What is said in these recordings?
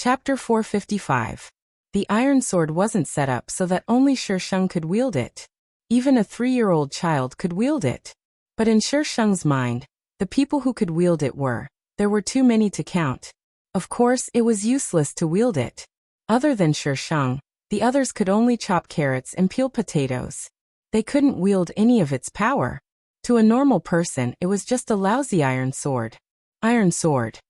Chapter 455. The iron sword wasn't set up so that only Shisheng could wield it. Even a 3-year-old child could wield it. But in Shisheng's mind, the people who could wield it there were too many to count. Of course, it was useless to wield it. Other than Shisheng, the others could only chop carrots and peel potatoes. They couldn't wield any of its power. To a normal person, it was just a lousy iron sword. Iron sword.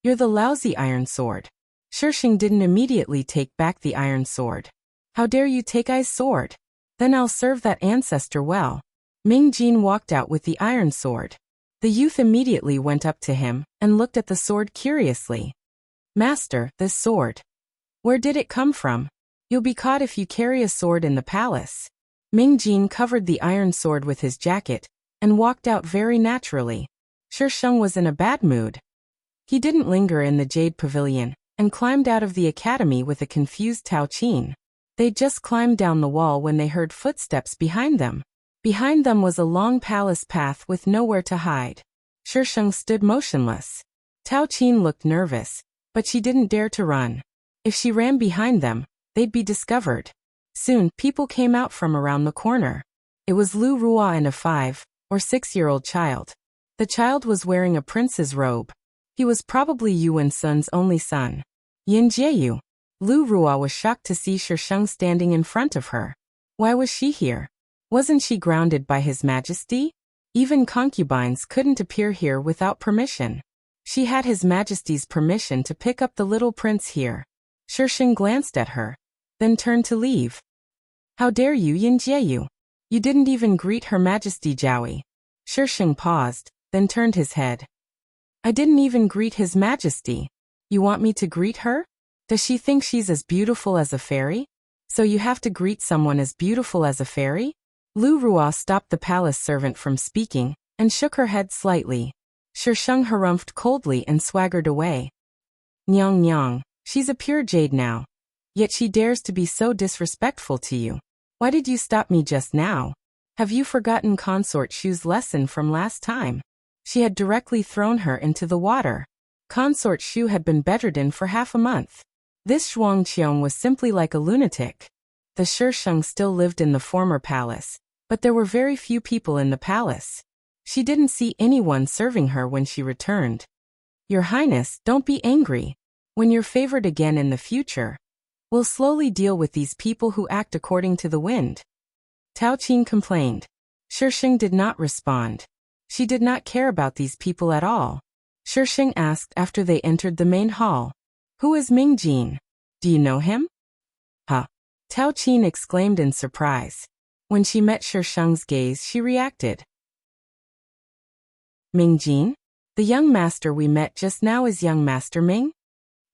You're the lousy iron sword. Shisheng didn't immediately take back the iron sword. How dare you take I's sword? Then I'll serve that ancestor well. Ming Jin walked out with the iron sword. The youth immediately went up to him and looked at the sword curiously. Master, this sword. Where did it come from? You'll be caught if you carry a sword in the palace. Ming Jin covered the iron sword with his jacket and walked out very naturally. Shisheng was in a bad mood. He didn't linger in the Jade Pavilion and climbed out of the academy with a confused Tao Qin. They'd just climbed down the wall when they heard footsteps behind them. Behind them was a long palace path with nowhere to hide. Shisheng stood motionless. Tao Qin looked nervous, but she didn't dare to run. If she ran behind them, they'd be discovered. Soon, people came out from around the corner. It was Lu Ruo and a 5 or 6-year-old child. The child was wearing a prince's robe. He was probably Yuan Sun's only son. Yin Jieyu. Lu Ruo was shocked to see Shisheng standing in front of her. Why was she here? Wasn't she grounded by His Majesty? Even concubines couldn't appear here without permission. She had His Majesty's permission to pick up the little prince here. Shisheng glanced at her, then turned to leave. How dare you, Yin Jieyu? You didn't even greet Her Majesty Jowie. Shisheng paused, then turned his head. I didn't even greet His Majesty. You want me to greet her? Does she think she's as beautiful as a fairy? So you have to greet someone as beautiful as a fairy? Lu Ruo stopped the palace servant from speaking and shook her head slightly. Shisheng harumphed coldly and swaggered away. Nyang nyang, she's a pure jade now. Yet she dares to be so disrespectful to you. Why did you stop me just now? Have you forgotten Consort Shu's lesson from last time? She had directly thrown her into the water. Consort Shu had been bedridden for half a month. This Zhuang Qiong was simply like a lunatic. The Shisheng still lived in the former palace, but there were very few people in the palace. She didn't see anyone serving her when she returned. Your Highness, don't be angry. When you're favored again in the future, we'll slowly deal with these people who act according to the wind. Tao Qin complained. Shisheng did not respond. She did not care about these people at all. Shisheng asked after they entered the main hall. Who is Ming Jin? Do you know him? Huh. Tao Qin exclaimed in surprise. When she met Shisheng's gaze, she reacted. Ming Jin? The young master we met just now is young Master Ming?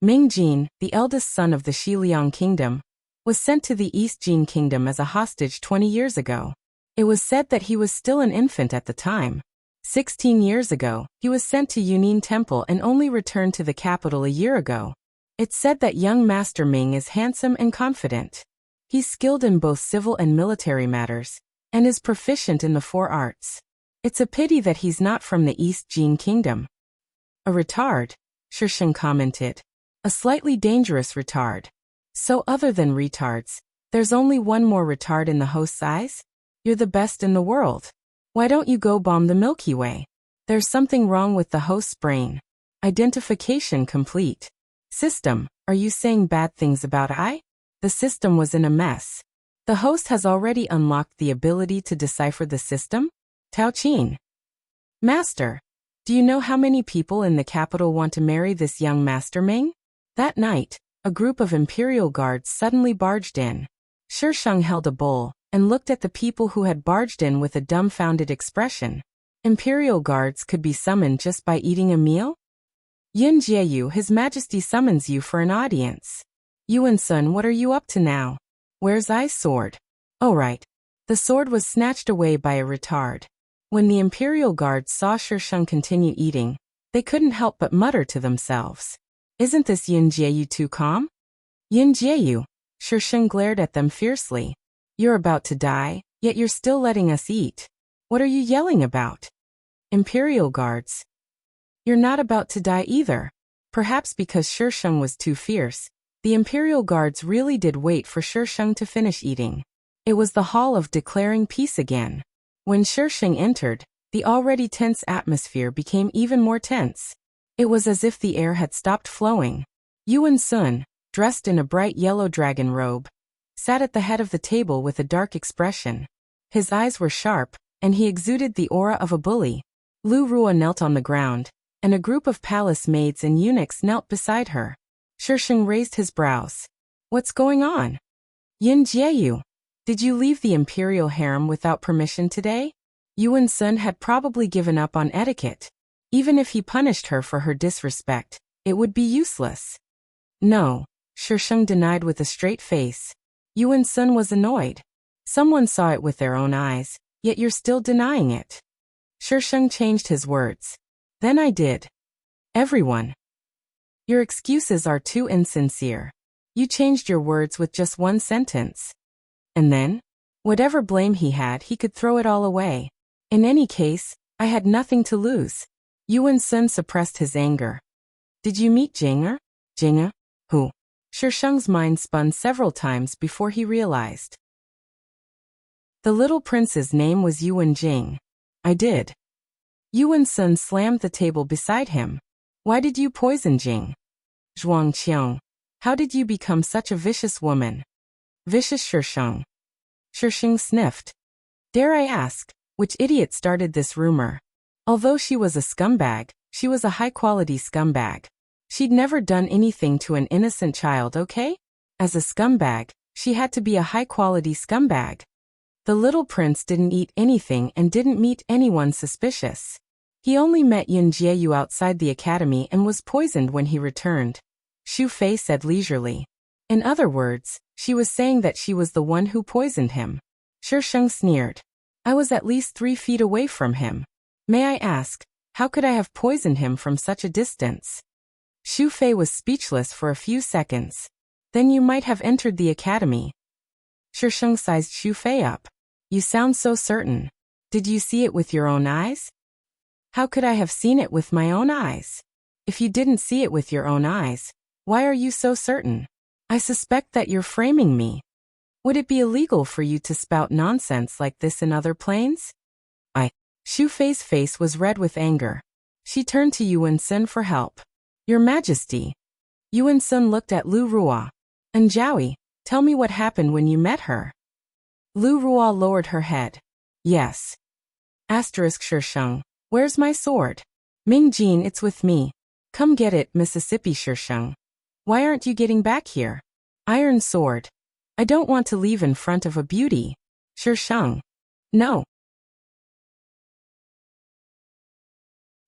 Ming Jin, the eldest son of the Xiliang Kingdom, was sent to the East Jin Kingdom as a hostage 20 years ago. It was said that he was still an infant at the time. 16 years ago, he was sent to Yunin Temple and only returned to the capital a year ago. It's said that young Master Ming is handsome and confident. He's skilled in both civil and military matters, and is proficient in the 4 arts. It's a pity that he's not from the East Jin Kingdom. A retard, Shisheng commented. A slightly dangerous retard. So other than retards, there's only one more retard in the host's eyes? You're the best in the world. Why don't you go bomb the Milky Way? There's something wrong with the host's brain. Identification complete. System, are you saying bad things about I? The system was in a mess. The host has already unlocked the ability to decipher the system? Tao Qin. Master, do you know how many people in the capital want to marry this young Master Ming? That night, a group of imperial guards suddenly barged in. Shisheng held a bowl and looked at the people who had barged in with a dumbfounded expression. Imperial guards could be summoned just by eating a meal? Yin Jieyu, His Majesty summons you for an audience. Yuan Sun, what are you up to now? Where's I's sword? Oh right. The sword was snatched away by a retard. When the imperial guards saw Shisheng continue eating, they couldn't help but mutter to themselves. Isn't this Yin Jieyu too calm? Yin Jieyu, Shisheng glared at them fiercely. You're about to die, yet you're still letting us eat. What are you yelling about? Imperial guards. You're not about to die either. Perhaps because Shisheng was too fierce, the imperial guards really did wait for Shisheng to finish eating. It was the hall of declaring peace again. When Shisheng entered, the already tense atmosphere became even more tense. It was as if the air had stopped flowing. Yuan Sun, dressed in a bright yellow dragon robe, sat at the head of the table with a dark expression. His eyes were sharp, and he exuded the aura of a bully. Lu Rua knelt on the ground, and a group of palace maids and eunuchs knelt beside her. Shisheng raised his brows. What's going on? Yin Jieyu, did you leave the imperial harem without permission today? Yuan Sun had probably given up on etiquette. Even if he punished her for her disrespect, it would be useless. No, Shisheng denied with a straight face. Yuan Sun was annoyed. Someone saw it with their own eyes, yet you're still denying it. Shisheng changed his words. Then I did. Everyone. Your excuses are too insincere. You changed your words with just one sentence. And then? Whatever blame he had, he could throw it all away. In any case, I had nothing to lose. Yuan Sun suppressed his anger. Did you meet Jinger? Jinger? Who? Shisheng's mind spun several times before he realized. The little prince's name was Yuan Jing. I did. Yuan Sun slammed the table beside him. Why did you poison Jing? Zhuang Qiang. How did you become such a vicious woman? Vicious Shisheng. Shisheng sniffed. Dare I ask, which idiot started this rumor? Although she was a scumbag, she was a high-quality scumbag. She'd never done anything to an innocent child, okay? As a scumbag, she had to be a high-quality scumbag. The little prince didn't eat anything and didn't meet anyone suspicious. He only met Yin Jieyu outside the academy and was poisoned when he returned. Xu Fei said leisurely. In other words, she was saying that she was the one who poisoned him. Shisheng sneered. I was at least 3 feet away from him. May I ask, how could I have poisoned him from such a distance? Xu Fei was speechless for a few seconds. Then you might have entered the academy. Shisheng sized Xu Fei up. You sound so certain. Did you see it with your own eyes? How could I have seen it with my own eyes? If you didn't see it with your own eyes, why are you so certain? I suspect that you're framing me. Would it be illegal for you to spout nonsense like this in other planes? Xu Fei's face was red with anger. She turned to Yuan Sun for help. Your Majesty. Yuan Sun looked at Lu Rua. And Zhaoi, tell me what happened when you met her. Lu Rua lowered her head. Yes. Shisheng. Where's my sword? Ming Jin, it's with me. Come get it, Mississippi Shisheng. Why aren't you getting back here? Iron sword. I don't want to leave in front of a beauty. Shisheng. No.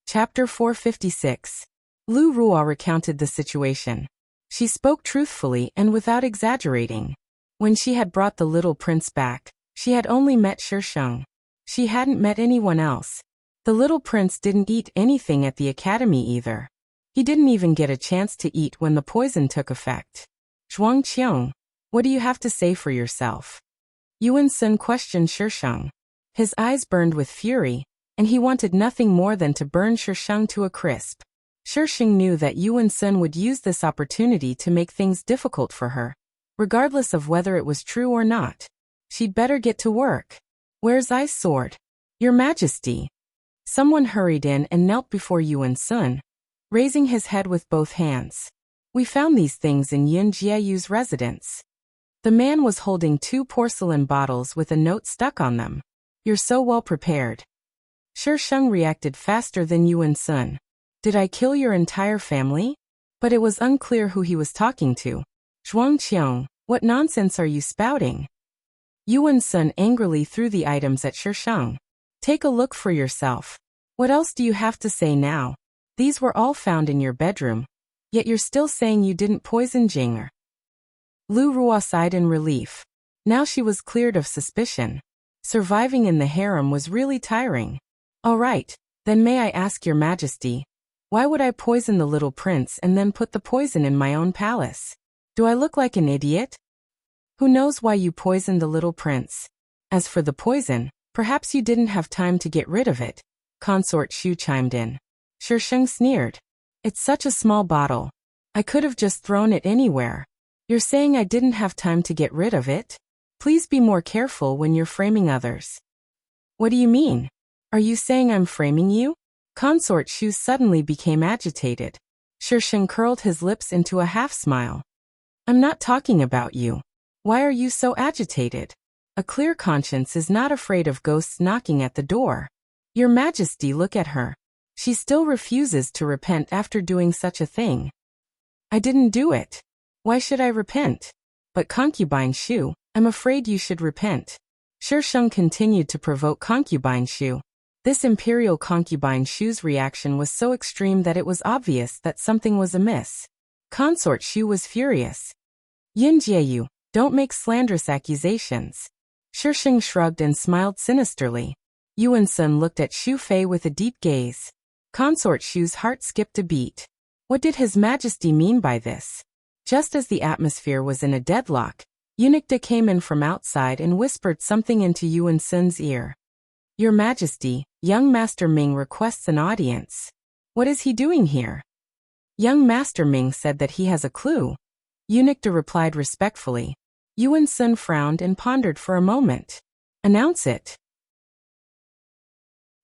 Chapter 456. Lu Rua recounted the situation. She spoke truthfully and without exaggerating. When she had brought the little prince back, she had only met Shisheng. She hadn't met anyone else. The little prince didn't eat anything at the academy either. He didn't even get a chance to eat when the poison took effect. Zhuang Qiang, what do you have to say for yourself? Yuan Sun questioned Shisheng. His eyes burned with fury, and he wanted nothing more than to burn Shisheng to a crisp. Shisheng knew that Yuan Sun would use this opportunity to make things difficult for her. Regardless of whether it was true or not, she'd better get to work. Where's Ice Sword? Your Majesty. Someone hurried in and knelt before Yuan Sun, raising his head with both hands. We found these things in Yin Jieyu's residence. The man was holding 2 porcelain bottles with a note stuck on them. You're so well prepared. Shisheng reacted faster than Yuan Sun. Did I kill your entire family? But it was unclear who he was talking to. Zhuang Qiang, what nonsense are you spouting? Yuan Sun angrily threw the items at Shisheng. Take a look for yourself. What else do you have to say now? These were all found in your bedroom. Yet you're still saying you didn't poison Jinger. Lu Rua sighed in relief. Now she was cleared of suspicion. Surviving in the harem was really tiring. All right, then may I ask your Majesty, why would I poison the little prince and then put the poison in my own palace? Do I look like an idiot? Who knows why you poisoned the little prince? As for the poison, perhaps you didn't have time to get rid of it. Consort Xu chimed in. Shisheng sneered. It's such a small bottle. I could have just thrown it anywhere. You're saying I didn't have time to get rid of it? Please be more careful when you're framing others. What do you mean? Are you saying I'm framing you? Consort Shu suddenly became agitated. Shisheng curled his lips into a half-smile. I'm not talking about you. Why are you so agitated? A clear conscience is not afraid of ghosts knocking at the door. Your Majesty, look at her. She still refuses to repent after doing such a thing. I didn't do it. Why should I repent? But Concubine Shu, I'm afraid you should repent. Shisheng continued to provoke Concubine Shu. This imperial Concubine Shu's reaction was so extreme that it was obvious that something was amiss. Consort Shu was furious. Yin Jieyu, don't make slanderous accusations. Shisheng shrugged and smiled sinisterly. Yuan Sun looked at Xu Fei with a deep gaze. Consort Shu's heart skipped a beat. What did His Majesty mean by this? Just as the atmosphere was in a deadlock, Eunuch De came in from outside and whispered something into Yuan Sun's ear. Your Majesty, young Master Ming requests an audience. What is he doing here? Young Master Ming said that he has a clue. Eunuch De replied respectfully. Yuan Sun frowned and pondered for a moment. Announce it.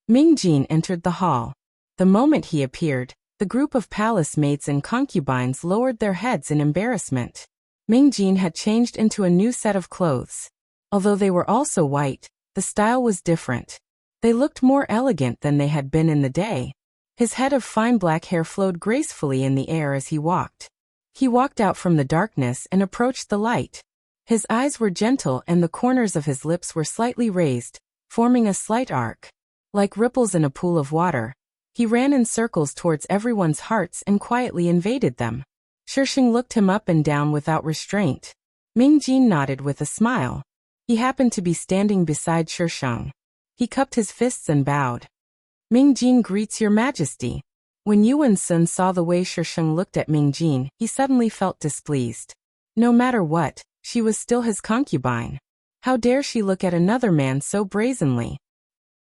Ming Jin entered the hall. The moment he appeared, the group of palace maids and concubines lowered their heads in embarrassment. Ming Jin had changed into a new set of clothes. Although they were also white, the style was different. They looked more elegant than they had been in the day. His head of fine black hair flowed gracefully in the air as he walked. He walked out from the darkness and approached the light. His eyes were gentle and the corners of his lips were slightly raised, forming a slight arc. Like ripples in a pool of water, he ran in circles towards everyone's hearts and quietly invaded them. Shisheng looked him up and down without restraint. Ming Jin nodded with a smile. He happened to be standing beside Shisheng. He cupped his fists and bowed. Ming Jin greets Your Majesty. When Yuan Sun saw the way Shisheng looked at Ming Jin, he suddenly felt displeased. No matter what, she was still his concubine. How dare she look at another man so brazenly?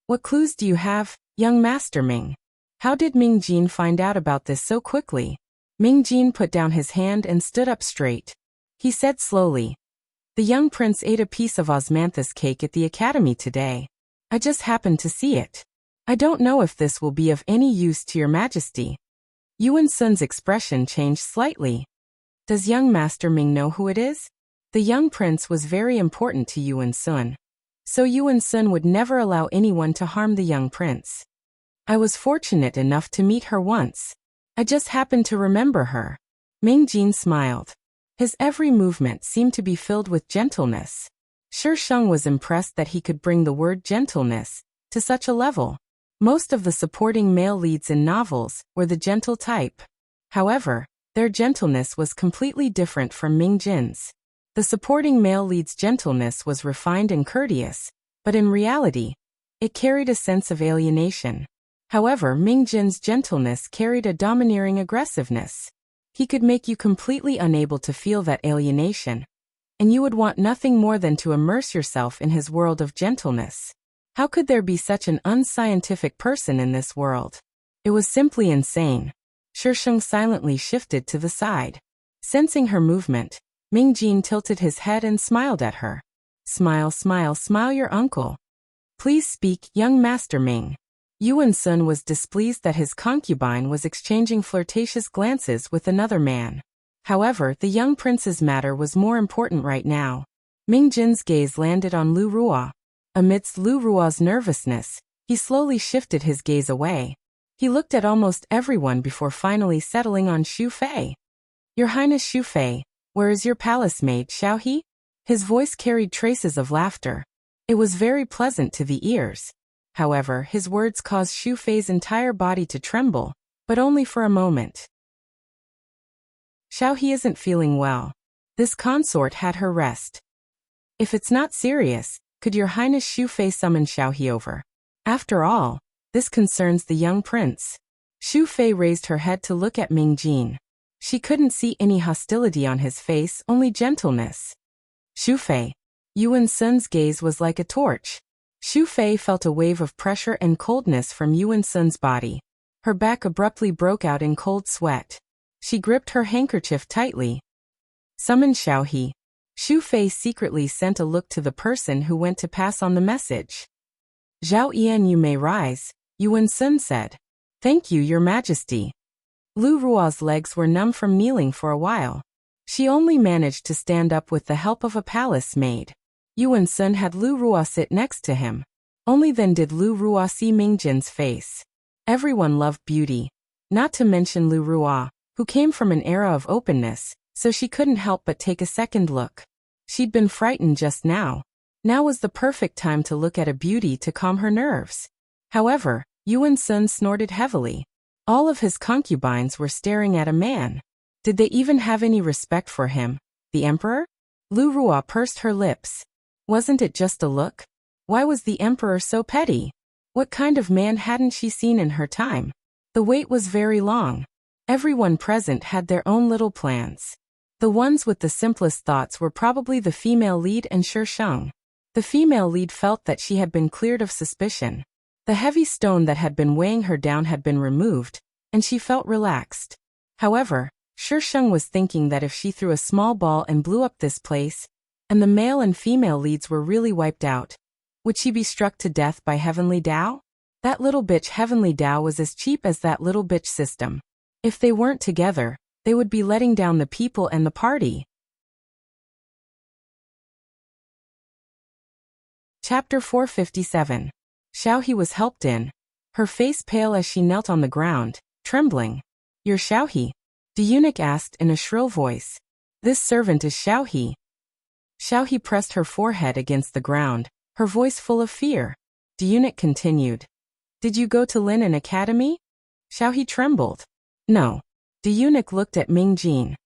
What clues do you have, young Master Ming? How did Ming Jin find out about this so quickly? Ming Jin put down his hand and stood up straight. He said slowly, the young prince ate a piece of osmanthus cake at the academy today. I just happened to see it. I don't know if this will be of any use to Your Majesty. Yuan Sun's expression changed slightly. Does young Master Ming know who it is? The young prince was very important to Yuan Sun. So Yuan Sun would never allow anyone to harm the young prince. I was fortunate enough to meet her once. I just happened to remember her. Ming Jin smiled. His every movement seemed to be filled with gentleness. Shisheng was impressed that he could bring the word gentleness to such a level. Most of the supporting male leads in novels were the gentle type. However, their gentleness was completely different from Ming Jin's. The supporting male lead's gentleness was refined and courteous, but in reality, it carried a sense of alienation. However, Ming Jin's gentleness carried a domineering aggressiveness. He could make you completely unable to feel that alienation, and you would want nothing more than to immerse yourself in his world of gentleness. How could there be such an unscientific person in this world? It was simply insane. Shisheng silently shifted to the side. Sensing her movement, Ming Jin tilted his head and smiled at her. Smile, smile, smile, your uncle. Please speak, young Master Ming. Yuan Sun was displeased that his concubine was exchanging flirtatious glances with another man. However, the young prince's matter was more important right now. Ming Jin's gaze landed on Lu Ruo. Amidst Lu Ruo's nervousness, he slowly shifted his gaze away. He looked at almost everyone before finally settling on Xu Fei. Your Highness Xu Fei, where is your palace maid, Xiaohe? His voice carried traces of laughter. It was very pleasant to the ears. However, his words caused Xu Fei's entire body to tremble, but only for a moment. Xiaohe isn't feeling well. This consort had her rest. If it's not serious, could your Highness Xu Fei summon Xiaohe over? After all, this concerns the young prince. Xu Fei raised her head to look at Ming Jin. She couldn't see any hostility on his face, only gentleness. Xu Fei. Yuan Sun's gaze was like a torch. Xu Fei felt a wave of pressure and coldness from Yuan Sun's body. Her back abruptly broke out in cold sweat. She gripped her handkerchief tightly. Summon Xiaohe. Xu Fei secretly sent a look to the person who went to pass on the message. Zhao Yan, you may rise, Yuan Sun said. Thank you, Your Majesty. Lu Ruo's legs were numb from kneeling for a while. She only managed to stand up with the help of a palace maid. Yuan Sun had Lu Ruo sit next to him. Only then did Lu Ruo see Mingjin's face. Everyone loved beauty. Not to mention Lu Ruo, who came from an era of openness, so she couldn't help but take a second look. She'd been frightened just now. Now was the perfect time to look at a beauty to calm her nerves. However, Yuan Sun snorted heavily. All of his concubines were staring at a man. Did they even have any respect for him, the emperor? Lu Ruo pursed her lips. Wasn't it just a look? Why was the emperor so petty? What kind of man hadn't she seen in her time? The wait was very long. Everyone present had their own little plans. The ones with the simplest thoughts were probably the female lead and Shi Sheng. The female lead felt that she had been cleared of suspicion. The heavy stone that had been weighing her down had been removed, and she felt relaxed. However, Shi Sheng was thinking that if she threw a small ball and blew up this place, and the male and female leads were really wiped out, would she be struck to death by Heavenly Tao? That little bitch Heavenly Tao was as cheap as that little bitch system. If they weren't together, they would be letting down the people and the party. Chapter 457. Xiaohe was helped in, her face pale as she knelt on the ground, trembling. You're Xiaohe? The eunuch asked in a shrill voice. This servant is Xiaohe. Xiaohe pressed her forehead against the ground, her voice full of fear. The eunuch continued. Did you go to Linen Academy? Xiaohe trembled. No. The eunuch looked at Mingjin.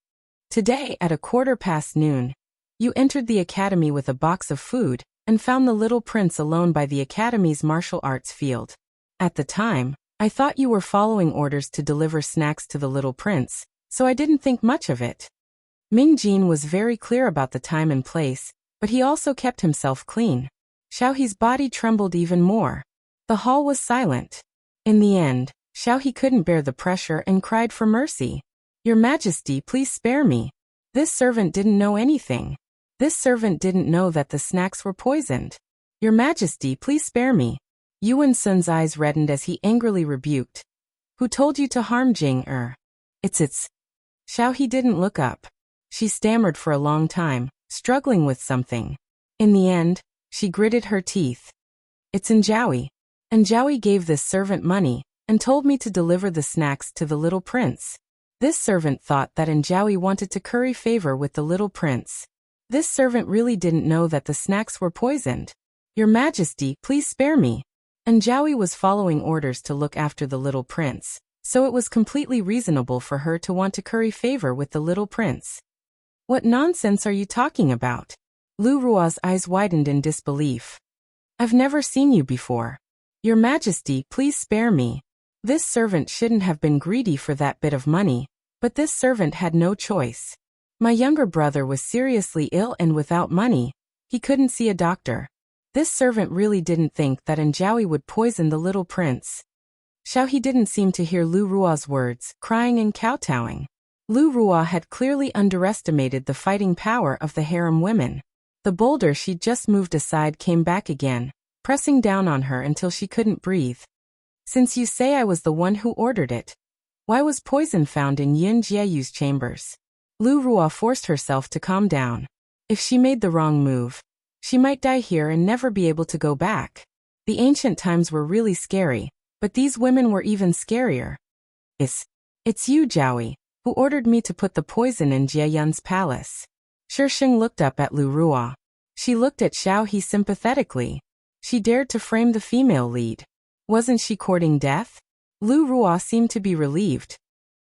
Today at 12:15 you entered the academy with a box of food, and found the little prince alone by the academy's martial arts field. At the time, I thought you were following orders to deliver snacks to the little prince, so I didn't think much of it. Mingjin was very clear about the time and place, but he also kept himself clean. Xiaohe's body trembled even more. The hall was silent. In the end, Xiaohe couldn't bear the pressure and cried for mercy. Your Majesty, please spare me. This servant didn't know anything. This servant didn't know that the snacks were poisoned. Your Majesty, please spare me. Yuan Sun's eyes reddened as he angrily rebuked. Who told you to harm Jing-er? It's. Xiaohe didn't look up. She stammered for a long time, struggling with something. In the end, she gritted her teeth. It's Anjawi. Anjawi gave this servant money, and told me to deliver the snacks to the little prince. This servant thought that Anjawi wanted to curry favor with the little prince. This servant really didn't know that the snacks were poisoned. Your Majesty, please spare me. Anjawi was following orders to look after the little prince, so it was completely reasonable for her to want to curry favor with the little prince. What nonsense are you talking about? Lu Ruo's eyes widened in disbelief. I've never seen you before. Your Majesty, please spare me. This servant shouldn't have been greedy for that bit of money, but this servant had no choice. My younger brother was seriously ill and without money. He couldn't see a doctor. This servant really didn't think that Anjawi would poison the little prince. Xiaohe didn't seem to hear Lu Ruo's words, crying and kowtowing. Lu Ruo had clearly underestimated the fighting power of the harem women. The boulder she'd just moved aside came back again, pressing down on her until she couldn't breathe. Since you say I was the one who ordered it, why was poison found in Yin Jieyu's chambers? Lu Ruo forced herself to calm down. If she made the wrong move, she might die here and never be able to go back. The ancient times were really scary, but these women were even scarier. It's you, Jiaoyi, who ordered me to put the poison in Jieyun's palace. Shi Sheng looked up at Lu Ruo. She looked at Xiaohe sympathetically. She dared to frame the female lead. Wasn't she courting death? Lu Ruo seemed to be relieved.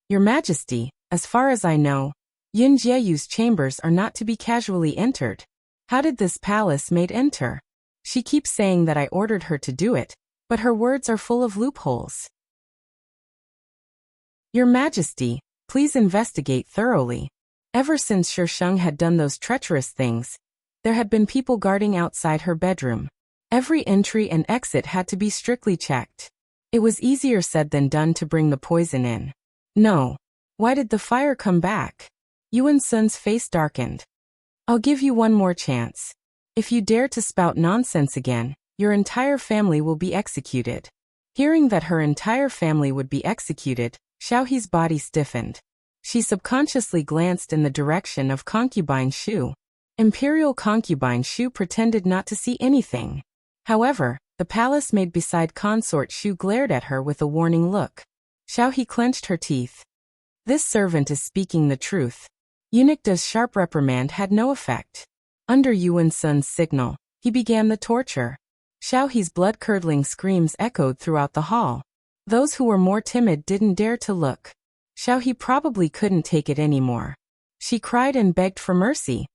Your Majesty, as far as I know, Yin Jieyu's chambers are not to be casually entered. How did this palace maid enter? She keeps saying that I ordered her to do it, but her words are full of loopholes. Your Majesty, please investigate thoroughly. Ever since Shi Sheng had done those treacherous things, there had been people guarding outside her bedroom. Every entry and exit had to be strictly checked. It was easier said than done to bring the poison in. No. Why did the fire come back? Yuan Sun's face darkened. I'll give you one more chance. If you dare to spout nonsense again, your entire family will be executed. Hearing that her entire family would be executed, Xiaohe's body stiffened. She subconsciously glanced in the direction of concubine Shu. Imperial concubine Shu pretended not to see anything. However, the palace maid beside consort Shu glared at her with a warning look. Xiaohe clenched her teeth. This servant is speaking the truth. Eunuch Da's sharp reprimand had no effect. Under Yuan Sun's signal, he began the torture. Xiaohe's blood-curdling screams echoed throughout the hall. Those who were more timid didn't dare to look. Xiaohe probably couldn't take it anymore. She cried and begged for mercy.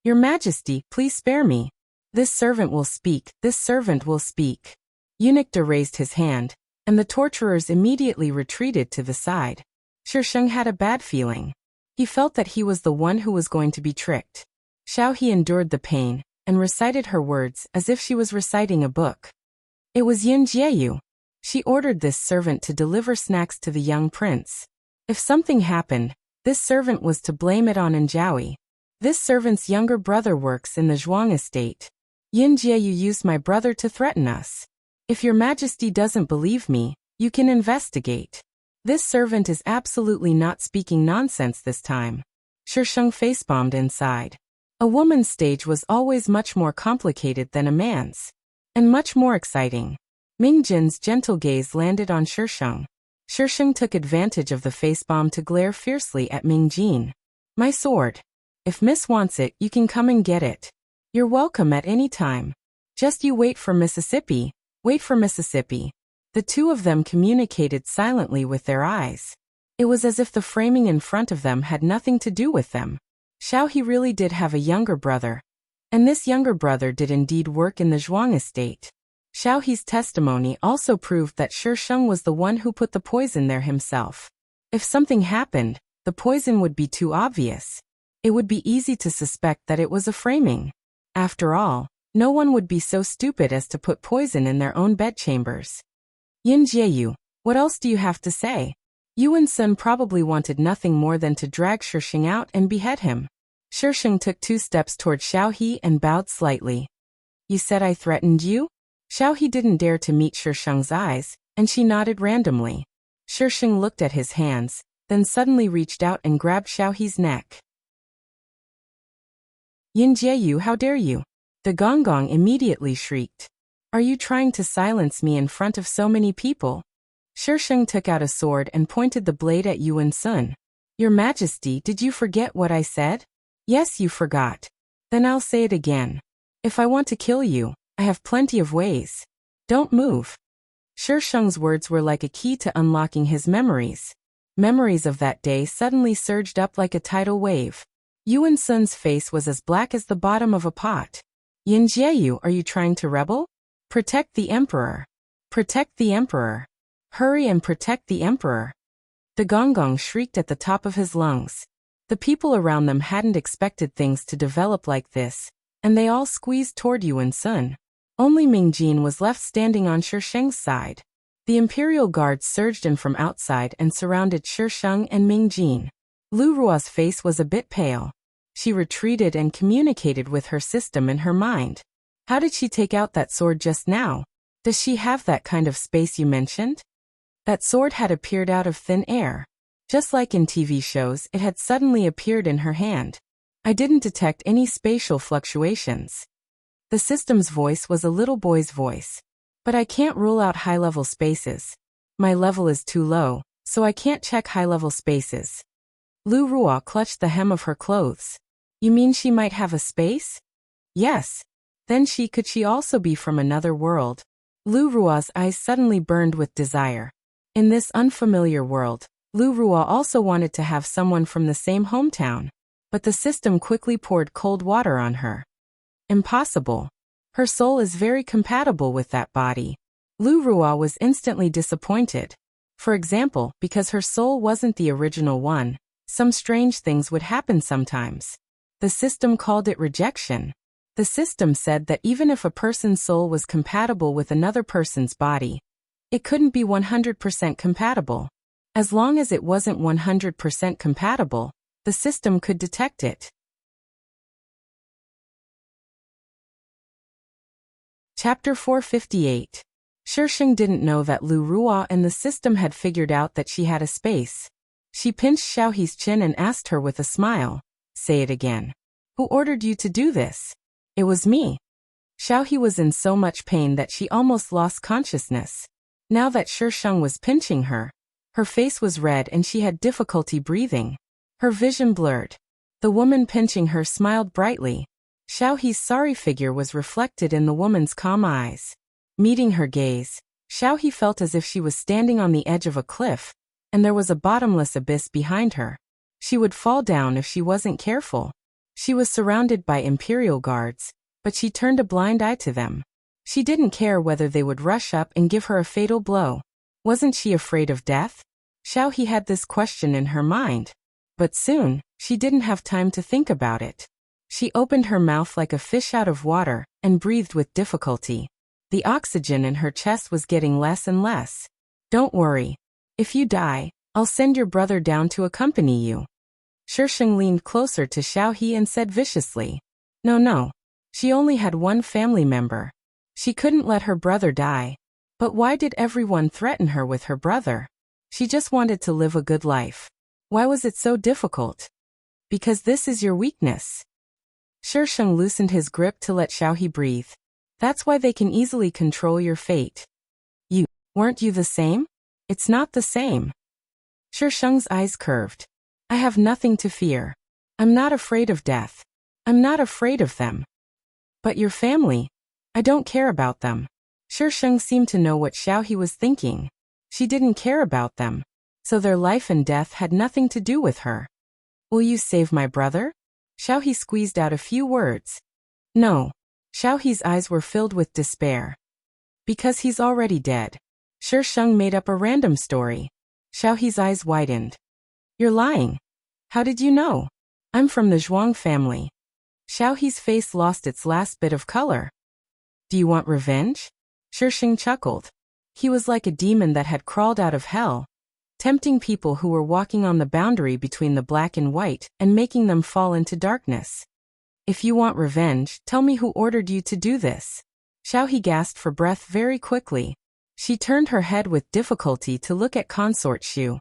Your Majesty, please spare me. This servant will speak, this servant will speak. Eunuch Da raised his hand, and the torturers immediately retreated to the side. Shisheng had a bad feeling. He felt that he was the one who was going to be tricked. Xiaohe endured the pain, and recited her words as if she was reciting a book. It was Yin Jieyu. She ordered this servant to deliver snacks to the young prince. If something happened, this servant was to blame it on Njiaoyi. This servant's younger brother works in the Zhuang estate. Yin Jieyu used my brother to threaten us. If your Majesty doesn't believe me, you can investigate. This servant is absolutely not speaking nonsense this time. Shisheng face-bombed inside. A woman's stage was always much more complicated than a man's. And much more exciting. Ming Jin's gentle gaze landed on Shisheng. Shisheng took advantage of the face-bomb to glare fiercely at Ming Jin. My sword. If Miss wants it, you can come and get it. You're welcome at any time. Just you wait for Mississippi. Wait for Mississippi. The two of them communicated silently with their eyes. It was as if the framing in front of them had nothing to do with them. Xiaohe really did have a younger brother. And this younger brother did indeed work in the Zhuang estate. Xiaohe's testimony also proved that Shisheng was the one who put the poison there himself. If something happened, the poison would be too obvious. It would be easy to suspect that it was a framing. After all, no one would be so stupid as to put poison in their own bedchambers. Yin Jieyu, what else do you have to say? Yuan Sun probably wanted nothing more than to drag Shisheng out and behead him. Shisheng took 2 steps toward Xiaohe and bowed slightly. You said I threatened you? Xiaohe didn't dare to meet Shisheng's eyes, and she nodded randomly. Shisheng looked at his hands, then suddenly reached out and grabbed Xiaohe's neck. Yin Jieyu, how dare you? The Gonggong immediately shrieked. Are you trying to silence me in front of so many people? Shisheng took out a sword and pointed the blade at Yuan Sun. Your Majesty, did you forget what I said? Yes, you forgot. Then I'll say it again. If I want to kill you, I have plenty of ways. Don't move. Shisheng's words were like a key to unlocking his memories. Memories of that day suddenly surged up like a tidal wave. Yuan Sun's face was as black as the bottom of a pot. Yin Jieyu, are you trying to rebel? Protect the Emperor. Protect the Emperor. Hurry and protect the Emperor. The Gonggong shrieked at the top of his lungs. The people around them hadn't expected things to develop like this, and they all squeezed toward Yuan Sun. Only Ming Jin was left standing on Shisheng's side. The Imperial Guards surged in from outside and surrounded Shisheng and Ming Jin. Lu Rua's face was a bit pale. She retreated and communicated with her system in her mind. How did she take out that sword just now? Does she have that kind of space you mentioned? That sword had appeared out of thin air. Just like in TV shows, it had suddenly appeared in her hand. I didn't detect any spatial fluctuations. The system's voice was a little boy's voice. But I can't rule out high-level spaces. My level is too low, so I can't check high-level spaces. Lu Rua clutched the hem of her clothes. You mean she might have a space? Yes. Then could she also be from another world? Lu Rua's eyes suddenly burned with desire. In this unfamiliar world, Lu Rua also wanted to have someone from the same hometown. But the system quickly poured cold water on her. Impossible. Her soul is very compatible with that body. Lu Rua was instantly disappointed. For example, because her soul wasn't the original one, some strange things would happen sometimes. The system called it rejection. The system said that even if a person's soul was compatible with another person's body, It couldn't be 100% compatible. As long as it wasn't 100% compatible, the system could detect it. Chapter 458. Shisheng didn't know that Lu Ruo and the system had figured out that she had a space. She pinched Xiaohe's chin and asked her with a smile, "Say it again. Who ordered you to do this?" "It was me." Xiaohe was in so much pain that she almost lost consciousness. Now that Shisheng was pinching her, her face was red and she had difficulty breathing. Her vision blurred. The woman pinching her smiled brightly. Xiaohe's sorry figure was reflected in the woman's calm eyes. Meeting her gaze, Xiaohe felt as if she was standing on the edge of a cliff, and there was a bottomless abyss behind her. She would fall down if she wasn't careful. She was surrounded by Imperial guards, but she turned a blind eye to them. She didn't care whether they would rush up and give her a fatal blow. Wasn't she afraid of death? Xiaohe had this question in her mind. But soon, she didn't have time to think about it. She opened her mouth like a fish out of water and breathed with difficulty. The oxygen in her chest was getting less and less. "Don't worry. If you die, I'll send your brother down to accompany you." Shisheng leaned closer to Xiaohe and said viciously, No. She only had one family member. She couldn't let her brother die. But why did everyone threaten her with her brother? She just wanted to live a good life. Why was it so difficult? Because this is your weakness. Shisheng loosened his grip to let Xiaohe breathe. That's why they can easily control your fate. Weren't you the same? It's not the same. Shisheng's eyes curved. I have nothing to fear. I'm not afraid of death. I'm not afraid of them. But your family? I don't care about them. Shisheng seemed to know what Xiaohe was thinking. She didn't care about them. So their life and death had nothing to do with her. Will you save my brother? Xiaohe squeezed out a few words. No. Xiaohe's eyes were filled with despair. Because he's already dead. Shisheng made up a random story. Xiaohe's eyes widened. You're lying. How did you know? I'm from the Zhuang family. Xiaohe's face lost its last bit of color. Do you want revenge? Shisheng chuckled. He was like a demon that had crawled out of hell, tempting people who were walking on the boundary between the black and white and making them fall into darkness. If you want revenge, tell me who ordered you to do this. Xiaohe gasped for breath very quickly. She turned her head with difficulty to look at Consort Shu.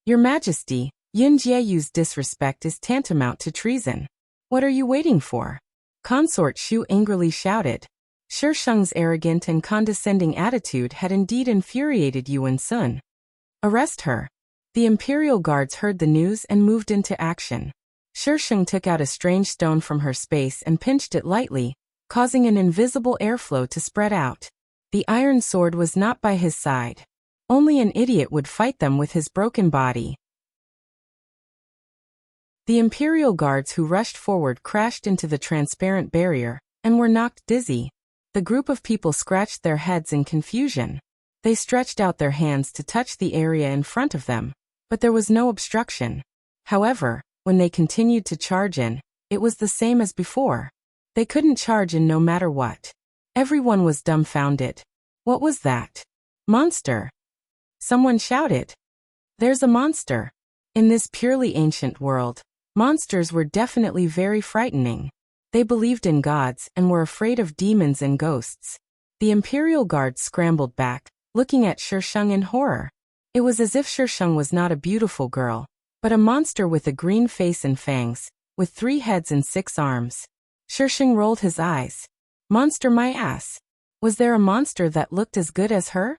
Your Majesty, Yin Jieyu's disrespect is tantamount to treason. What are you waiting for? Consort Shu angrily shouted. Shisheng's arrogant and condescending attitude had indeed infuriated Yuan Sun. Arrest her. The Imperial guards heard the news and moved into action. Shisheng took out a strange stone from her space and pinched it lightly, causing an invisible airflow to spread out. The iron sword was not by his side. Only an idiot would fight them with his broken body. The Imperial guards who rushed forward crashed into the transparent barrier and were knocked dizzy. The group of people scratched their heads in confusion. They stretched out their hands to touch the area in front of them, but there was no obstruction. However, when they continued to charge in, it was the same as before. They couldn't charge in no matter what. Everyone was dumbfounded. What was that? Monster! Someone shouted. There's a monster. In this purely ancient world, monsters were definitely very frightening. They believed in gods and were afraid of demons and ghosts. The Imperial guards scrambled back, looking at Shisheng in horror. It was as if Shisheng was not a beautiful girl, but a monster with a green face and fangs, with 3 heads and 6 arms. Shisheng rolled his eyes. Monster my ass. Was there a monster that looked as good as her?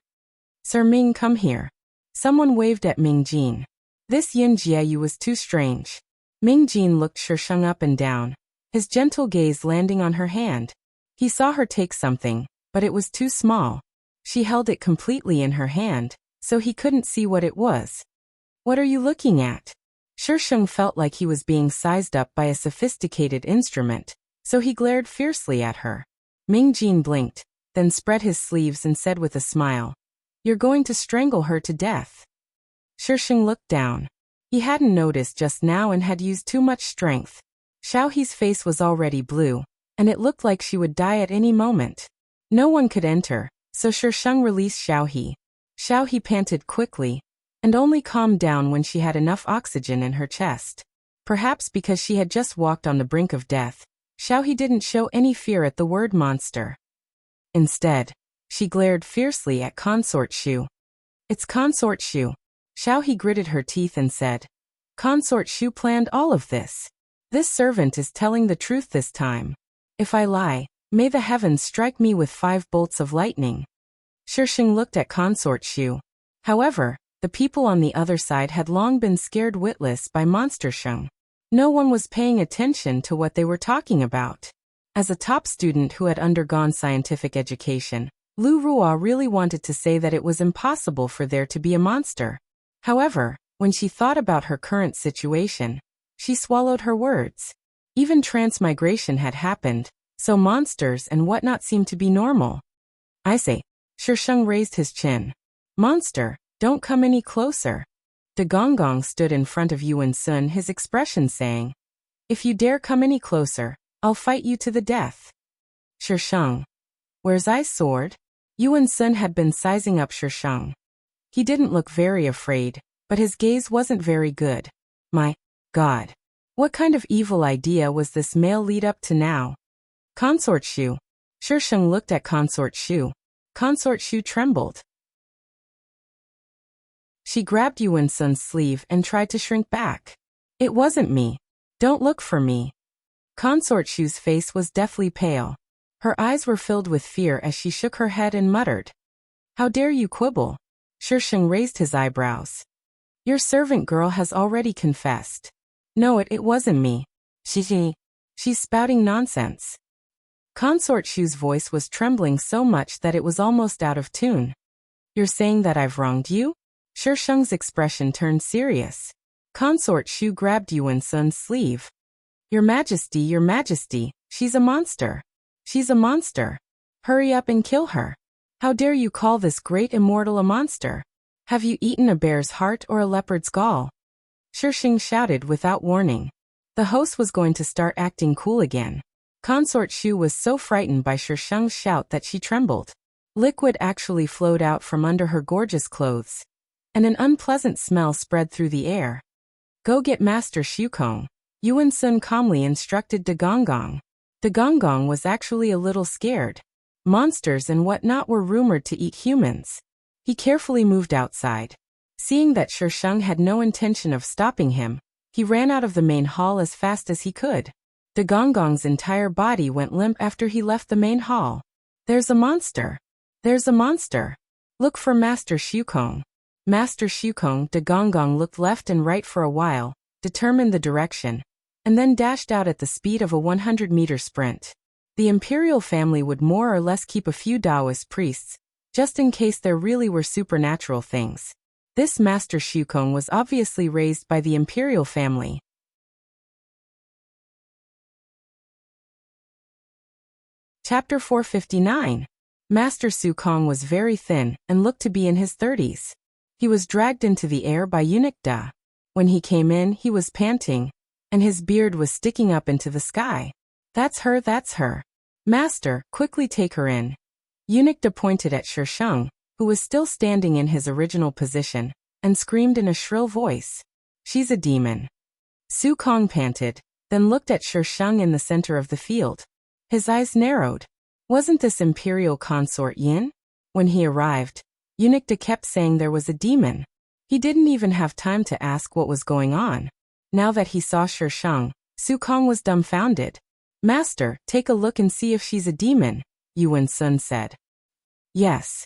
Sir Ming, come here. Someone waved at Ming Jin. This Yin Jieyu was too strange. Ming Jin looked Shisheng up and down, his gentle gaze landing on her hand. He saw her take something, but it was too small. She held it completely in her hand, so he couldn't see what it was. What are you looking at? Shisheng felt like he was being sized up by a sophisticated instrument, so he glared fiercely at her. Ming Jin blinked, then spread his sleeves and said with a smile, You're going to strangle her to death. Shisheng looked down. He hadn't noticed just now and had used too much strength. Xiaohe's face was already blue, and it looked like she would die at any moment. No one could enter, so Shisheng released Xiaohe. Xiao He panted quickly, and only calmed down when she had enough oxygen in her chest. Perhaps because she had just walked on the brink of death, Xiao He didn't show any fear at the word monster. Instead, she glared fiercely at Consort Shu. It's Consort Shu. Xiao He gritted her teeth and said, Consort Shu planned all of this. This servant is telling the truth this time. If I lie, may the heavens strike me with 5 bolts of lightning. Shisheng looked at Consort Shu. However, the people on the other side had long been scared witless by Monster Sheng. No one was paying attention to what they were talking about. As a top student who had undergone scientific education, Lu Ruo really wanted to say that it was impossible for there to be a monster. However, when she thought about her current situation, she swallowed her words. Even transmigration had happened, so monsters and whatnot seemed to be normal. I say. Shisheng raised his chin. Monster, don't come any closer. De Gonggong stood in front of Yuan Sun, his expression saying, If you dare come any closer, I'll fight you to the death. Shisheng. Where's I's sword? Yuan Sun had been sizing up Shisheng. He didn't look very afraid, but his gaze wasn't very good. My God. What kind of evil idea was this male lead up to now? Consort Shu. Shisheng looked at Consort Shu. Consort Shu trembled. She grabbed Yuan Sun's sleeve and tried to shrink back. It wasn't me. Don't look for me. Consort Shu's face was deathly pale. Her eyes were filled with fear as she shook her head and muttered. How dare you quibble? Shisheng raised his eyebrows. Your servant girl has already confessed. No, it wasn't me. She's spouting nonsense. Consort Shu's voice was trembling so much that it was almost out of tune. You're saying that I've wronged you? Shisheng's expression turned serious. Consort Shu grabbed Yuan Sun's sleeve. Your Majesty, she's a monster. She's a monster. Hurry up and kill her. How dare you call this great immortal a monster? Have you eaten a bear's heart or a leopard's gall? Shisheng shouted without warning. The host was going to start acting cool again. Consort Shu was so frightened by Shisheng's shout that she trembled. Liquid actually flowed out from under her gorgeous clothes, and an unpleasant smell spread through the air. Go get Master Shukong. Yuan Sun calmly instructed De Gonggong. De Gonggong was actually a little scared. Monsters and whatnot were rumored to eat humans. He carefully moved outside. Seeing that Shisheng had no intention of stopping him, he ran out of the main hall as fast as he could. De Gonggong's entire body went limp after he left the main hall. There's a monster. There's a monster. Look for Master Shukong. Master Shukong. De Gonggong looked left and right for a while, determined the direction, and then dashed out at the speed of a 100-meter sprint. The imperial family would more or less keep a few Taoist priests, just in case there really were supernatural things. This Master Shukong was obviously raised by the imperial family. Chapter 459. Master Shukong was very thin and looked to be in his 30s. He was dragged into the air by eunuch Da. When he came in, he was panting, and his beard was sticking up into the sky. That's her. Master, quickly take her in. Eunuch Da pointed at Shisheng, who was still standing in his original position, and screamed in a shrill voice. She's a demon. Shukong panted, then looked at Shisheng in the center of the field. His eyes narrowed. Wasn't this imperial consort Yin? When he arrived, Eunuch Da kept saying there was a demon. He didn't even have time to ask what was going on. Now that he saw Shisheng, Shukong was dumbfounded. Master, take a look and see if she's a demon, Yuan Sun said. Yes.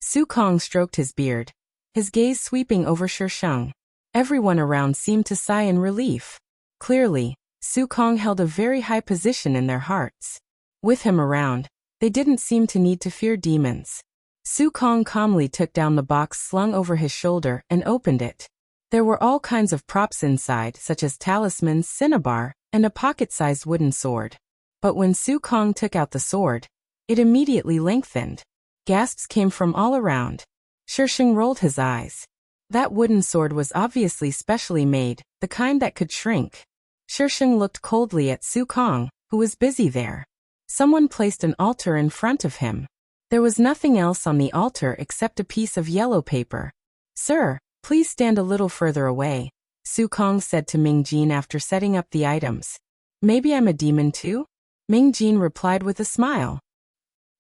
Shukong stroked his beard, his gaze sweeping over Shisheng. Everyone around seemed to sigh in relief. Clearly, Shukong held a very high position in their hearts. With him around, they didn't seem to need to fear demons. Shukong calmly took down the box slung over his shoulder and opened it. There were all kinds of props inside, such as talismans, cinnabar, and a pocket-sized wooden sword. But when Shukong took out the sword, it immediately lengthened. Gasps came from all around. Shisheng rolled his eyes. That wooden sword was obviously specially made, the kind that could shrink. Shisheng looked coldly at Shukong, who was busy there. Someone placed an altar in front of him. There was nothing else on the altar except a piece of yellow paper. "Sir, please stand a little further away," Su Kong said to Ming Jin after setting up the items. "Maybe I'm a demon too?" Ming Jin replied with a smile.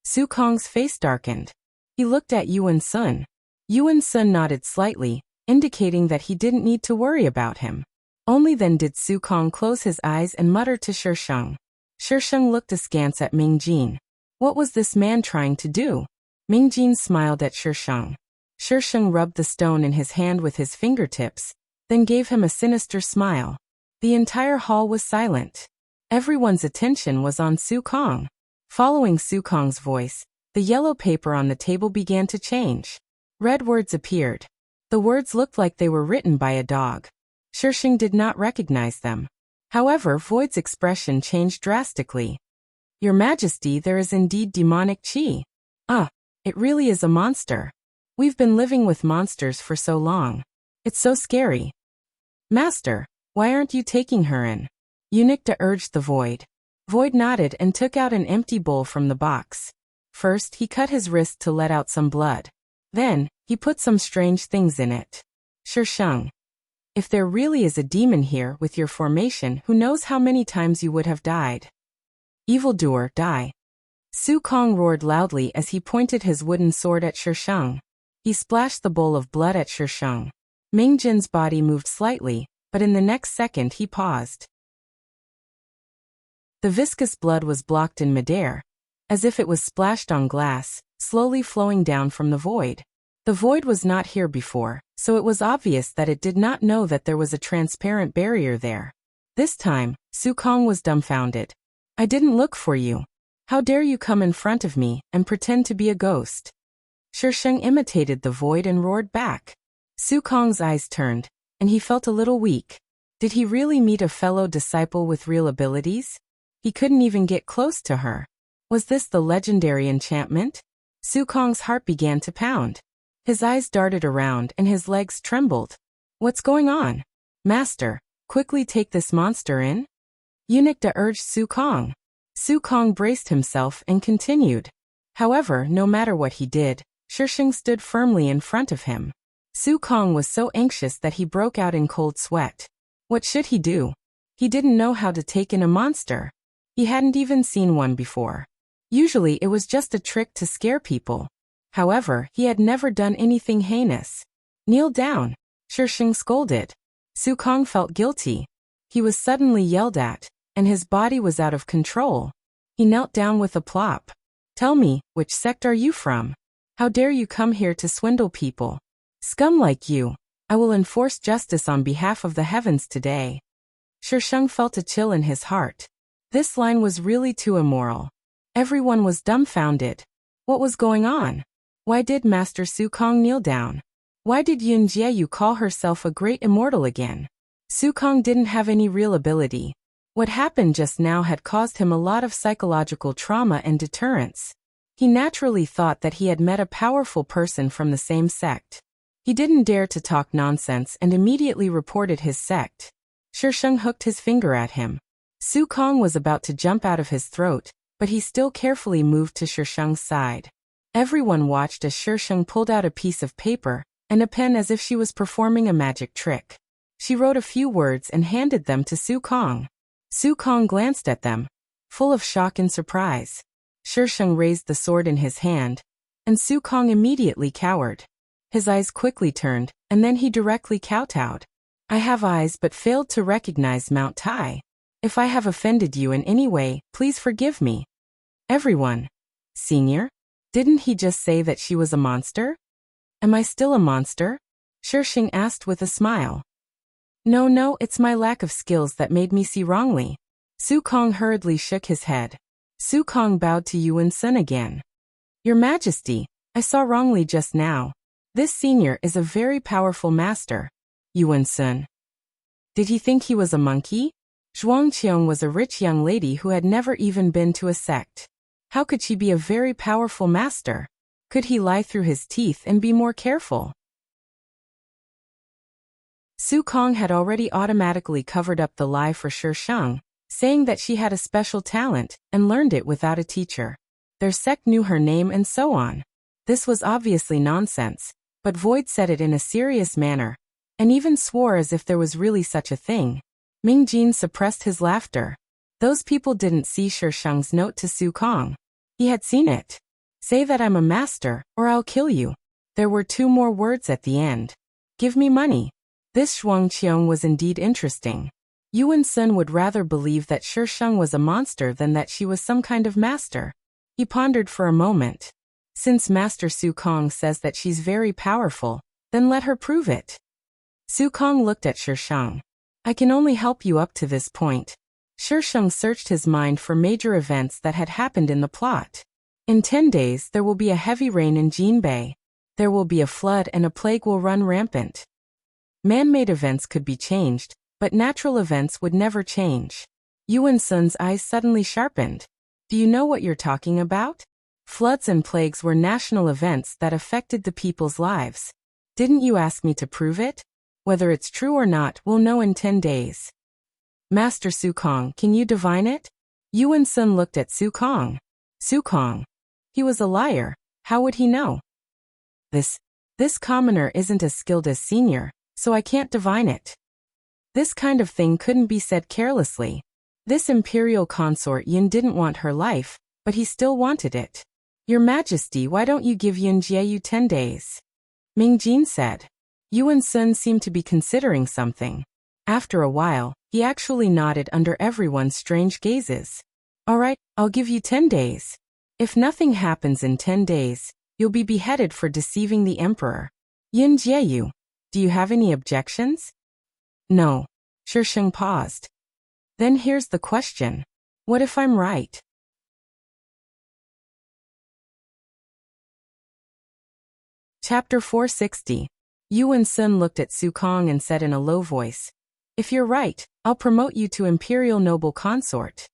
Su Kong's face darkened. He looked at Yuan Sun. Yuan Sun nodded slightly, indicating that he didn't need to worry about him. Only then did Su Kong close his eyes and mutter to Shisheng. Shisheng looked askance at Ming Jin. What was this man trying to do? Ming Jin smiled at Shisheng. Shisheng rubbed the stone in his hand with his fingertips, then gave him a sinister smile. The entire hall was silent. Everyone's attention was on Su Kong. Following Su Kong's voice, the yellow paper on the table began to change. Red words appeared. The words looked like they were written by a dog. Shisheng did not recognize them. However, Void's expression changed drastically. "Your Majesty, there is indeed demonic qi. It really is a monster. We've been living with monsters for so long. It's so scary." "Master, why aren't you taking her in?" Eunuch urged the Void. Void nodded and took out an empty bowl from the box. First, he cut his wrist to let out some blood. Then, he put some strange things in it. "Shisheng, if there really is a demon here with your formation, who knows how many times you would have died. Evildoer, die." Su Kong roared loudly as he pointed his wooden sword at Shisheng. He splashed the bowl of blood at Shisheng. Ming Jin's body moved slightly, but in the next second he paused. The viscous blood was blocked in midair, as if it was splashed on glass, slowly flowing down from the Void. The Void was not here before, so it was obvious that it did not know that there was a transparent barrier there. This time, Su Kong was dumbfounded. "I didn't look for you. How dare you come in front of me and pretend to be a ghost?" Shisheng imitated the Void and roared back. Su Kong's eyes turned, and he felt a little weak. Did he really meet a fellow disciple with real abilities? He couldn't even get close to her. Was this the legendary enchantment? Su Kong's heart began to pound. His eyes darted around and his legs trembled. "What's going on? Master, quickly take this monster in?" Eunuch urged Su Kong. Su Kong braced himself and continued. However, no matter what he did, Shisheng stood firmly in front of him. Su Kong was so anxious that he broke out in cold sweat. What should he do? He didn't know how to take in a monster. He hadn't even seen one before. Usually it was just a trick to scare people. However, he had never done anything heinous. "Kneel down," Shisheng scolded. Su Kong felt guilty. He was suddenly yelled at, and his body was out of control. He knelt down with a plop. "Tell me, which sect are you from? How dare you come here to swindle people? Scum like you, I will enforce justice on behalf of the heavens today." Shisheng felt a chill in his heart. This line was really too immoral. Everyone was dumbfounded. What was going on? Why did Master Su Kong kneel down? Why did Yun Jieyu call herself a great immortal again? Su Kong didn't have any real ability. What happened just now had caused him a lot of psychological trauma and deterrence. He naturally thought that he had met a powerful person from the same sect. He didn't dare to talk nonsense and immediately reported his sect. Shisheng hooked his finger at him. Su Kong was about to jump out of his throat, but he still carefully moved to Shisheng's side. Everyone watched as Shisheng pulled out a piece of paper and a pen as if she was performing a magic trick. She wrote a few words and handed them to Su Kong. Su Kong glanced at them, full of shock and surprise. Shisheng raised the sword in his hand, and Su Kong immediately cowered. His eyes quickly turned, and then he directly kowtowed. "I have eyes but failed to recognize Mount Tai. If I have offended you in any way, please forgive me." Everyone. "Senior? Didn't he just say that she was a monster? Am I still a monster?" Shisheng asked with a smile. No, it's my lack of skills that made me see wrongly." Su Kong hurriedly shook his head. Su Kong bowed to Yuan Sun again. "Your Majesty, I saw wrongly just now. This senior is a very powerful master." Yuan Sun. Did he think he was a monkey? Zhuangqiang was a rich young lady who had never even been to a sect. How could she be a very powerful master? Could he lie through his teeth and be more careful? Su Kong had already automatically covered up the lie for Shisheng, saying that she had a special talent and learned it without a teacher. their sect knew her name and so on. This was obviously nonsense, but Void said it in a serious manner, and even swore as if there was really such a thing. Mingjin suppressed his laughter. Those people didn't see Shishang's note to Su Kong. He had seen it. Say that I'm a master, or I'll kill you. There were 2 more words at the end. Give me money. This Shuangqiong was indeed interesting. Yuan Sun would rather believe that Shishang was a monster than that she was some kind of master. He pondered for a moment. Since Master Su Kong says that she's very powerful, then let her prove it. Su Kong looked at Shishang. I can only help you up to this point. Shishang searched his mind for major events that had happened in the plot. In 10 days there will be a heavy rain in Jinbei. There will be a flood and a plague will run rampant. Man-made events could be changed, but natural events would never change. Yuan Sun's eyes suddenly sharpened. Do you know what you're talking about? Floods and plagues were national events that affected the people's lives. Didn't you ask me to prove it? Whether it's true or not, we'll know in 10 days. Master Su Kong, can you divine it? Yuan Sun looked at Su Kong. Su Kong. He was a liar. How would he know? This commoner isn't as skilled as senior, so I can't divine it. This kind of thing couldn't be said carelessly. This imperial consort Yin didn't want her life, but he still wanted it. Your Majesty, why don't you give Yin Jieyu 10 days? Mingjin said. Yuan Sun seemed to be considering something. After a while, he actually nodded under everyone's strange gazes. All right, I'll give you 10 days. If nothing happens in 10 days, you'll be beheaded for deceiving the emperor. Yin Jieyu, do you have any objections? No. Shishang paused. Then here's the question. What if I'm right? Chapter 460. Yuan Sun looked at Su Kong and said in a low voice, If you're right, I'll promote you to Imperial Noble Consort.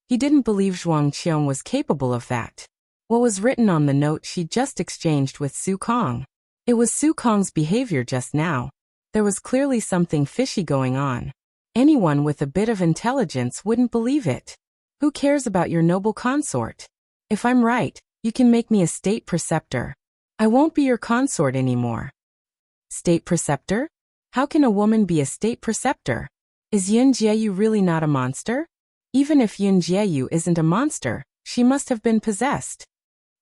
He didn't believe Zhuangqiong was capable of that. What was written on the note she just exchanged with Su Kong? It was Su Kong's behavior just now. There was clearly something fishy going on. Anyone with a bit of intelligence wouldn't believe it. Who cares about your noble consort? If I'm right, you can make me a state preceptor. I won't be your consort anymore. State preceptor? How can a woman be a state preceptor? Is Yin Jieyu really not a monster? Even if Yin Jieyu isn't a monster, she must have been possessed.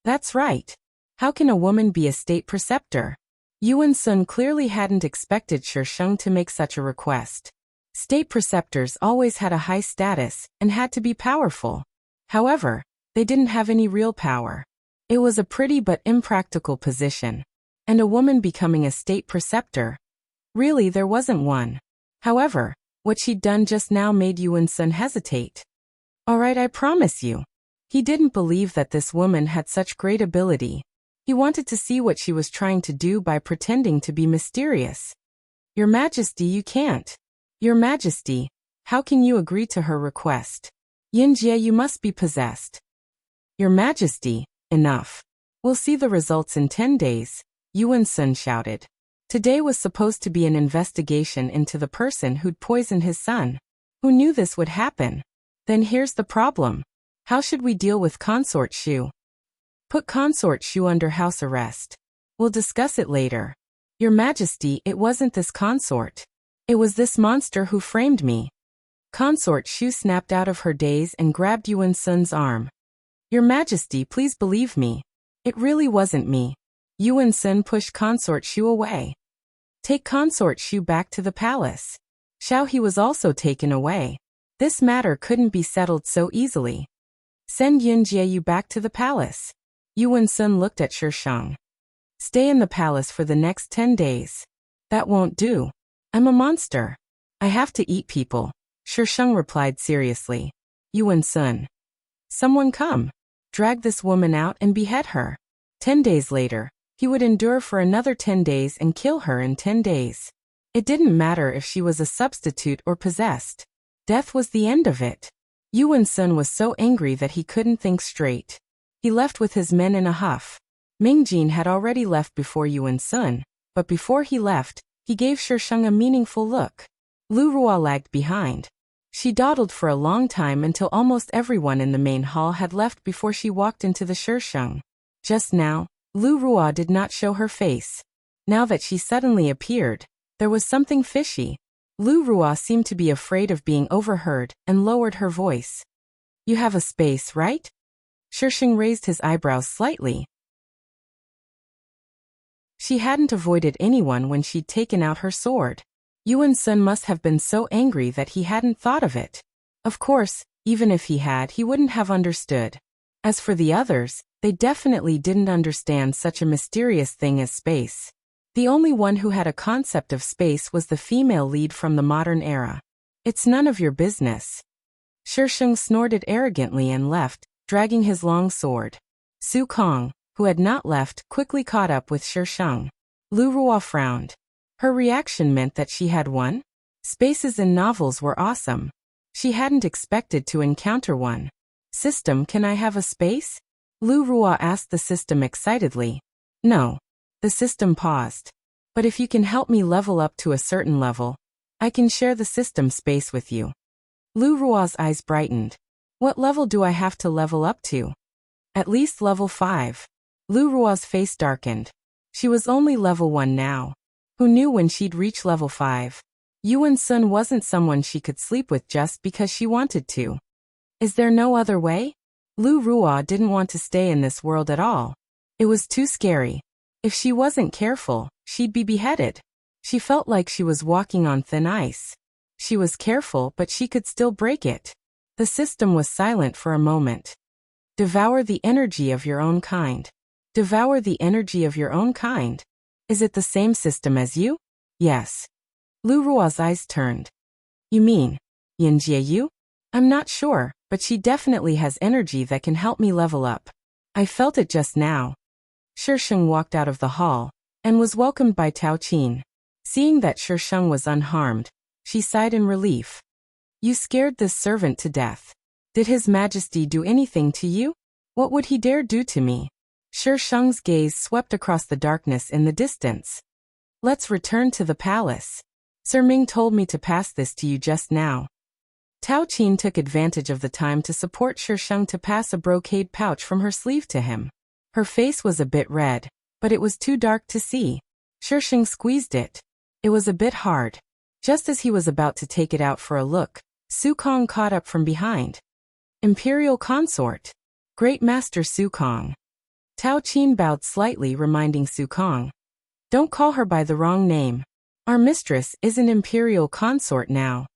That's right. How can a woman be a state preceptor? Yuan Sun clearly hadn't expected Shishang to make such a request. State preceptors always had a high status and had to be powerful. However, they didn't have any real power. It was a pretty but impractical position. And a woman becoming a state preceptor? Really, there wasn't one. However, what she'd done just now made Yuan Sun hesitate. All right, I promise you. He didn't believe that this woman had such great ability. He wanted to see what she was trying to do by pretending to be mysterious. Your Majesty, you can't. Your Majesty, how can you agree to her request? Yin Jieyu must be possessed. Your Majesty, enough. We'll see the results in 10 days, Yuan Sun shouted. Today was supposed to be an investigation into the person who'd poisoned his son. Who knew this would happen? Then here's the problem. How should we deal with Consort Shu? Put Consort Shu under house arrest. We'll discuss it later. Your Majesty, it wasn't this consort. It was this monster who framed me. Consort Shu snapped out of her daze and grabbed Yuan Sun's arm. Your Majesty, please believe me. It really wasn't me. Yuan Sun pushed Consort Shu away. Take Consort Shu back to the palace. Xiao He was also taken away. This matter couldn't be settled so easily. Send Yin Jieyu back to the palace. Yuan Sun looked at Shishang. Stay in the palace for the next 10 days. That won't do. I'm a monster. I have to eat people. Shishang replied seriously. Yuan Sun. Someone come. Drag this woman out and behead her. 10 days later, he would endure for another 10 days and kill her in 10 days. It didn't matter if she was a substitute or possessed. Death was the end of it. Yuan Sun was so angry that he couldn't think straight. He left with his men in a huff. Mingjin had already left before Yuan Sun, but before he left, he gave Shishang a meaningful look. Lu Rua lagged behind. She dawdled for a long time until almost everyone in the main hall had left before she walked into the Shisheng. Just now, Lu Ruo did not show her face. Now that she suddenly appeared, there was something fishy. Lu Ruo seemed to be afraid of being overheard and lowered her voice. You have a space, right? Shisheng raised his eyebrows slightly. She hadn't avoided anyone when she'd taken out her sword. Yuan Sun must have been so angry that he hadn't thought of it. Of course, even if he had, he wouldn't have understood. As for the others, they definitely didn't understand such a mysterious thing as space. The only one who had a concept of space was the female lead from the modern era. It's none of your business. Shisheng snorted arrogantly and left, dragging his long sword. Su Kong, who had not left, quickly caught up with Shisheng. Lu Ruo frowned. Her reaction meant that she had won. Spaces in novels were awesome. She hadn't expected to encounter one. System, can I have a space? Lu Ruo asked the system excitedly. No. The system paused. But if you can help me level up to a certain level, I can share the system space with you. Lu Ruo's eyes brightened. What level do I have to level up to? At least level 5. Lu Ruo's face darkened. She was only level 1 now. Who knew when she'd reach level 5? Yuan Sun wasn't someone she could sleep with just because she wanted to. Is there no other way? Lu Ruo didn't want to stay in this world at all. It was too scary. If she wasn't careful, she'd be beheaded. She felt like she was walking on thin ice. She was careful, but she could still break it. The system was silent for a moment. Devour the energy of your own kind. Devour the energy of your own kind. Is it the same system as you? Yes. Lu Ruo's eyes turned. You mean Yin Jieyu? I'm not sure, but she definitely has energy that can help me level up. I felt it just now. Shisheng walked out of the hall and was welcomed by Tao Qin. Seeing that Shisheng was unharmed, she sighed in relief. You scared this servant to death. Did His Majesty do anything to you? What would he dare do to me? Shisheng's gaze swept across the darkness in the distance. Let's return to the palace. Sir Ming told me to pass this to you just now. Tao Qin took advantage of the time to support Shisheng to pass a brocade pouch from her sleeve to him. Her face was a bit red, but it was too dark to see. Shisheng squeezed it. It was a bit hard. Just as he was about to take it out for a look, Su Kong caught up from behind. Imperial Consort. Great Master Su Kong. Tao Qin bowed slightly, reminding Su Kong. Don't call her by the wrong name. Our mistress is an imperial consort now.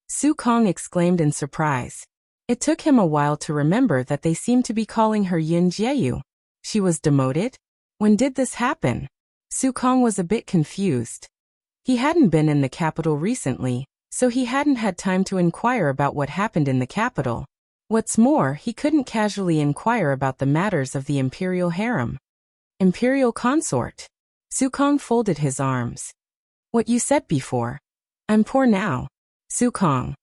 Su Kong exclaimed in surprise. It took him a while to remember that they seemed to be calling her Yin Jieyu. She was demoted? When did this happen? Su Kong was a bit confused. He hadn't been in the capital recently, so he hadn't had time to inquire about what happened in the capital. What's more, he couldn't casually inquire about the matters of the imperial harem. Imperial consort. Su Kong folded his arms. What you said before. I'm poor now. Su Kong.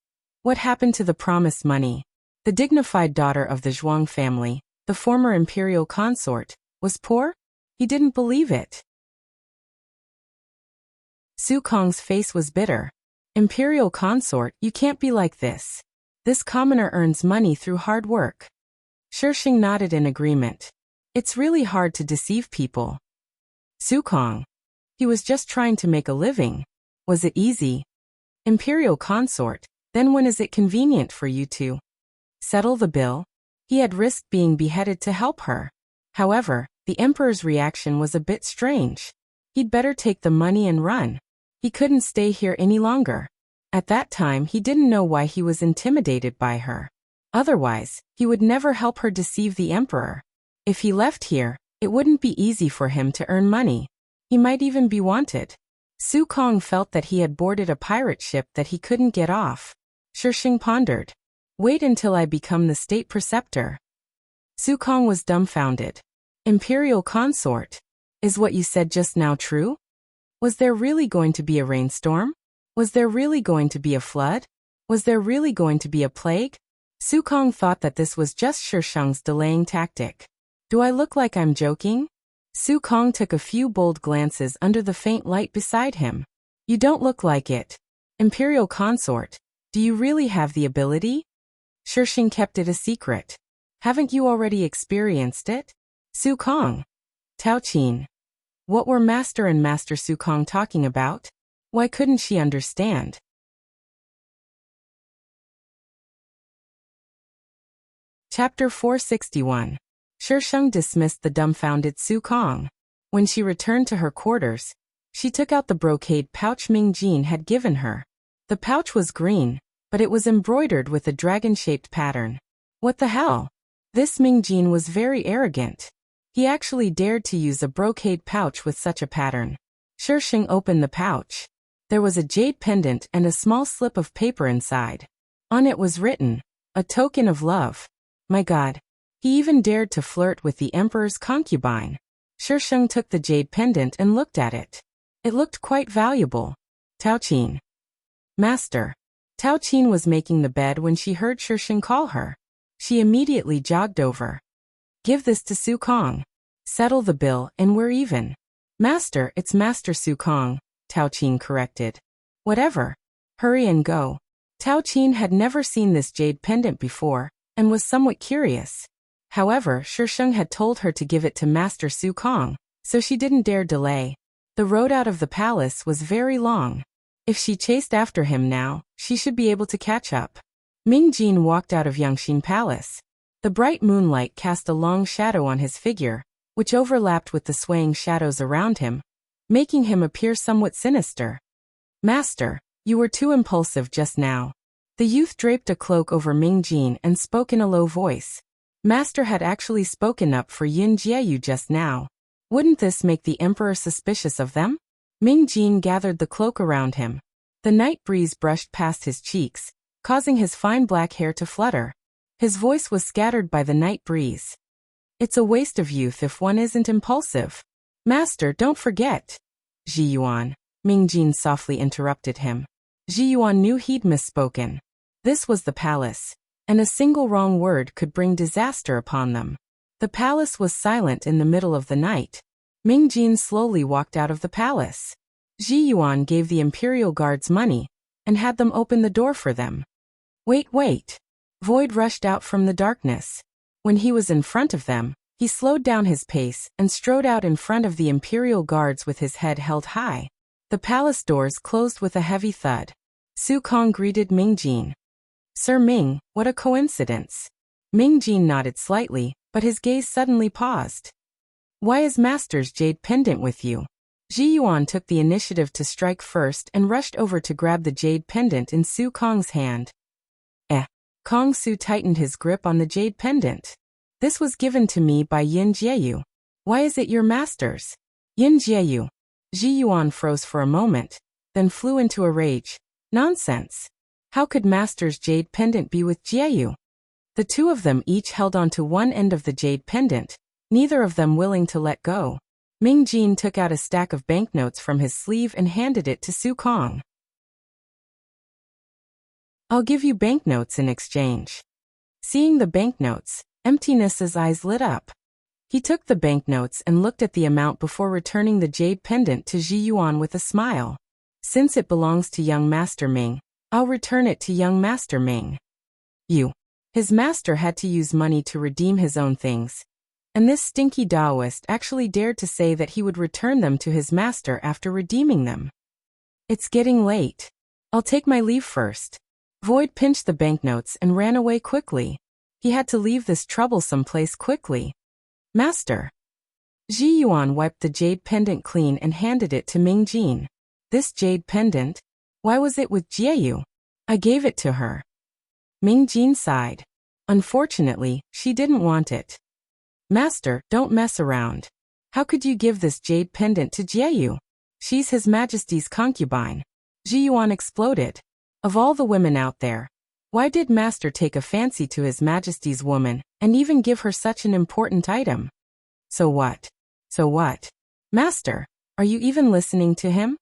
What happened to the promised money? The dignified daughter of the Zhuang family, the former imperial consort, was poor? He didn't believe it. Su Kong's face was bitter. Imperial consort, you can't be like this. This commoner earns money through hard work. Shisheng nodded in agreement. It's really hard to deceive people. Su Kong. He was just trying to make a living. Was it easy? Imperial consort, then when is it convenient for you to settle the bill? He had risked being beheaded to help her. However, the emperor's reaction was a bit strange. He'd better take the money and run. He couldn't stay here any longer. At that time, he didn't know why he was intimidated by her. Otherwise, he would never help her deceive the emperor. If he left here, it wouldn't be easy for him to earn money. He might even be wanted. Su Kong felt that he had boarded a pirate ship that he couldn't get off. Shisheng pondered. Wait until I become the state preceptor. Su Kong was dumbfounded. Imperial consort. Is what you said just now true? Was there really going to be a rainstorm? Was there really going to be a flood? Was there really going to be a plague? Su Kong thought that this was just Shisheng's delaying tactic. Do I look like I'm joking? Su Kong took a few bold glances under the faint light beside him. You don't look like it. Imperial consort, do Do you really have the ability? Shisheng kept it a secret. Haven't you already experienced it? Su Kong. Tao Qin. What were Master and Master Su Kong talking about? Why couldn't she understand? Chapter 461. Shisheng dismissed the dumbfounded Su Kong. When she returned to her quarters, she took out the brocade pouch Ming Jin had given her. The pouch was green, but it was embroidered with a dragon-shaped pattern. What the hell? This Ming Jin was very arrogant. He actually dared to use a brocade pouch with such a pattern. Shisheng opened the pouch. There was a jade pendant and a small slip of paper inside. On it was written, "A token of love." My God. He even dared to flirt with the emperor's concubine. Shisheng took the jade pendant and looked at it. It looked quite valuable. Tao Qin. Master. Tao Qin was making the bed when she heard Shisheng call her. She immediately jogged over. Give this to Su Kong. Settle the bill and we're even. Master, it's Master Su Kong, Tao Qin corrected. Whatever. Hurry and go. Tao Qin had never seen this jade pendant before, and was somewhat curious. However, Shisheng had told her to give it to Master Su Kong, so she didn't dare delay. The road out of the palace was very long. If she chased after him now, she should be able to catch up. Ming Jin walked out of Yangxin Palace. The bright moonlight cast a long shadow on his figure, which overlapped with the swaying shadows around him, making him appear somewhat sinister. Master, you were too impulsive just now. The youth draped a cloak over Ming Jin and spoke in a low voice. Master had actually spoken up for Yin Jieyu just now. Wouldn't this make the emperor suspicious of them? Ming Jin gathered the cloak around him. The night breeze brushed past his cheeks, causing his fine black hair to flutter. His voice was scattered by the night breeze. It's a waste of youth if one isn't impulsive. Master, don't forget. Ji Yuan. Ming Jin softly interrupted him. Ji Yuan knew he'd misspoken. This was the palace, and a single wrong word could bring disaster upon them. The palace was silent in the middle of the night. Ming Jin slowly walked out of the palace. Ji Yuan gave the imperial guards money, and had them open the door for them. Wait. Void rushed out from the darkness. When he was in front of them, he slowed down his pace and strode out in front of the imperial guards with his head held high. The palace doors closed with a heavy thud. Su Kong greeted Ming Jin. Sir Ming, what a coincidence. Ming Jin nodded slightly, but his gaze suddenly paused. Why is Master's jade pendant with you? Ji Yuan took the initiative to strike first and rushed over to grab the jade pendant in Su Kong's hand. Kong Su tightened his grip on the jade pendant. This was given to me by Yin Jieyu. Why is it your master's? Yin Jieyu. Ji Yuan froze for a moment, then flew into a rage. Nonsense. How could Master's jade pendant be with Jieyu? The two of them each held onto one end of the jade pendant, neither of them willing to let go. Ming Jin took out a stack of banknotes from his sleeve and handed it to Su Kong. I'll give you banknotes in exchange. Seeing the banknotes, Emptiness's eyes lit up. He took the banknotes and looked at the amount before returning the jade pendant to Ji Yuan with a smile. Since it belongs to young Master Ming, I'll return it to young Master Ming. His master had to use money to redeem his own things. And this stinky Taoist actually dared to say that he would return them to his master after redeeming them. It's getting late. I'll take my leave first. Void pinched the banknotes and ran away quickly. He had to leave this troublesome place quickly. Master. Ji Yuan wiped the jade pendant clean and handed it to Ming Jin. This jade pendant? Why was it with Jieyu? I gave it to her. Ming Jin sighed. Unfortunately, she didn't want it. Master, don't mess around. How could you give this jade pendant to Jieyu? She's His Majesty's concubine. Ji Yuan exploded. Of all the women out there, why did Master take a fancy to His Majesty's woman, and even give her such an important item? So what? Master, are you even listening to him?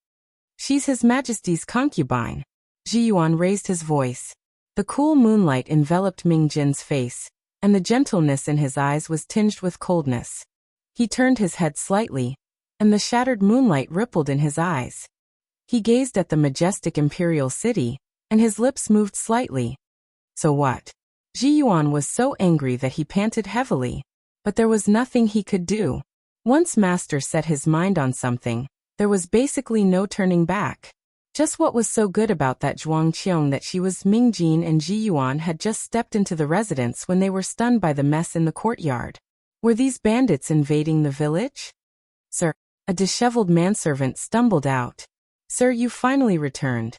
She's His Majesty's concubine. Ji Yuan raised his voice. The cool moonlight enveloped Ming Jin's face, and the gentleness in his eyes was tinged with coldness. He turned his head slightly, and the shattered moonlight rippled in his eyes. He gazed at the majestic imperial city, and his lips moved slightly. So what? Ji Yuan was so angry that he panted heavily. But there was nothing he could do. Once Master set his mind on something, there was basically no turning back. Just what was so good about that Zhuang Qiong that she was Ming Jin and Ji Yuan had just stepped into the residence when they were stunned by the mess in the courtyard. Were these bandits invading the village? Sir, a disheveled manservant stumbled out. Sir, you finally returned.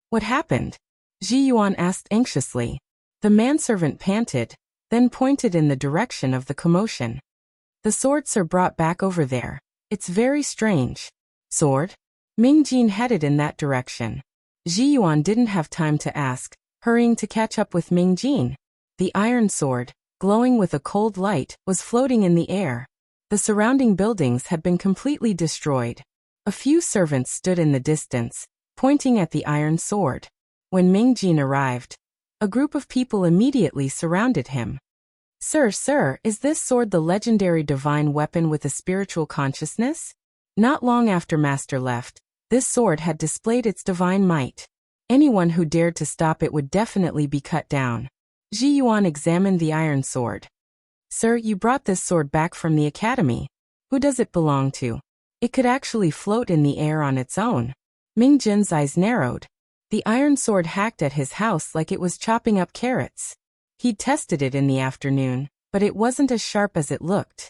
What happened? Ji Yuan asked anxiously. The manservant panted, then pointed in the direction of the commotion. The sword sir brought back over there. It's very strange. Sword? Ming Jin headed in that direction. Ji Yuan didn't have time to ask, hurrying to catch up with Ming Jin. The iron sword, glowing with a cold light, was floating in the air. The surrounding buildings had been completely destroyed. A few servants stood in the distance, pointing at the iron sword. When Ming Jin arrived, a group of people immediately surrounded him. Sir, is this sword the legendary divine weapon with a spiritual consciousness? Not long after Master left, this sword had displayed its divine might. Anyone who dared to stop it would definitely be cut down. Ji Yuan examined the iron sword. Sir, you brought this sword back from the academy. Who does it belong to? It could actually float in the air on its own. Ming Jin's eyes narrowed. The iron sword hacked at his house like it was chopping up carrots. He'd tested it in the afternoon, but it wasn't as sharp as it looked.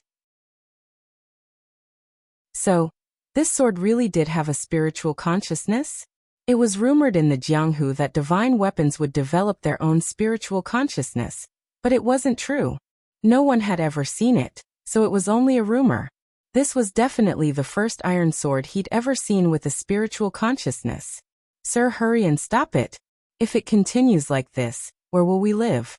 So, this sword really did have a spiritual consciousness? It was rumored in the Jianghu that divine weapons would develop their own spiritual consciousness, but it wasn't true. No one had ever seen it, so it was only a rumor. This was definitely the first iron sword he'd ever seen with a spiritual consciousness. Sir, hurry and stop it. If it continues like this, where will we live?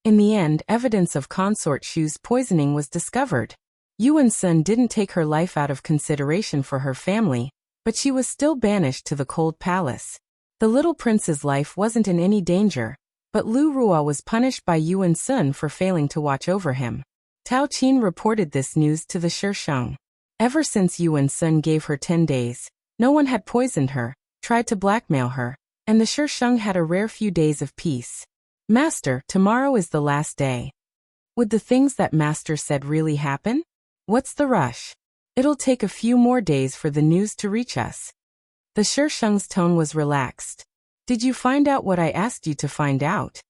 In the end, evidence of consort Shu's poisoning was discovered. Yuan Sun didn't take her life out of consideration for her family, but she was still banished to the cold palace. The little prince's life wasn't in any danger, but Lu Ruo was punished by Yuan Sun for failing to watch over him. Tao Qin reported this news to the Shisheng. Ever since Yuan Sun gave her 10 days, no one had poisoned her, tried to blackmail her, and the Shisheng had a rare few days of peace. Master, tomorrow is the last day. Would the things that Master said really happen? What's the rush? It'll take a few more days for the news to reach us. The Shisheng's tone was relaxed. Did you find out what I asked you to find out?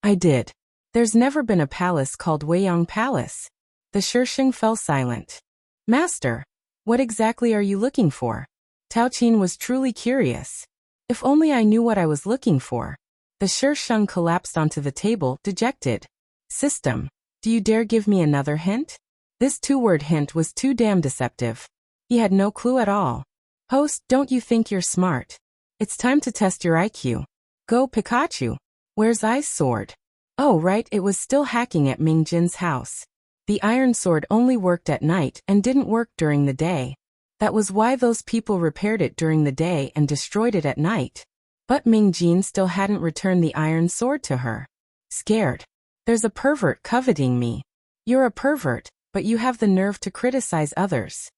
I did. There's never been a palace called Weiyang Palace. The Shisheng fell silent. Master, what exactly are you looking for? Tao Qin was truly curious. If only I knew what I was looking for. The Shisheng collapsed onto the table, dejected. System, do you dare give me another hint? This two-word hint was too damn deceptive. He had no clue at all. Host, don't you think you're smart? It's time to test your IQ. Go Pikachu. Where's Ice Sword? Oh right, it was still hacking at Ming Jin's house. The iron sword only worked at night and didn't work during the day. That was why those people repaired it during the day and destroyed it at night. But Ming Jin still hadn't returned the iron sword to her. Scared. There's a pervert coveting me. You're a pervert, but you have the nerve to criticize others.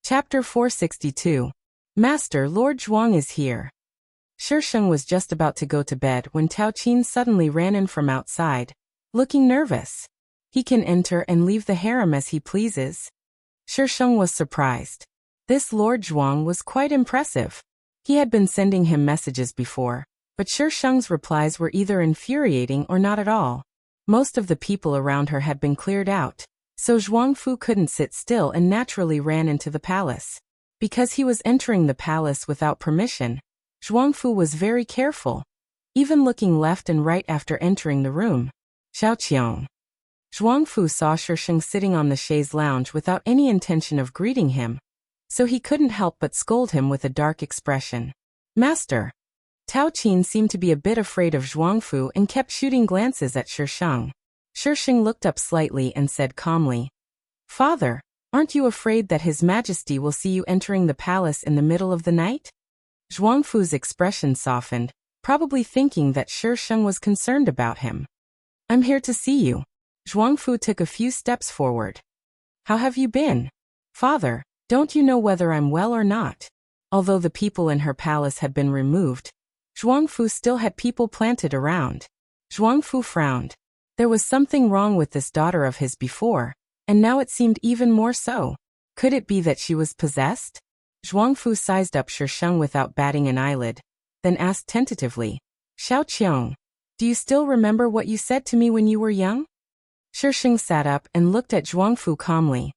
Chapter 462. Master, Lord Zhuang is here. Shisheng was just about to go to bed when Tao Qin suddenly ran in from outside, looking nervous. He can enter and leave the harem as he pleases. Shisheng was surprised. This Lord Zhuang was quite impressive. He had been sending him messages before, but Shisheng's replies were either infuriating or not at all. Most of the people around her had been cleared out, so Zhuang Fu couldn't sit still and naturally ran into the palace. Because he was entering the palace without permission, Zhuang Fu was very careful, even looking left and right after entering the room. Xiaoqiong. Zhuang Fu saw Shisheng sitting on the chaise lounge without any intention of greeting him, so he couldn't help but scold him with a dark expression. Master. Tao Qin seemed to be a bit afraid of Zhuang Fu and kept shooting glances at Shisheng. Shisheng looked up slightly and said calmly, Father, aren't you afraid that His Majesty will see you entering the palace in the middle of the night? Zhuang Fu's expression softened, probably thinking that Shisheng was concerned about him. I'm here to see you. Zhuang Fu took a few steps forward. How have you been? Father, Don't you know whether I'm well or not? Although the people in her palace had been removed, Zhuangfu still had people planted around. Zhuangfu frowned. There was something wrong with this daughter of his before, and now it seemed even more so. Could it be that she was possessed? Zhuangfu sized up Shisheng without batting an eyelid, then asked tentatively, Xiao Qiong, do you still remember what you said to me when you were young? Shisheng sat up and looked at Zhuangfu calmly.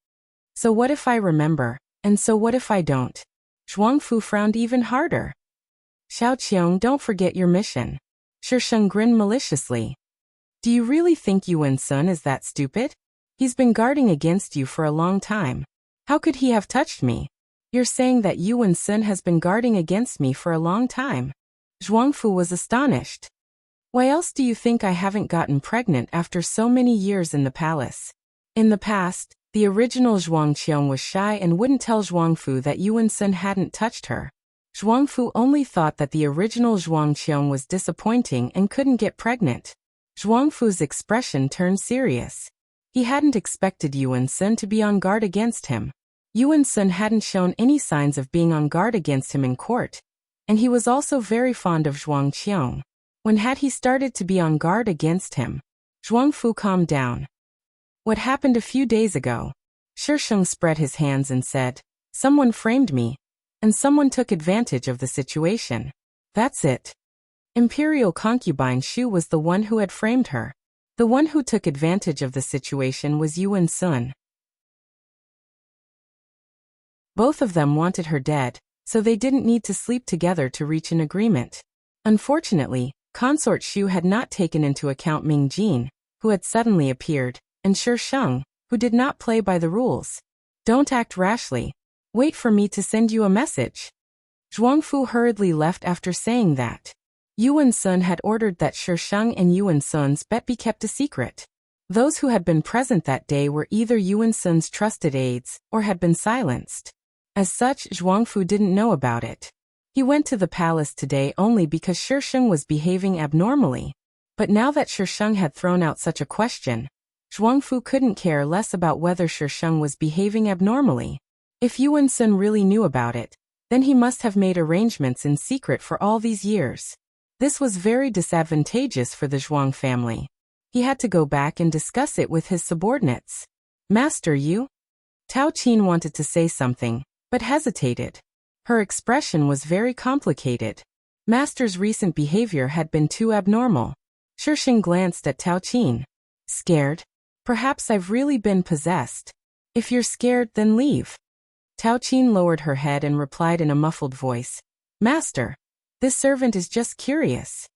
So what if I remember, and so what if I don't? Zhuangfu frowned even harder. Xiao Qiong, don't forget your mission. Shisheng grinned maliciously. Do you really think Yuan Sun is that stupid? He's been guarding against you for a long time. How could he have touched me? You're saying that Yuan Sun has been guarding against me for a long time. Zhuangfu was astonished. Why else do you think I haven't gotten pregnant after so many years in the palace? In the past, the original Zhuangqiong was shy and wouldn't tell Zhuangfu that Yuan Sun hadn't touched her. Zhuangfu only thought that the original Zhuangqiong was disappointing and couldn't get pregnant. Zhuangfu's expression turned serious. He hadn't expected Yuan Sun to be on guard against him. Yuan Sun hadn't shown any signs of being on guard against him in court, and he was also very fond of Zhuangqiong. When had he started to be on guard against him? Zhuangfu calmed down. What happened a few days ago? Shisheng spread his hands and said, someone framed me, and someone took advantage of the situation. That's it. Imperial concubine Shu was the one who had framed her. The one who took advantage of the situation was Yuan Sun. Both of them wanted her dead, so they didn't need to sleep together to reach an agreement. Unfortunately, Consort Shu had not taken into account Ming Jin, who had suddenly appeared, and Shisheng, who did not play by the rules. Don't act rashly. Wait for me to send you a message. Zhuangfu hurriedly left after saying that. Yuan Sun had ordered that Shisheng and Yuan Sun's bet be kept a secret. Those who had been present that day were either Yuan Sun's trusted aides or had been silenced. As such, Zhuangfu didn't know about it. He went to the palace today only because Shisheng was behaving abnormally. But now that Shisheng had thrown out such a question, Zhuangfu couldn't care less about whether Shisheng was behaving abnormally. If Yuan Sun really knew about it, then he must have made arrangements in secret for all these years. This was very disadvantageous for the Zhuang family. He had to go back and discuss it with his subordinates. Master Yu? Tao Qin wanted to say something, but hesitated. Her expression was very complicated. Master's recent behavior had been too abnormal. Shisheng glanced at Tao Qin. Scared? Perhaps I've really been possessed. If you're scared, then leave. Tao Qin lowered her head and replied in a muffled voice. Master, this servant is just curious.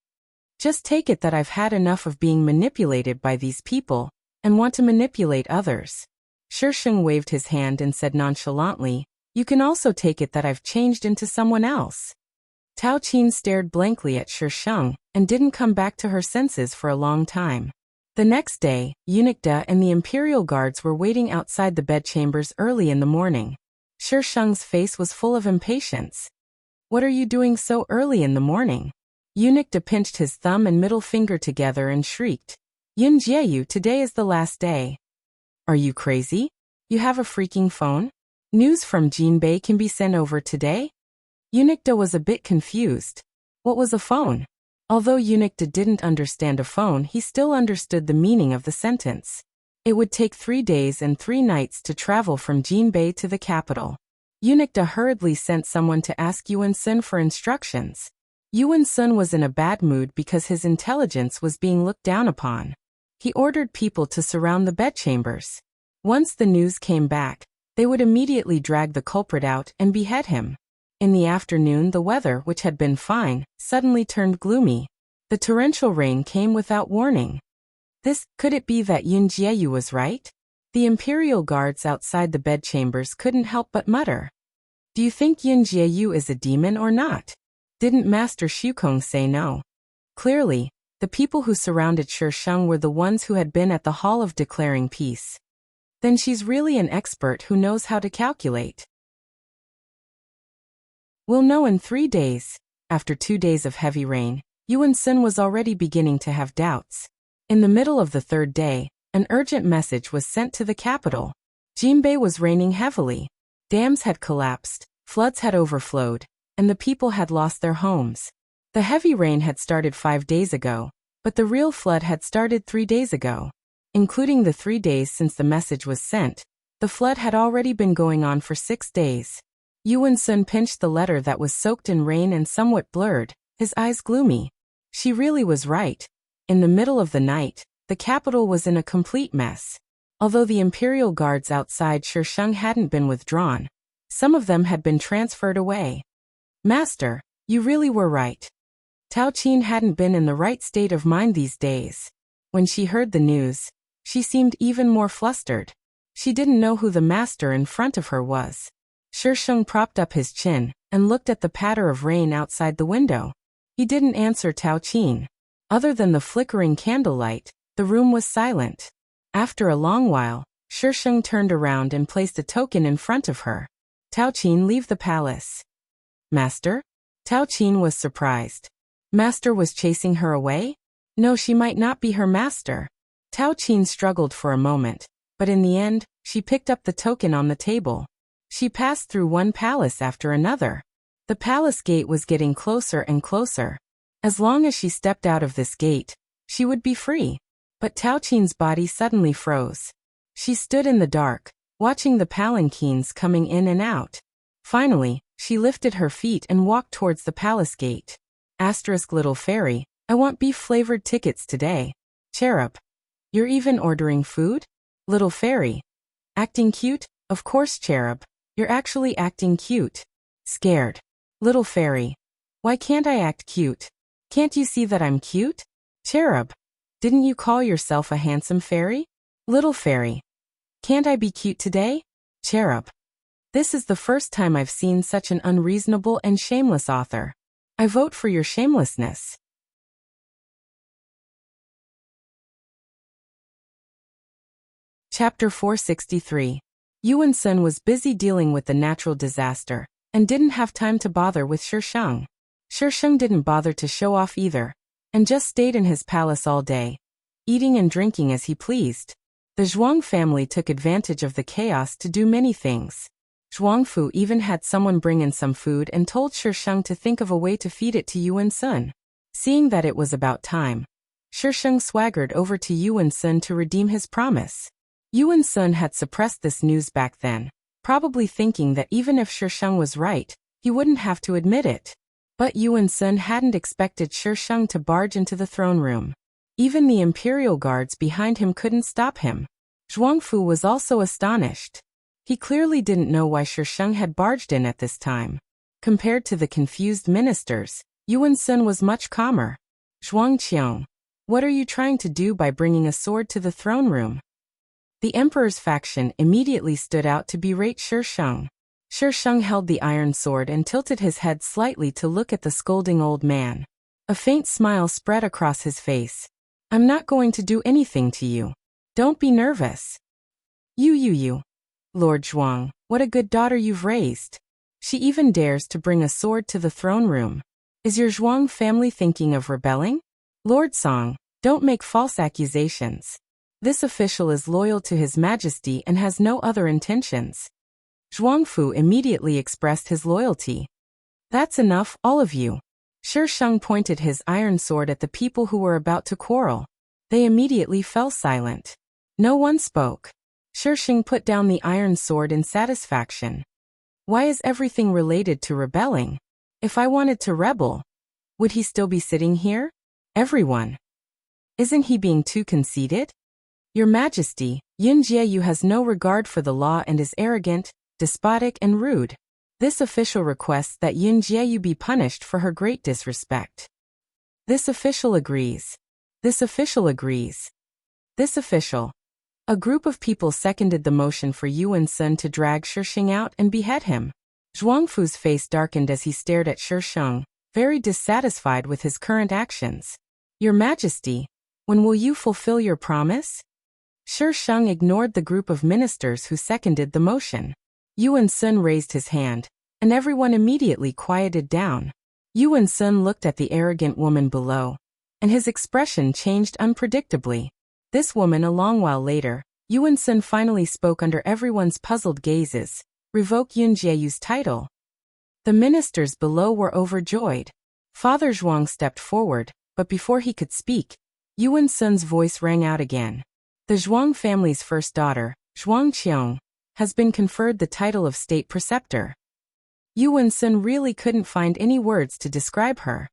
Just take it that I've had enough of being manipulated by these people, and want to manipulate others. Shisheng waved his hand and said nonchalantly, you can also take it that I've changed into someone else. Tao Qin stared blankly at Shisheng, and didn't come back to her senses for a long time. The next day, Eunuch Da and the imperial guards were waiting outside the bedchambers early in the morning. Shisheng's face was full of impatience. What are you doing so early in the morning? Eunuch Da pinched his thumb and middle finger together and shrieked. Yun Jieyu, today is the last day. Are you crazy? You have a freaking phone? News from Jinbei can be sent over today? Eunuch Da was a bit confused. What was a phone? Although Eunuch Da didn't understand a phone, he still understood the meaning of the sentence. It would take 3 days and 3 nights to travel from Jinbei to the capital. Eunuch Da hurriedly sent someone to ask Yuan Sun for instructions. Yuan Sun was in a bad mood because his intelligence was being looked down upon. He ordered people to surround the bedchambers. Once the news came back, they would immediately drag the culprit out and behead him. In the afternoon, the weather, which had been fine, suddenly turned gloomy. The torrential rain came without warning. Could it be that Yun Jieyu was right? The imperial guards outside the bedchambers couldn't help but mutter. Do you think Yun Jieyu is a demon or not? Didn't Master Shukong say no? Clearly, the people who surrounded Shisheng were the ones who had been at the Hall of Declaring Peace. Then she's really an expert who knows how to calculate. We'll know in 3 days. After 2 days of heavy rain, Yuan Sun was already beginning to have doubts. In the middle of the 3rd day, an urgent message was sent to the capital. Jinbei was raining heavily. Dams had collapsed, floods had overflowed, and the people had lost their homes. The heavy rain had started 5 days ago, but the real flood had started 3 days ago. Including the 3 days since the message was sent, the flood had already been going on for 6 days. Yuan-sun pinched the letter that was soaked in rain and somewhat blurred, his eyes gloomy. She really was right. In the middle of the night, the capital was in a complete mess. Although the imperial guards outside Shisheng hadn't been withdrawn, some of them had been transferred away. Master, you really were right. Tao Qin hadn't been in the right state of mind these days. When she heard the news, she seemed even more flustered. She didn't know who the master in front of her was. Shisheng propped up his chin and looked at the patter of rain outside the window. He didn't answer Tao Qin. Other than the flickering candlelight, the room was silent. After a long while, Shisheng turned around and placed a token in front of her. Tao Qin, leave the palace. Master? Tao Qin was surprised. Master was chasing her away? No, she might not be her master. Tao Qin struggled for a moment, but in the end, she picked up the token on the table. She passed through one palace after another. The palace gate was getting closer and closer. As long as she stepped out of this gate, she would be free. But Tao Qin's body suddenly froze. She stood in the dark, watching the palanquins coming in and out. Finally, she lifted her feet and walked towards the palace gate. Little fairy, I want beef-flavored tickets today. Cherub. You're even ordering food? Little fairy. Acting cute? Of course, Cherub. You're actually acting cute. Scared. Little fairy. Why can't I act cute? Can't you see that I'm cute? Cherub. Didn't you call yourself a handsome fairy? Little fairy. Can't I be cute today? Cherub. This is the first time I've seen such an unreasonable and shameless author. I vote for your shamelessness. Chapter 463. Yuan-sun was busy dealing with the natural disaster, and didn't have time to bother with Shisheng. Shisheng didn't bother to show off either, and just stayed in his palace all day, eating and drinking as he pleased. The Zhuang family took advantage of the chaos to do many things. Zhuangfu even had someone bring in some food and told Shisheng to think of a way to feed it to Yuan-sun. Seeing that it was about time, Shisheng swaggered over to Yuan-sun to redeem his promise. Yuan-sun had suppressed this news back then, probably thinking that even if Shisheng was right, he wouldn't have to admit it. But Yuan-sun hadn't expected Shisheng to barge into the throne room. Even the imperial guards behind him couldn't stop him. Zhuangfu was also astonished. He clearly didn't know why Shisheng had barged in at this time. Compared to the confused ministers, Yuan-sun was much calmer. Zhuangqiang, what are you trying to do by bringing a sword to the throne room? The emperor's faction immediately stood out to berate Shisheng. Shisheng held the iron sword and tilted his head slightly to look at the scolding old man. A faint smile spread across his face. I'm not going to do anything to you. Don't be nervous. You. Lord Zhuang, what a good daughter you've raised. She even dares to bring a sword to the throne room. Is your Zhuang family thinking of rebelling? Lord Song, don't make false accusations. This official is loyal to His Majesty and has no other intentions. Zhuangfu immediately expressed his loyalty. That's enough, all of you. Shisheng pointed his iron sword at the people who were about to quarrel. They immediately fell silent. No one spoke. Shisheng put down the iron sword in satisfaction. Why is everything related to rebelling? If I wanted to rebel, would he still be sitting here? Everyone. Isn't he being too conceited? Your Majesty, Yun Jieyu has no regard for the law and is arrogant, despotic and rude. This official requests that Yun Jieyu be punished for her great disrespect. This official agrees. This official agrees. This official. A group of people seconded the motion for Yuan-sun to drag Shisheng out and behead him. Zhuangfu's face darkened as he stared at Shisheng, very dissatisfied with his current actions. Your Majesty, when will you fulfill your promise? Shisheng ignored the group of ministers who seconded the motion. Yuan-sun raised his hand, and everyone immediately quieted down. Yuan-sun looked at the arrogant woman below, and his expression changed unpredictably. This woman, a long while later, Yuan-sun finally spoke under everyone's puzzled gazes. revoke Yun Jieyu's title. The ministers below were overjoyed. Father Zhuang stepped forward, but before he could speak, Yuan Sun's voice rang out again. The Zhuang family's first daughter, Zhuang Qiong, has been conferred the title of state preceptor. Yuan Sun really couldn't find any words to describe her.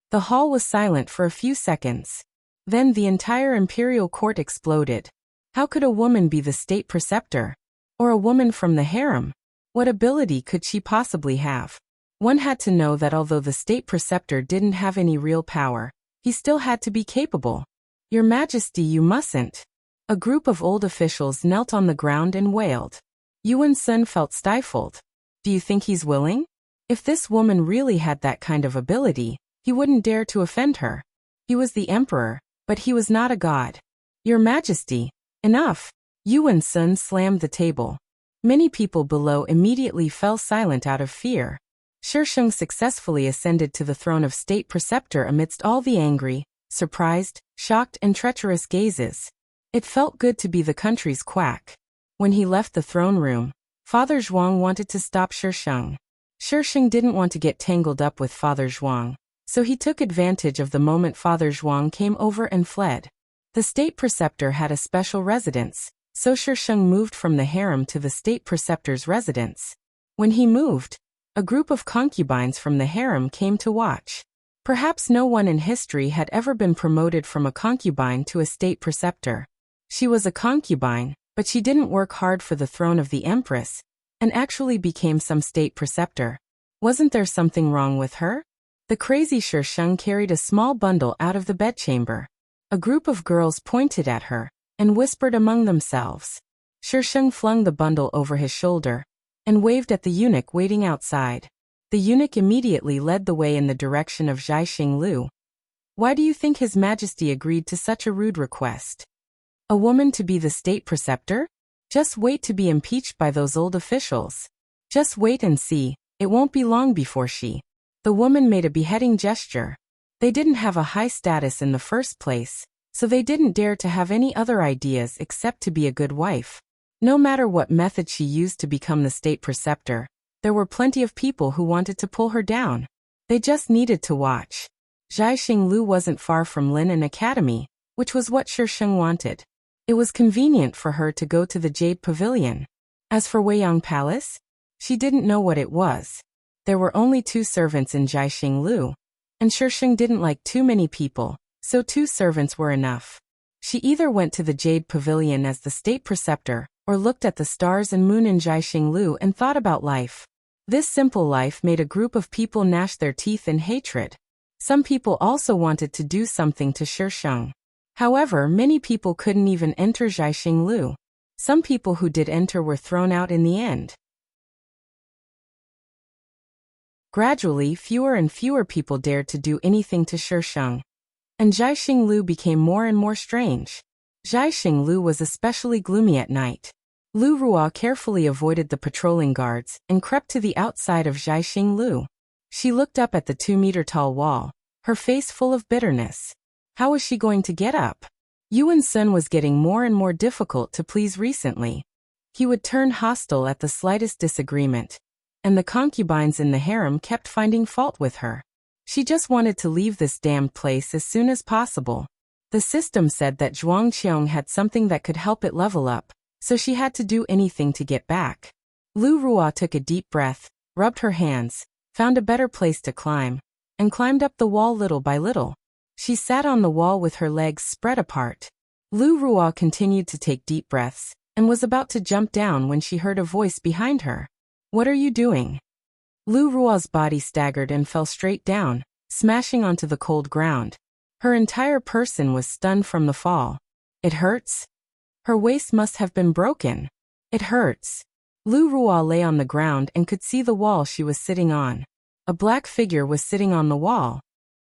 The hall was silent for a few seconds. Then the entire imperial court exploded. How could a woman be the state preceptor? Or a woman from the harem? What ability could she possibly have? One had to know that although the state preceptor didn't have any real power, he still had to be capable. Your Majesty, you mustn't. A group of old officials knelt on the ground and wailed. Yuan Sun felt stifled. Do you think he's willing? If this woman really had that kind of ability, he wouldn't dare to offend her. He was the emperor, but he was not a god. Your Majesty, enough. Yuan Sun slammed the table. Many people below immediately fell silent out of fear. Shisheng successfully ascended to the throne of state preceptor amidst all the angry, surprised, shocked and treacherous gazes. It felt good to be the country's quack. When he left the throne room, Father Zhuang wanted to stop Shisheng. Shisheng didn't want to get tangled up with Father Zhuang, so he took advantage of the moment Father Zhuang came over and fled. The state preceptor had a special residence, so Shisheng moved from the harem to the state preceptor's residence. When he moved, a group of concubines from the harem came to watch. Perhaps no one in history had ever been promoted from a concubine to a state preceptor. She was a concubine, but she didn't work hard for the throne of the empress, and actually became some state preceptor. Wasn't there something wrong with her? The crazy Shisheng carried a small bundle out of the bedchamber. A group of girls pointed at her and whispered among themselves. Shisheng flung the bundle over his shoulder and waved at the eunuch waiting outside. The eunuch immediately led the way in the direction of Zhaixing Lu. Why do you think His Majesty agreed to such a rude request? A woman to be the state preceptor? Just wait to be impeached by those old officials. Just wait and see, it won't be long before she. The woman made a beheading gesture. They didn't have a high status in the first place, so they didn't dare to have any other ideas except to be a good wife. No matter what method she used to become the state preceptor, there were plenty of people who wanted to pull her down. They just needed to watch. Zhaixing Lu wasn't far from Linen Academy, which was what Shisheng wanted. It was convenient for her to go to the Jade Pavilion. As for Weiyang Palace, she didn't know what it was. There were only 2 servants in Zhaixing Lu, and Shisheng didn't like too many people, so 2 servants were enough. She either went to the Jade Pavilion as the state preceptor, or looked at the stars and moon in Zhaixing Lu and thought about life. This simple life made a group of people gnash their teeth in hatred. Some people also wanted to do something to Shisheng. However, many people couldn't even enter Zhaixing Lu. Some people who did enter were thrown out in the end. Gradually, fewer and fewer people dared to do anything to Shisheng, and Zhaixing Lu became more and more strange. Zhaixing Lu was especially gloomy at night. Lu Ruo carefully avoided the patrolling guards and crept to the outside of Zhaixing Lu. She looked up at the 2-meter-tall wall, her face full of bitterness. How was she going to get up? Yuan Sun was getting more and more difficult to please recently. He would turn hostile at the slightest disagreement, and the concubines in the harem kept finding fault with her. She just wanted to leave this damned place as soon as possible. The system said that Zhuang Qiong had something that could help it level up, so she had to do anything to get back. Lu Ruo took a deep breath, rubbed her hands, found a better place to climb, and climbed up the wall little by little. She sat on the wall with her legs spread apart. Lu Ruo continued to take deep breaths, and was about to jump down when she heard a voice behind her. What are you doing? Lu Ruo's body staggered and fell straight down, smashing onto the cold ground. Her entire person was stunned from the fall. It hurts? Her waist must have been broken. It hurts. Lu Ruo lay on the ground and could see the wall she was sitting on. A black figure was sitting on the wall.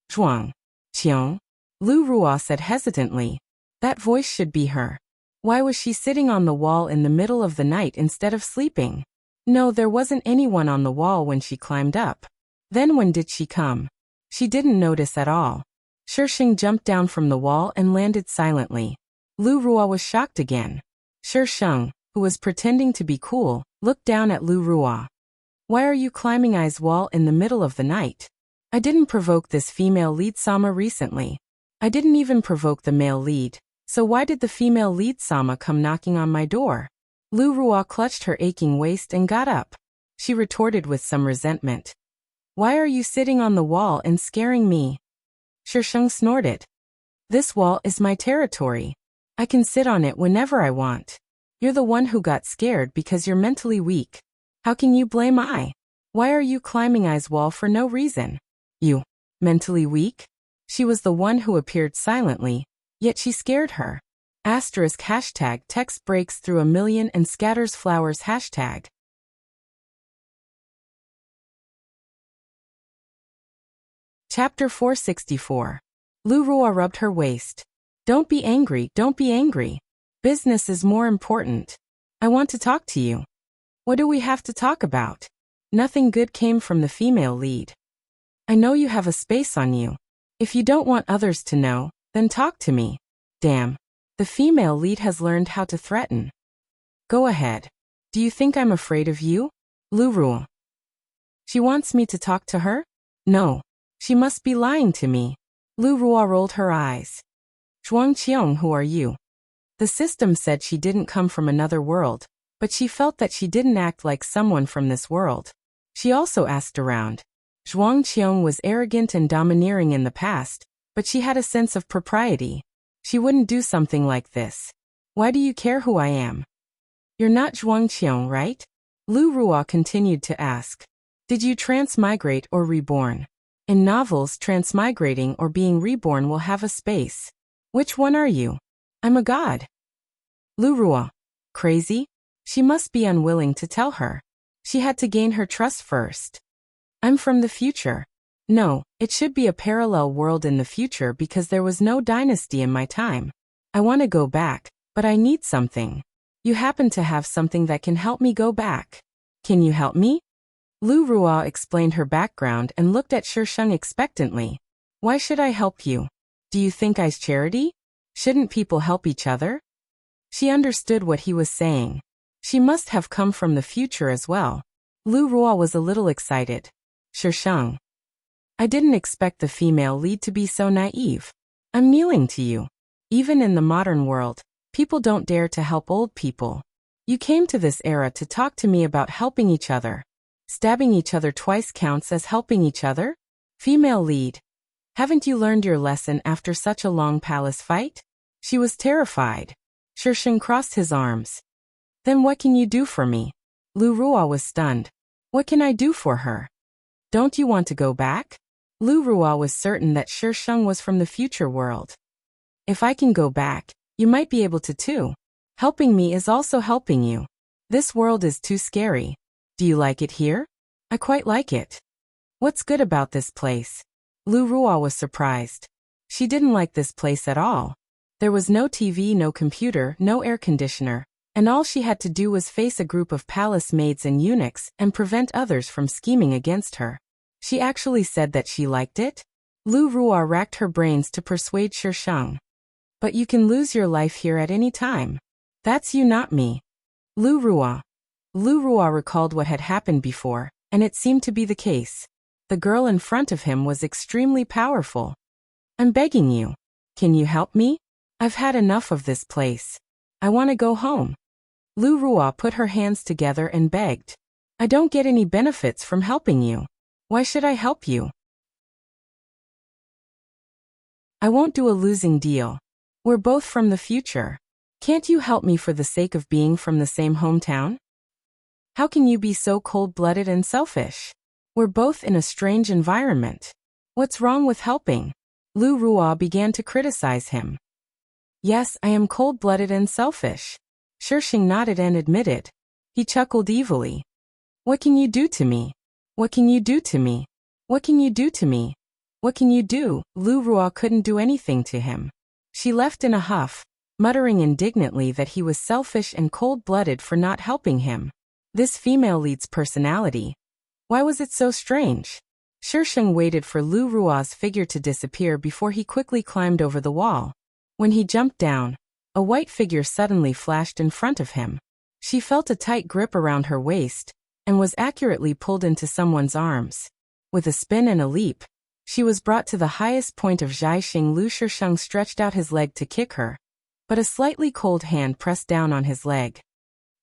Zhuang Qiong? Lu Ruo said hesitantly. That voice should be her. Why was she sitting on the wall in the middle of the night instead of sleeping? No, there wasn't anyone on the wall when she climbed up. Then when did she come? She didn't notice at all. Shisheng jumped down from the wall and landed silently. Lu Ruo was shocked again. Shisheng, who was pretending to be cool, looked down at Lu Ruo. Why are you climbing I's wall in the middle of the night? I didn't provoke this female lead Sama recently. I didn't even provoke the male lead, so why did the female lead Sama come knocking on my door? Lu Ruo clutched her aching waist and got up. She retorted with some resentment. Why are you sitting on the wall and scaring me? Shisheng snorted. This wall is my territory. I can sit on it whenever I want. You're the one who got scared because you're mentally weak. How can you blame I? Why are you climbing I's wall for no reason? You, mentally weak? She was the one who appeared silently, yet she scared her. Asterisk hashtag text breaks through 1 million and scatters flowers hashtag. Chapter 464. Lu Ruo rubbed her waist. Don't be angry, don't be angry. Business is more important. I want to talk to you. What do we have to talk about? Nothing good came from the female lead. I know you have a space on you. If you don't want others to know, then talk to me. Damn. The female lead has learned how to threaten. Go ahead. Do you think I'm afraid of you? Lu Ruo. She wants me to talk to her? No. She must be lying to me. Lu Ruo rolled her eyes. Zhuang Qiong, who are you? The system said she didn't come from another world, but she felt that she didn't act like someone from this world. She also asked around. Zhuang Qiong was arrogant and domineering in the past, but she had a sense of propriety. She wouldn't do something like this. Why do you care who I am? You're not Zhuang Qiong, right? Lu Ruo continued to ask. Did you transmigrate or reborn? In novels, transmigrating or being reborn will have a space. Which one are you? I'm a god. Lu Ruo. Crazy? She must be unwilling to tell her. She had to gain her trust first. I'm from the future. No, it should be a parallel world in the future because there was no dynasty in my time. I want to go back, but I need something. You happen to have something that can help me go back. Can you help me? Lu Ruo explained her background and looked at Shisheng expectantly. Why should I help you? Do you think I's charity? Shouldn't people help each other? She understood what he was saying. She must have come from the future as well. Lu Ruo was a little excited. Shisheng. I didn't expect the female lead to be so naive. I'm kneeling to you. Even in the modern world, people don't dare to help old people. You came to this era to talk to me about helping each other. Stabbing each other twice counts as helping each other? Female lead. Haven't you learned your lesson after such a long palace fight? She was terrified. Shisheng crossed his arms. Then what can you do for me? Lu Ruo was stunned. What can I do for her? Don't you want to go back? Lu Ruo was certain that Shisheng was from the future world. If I can go back, you might be able to too. Helping me is also helping you. This world is too scary. Do you like it here? I quite like it. What's good about this place? Lu Ruo was surprised. She didn't like this place at all. There was no TV, no computer, no air conditioner, and all she had to do was face a group of palace maids and eunuchs and prevent others from scheming against her. She actually said that she liked it? Lu Ruo racked her brains to persuade Shisheng. But you can lose your life here at any time. That's you, not me. Lu Ruo. Lu Ruo recalled what had happened before, and it seemed to be the case. The girl in front of him was extremely powerful. I'm begging you. Can you help me? I've had enough of this place. I want to go home. Lu Ruo put her hands together and begged. I don't get any benefits from helping you. Why should I help you? I won't do a losing deal. We're both from the future. Can't you help me for the sake of being from the same hometown? How can you be so cold-blooded and selfish? We're both in a strange environment. What's wrong with helping? Lu Ruo began to criticize him. Yes, I am cold-blooded and selfish. Shisheng nodded and admitted. He chuckled evilly. What can you do to me? What can you do to me? What can you do to me? What can you do? Lu Ruo couldn't do anything to him. She left in a huff, muttering indignantly that he was selfish and cold-blooded for not helping him. This female lead's personality. Why was it so strange? Shisheng waited for Lu Ruo's figure to disappear before he quickly climbed over the wall. When he jumped down, a white figure suddenly flashed in front of him. She felt a tight grip around her waist and was accurately pulled into someone's arms. With a spin and a leap, she was brought to the highest point of Zhaixing. Lu Shisheng stretched out his leg to kick her, but a slightly cold hand pressed down on his leg.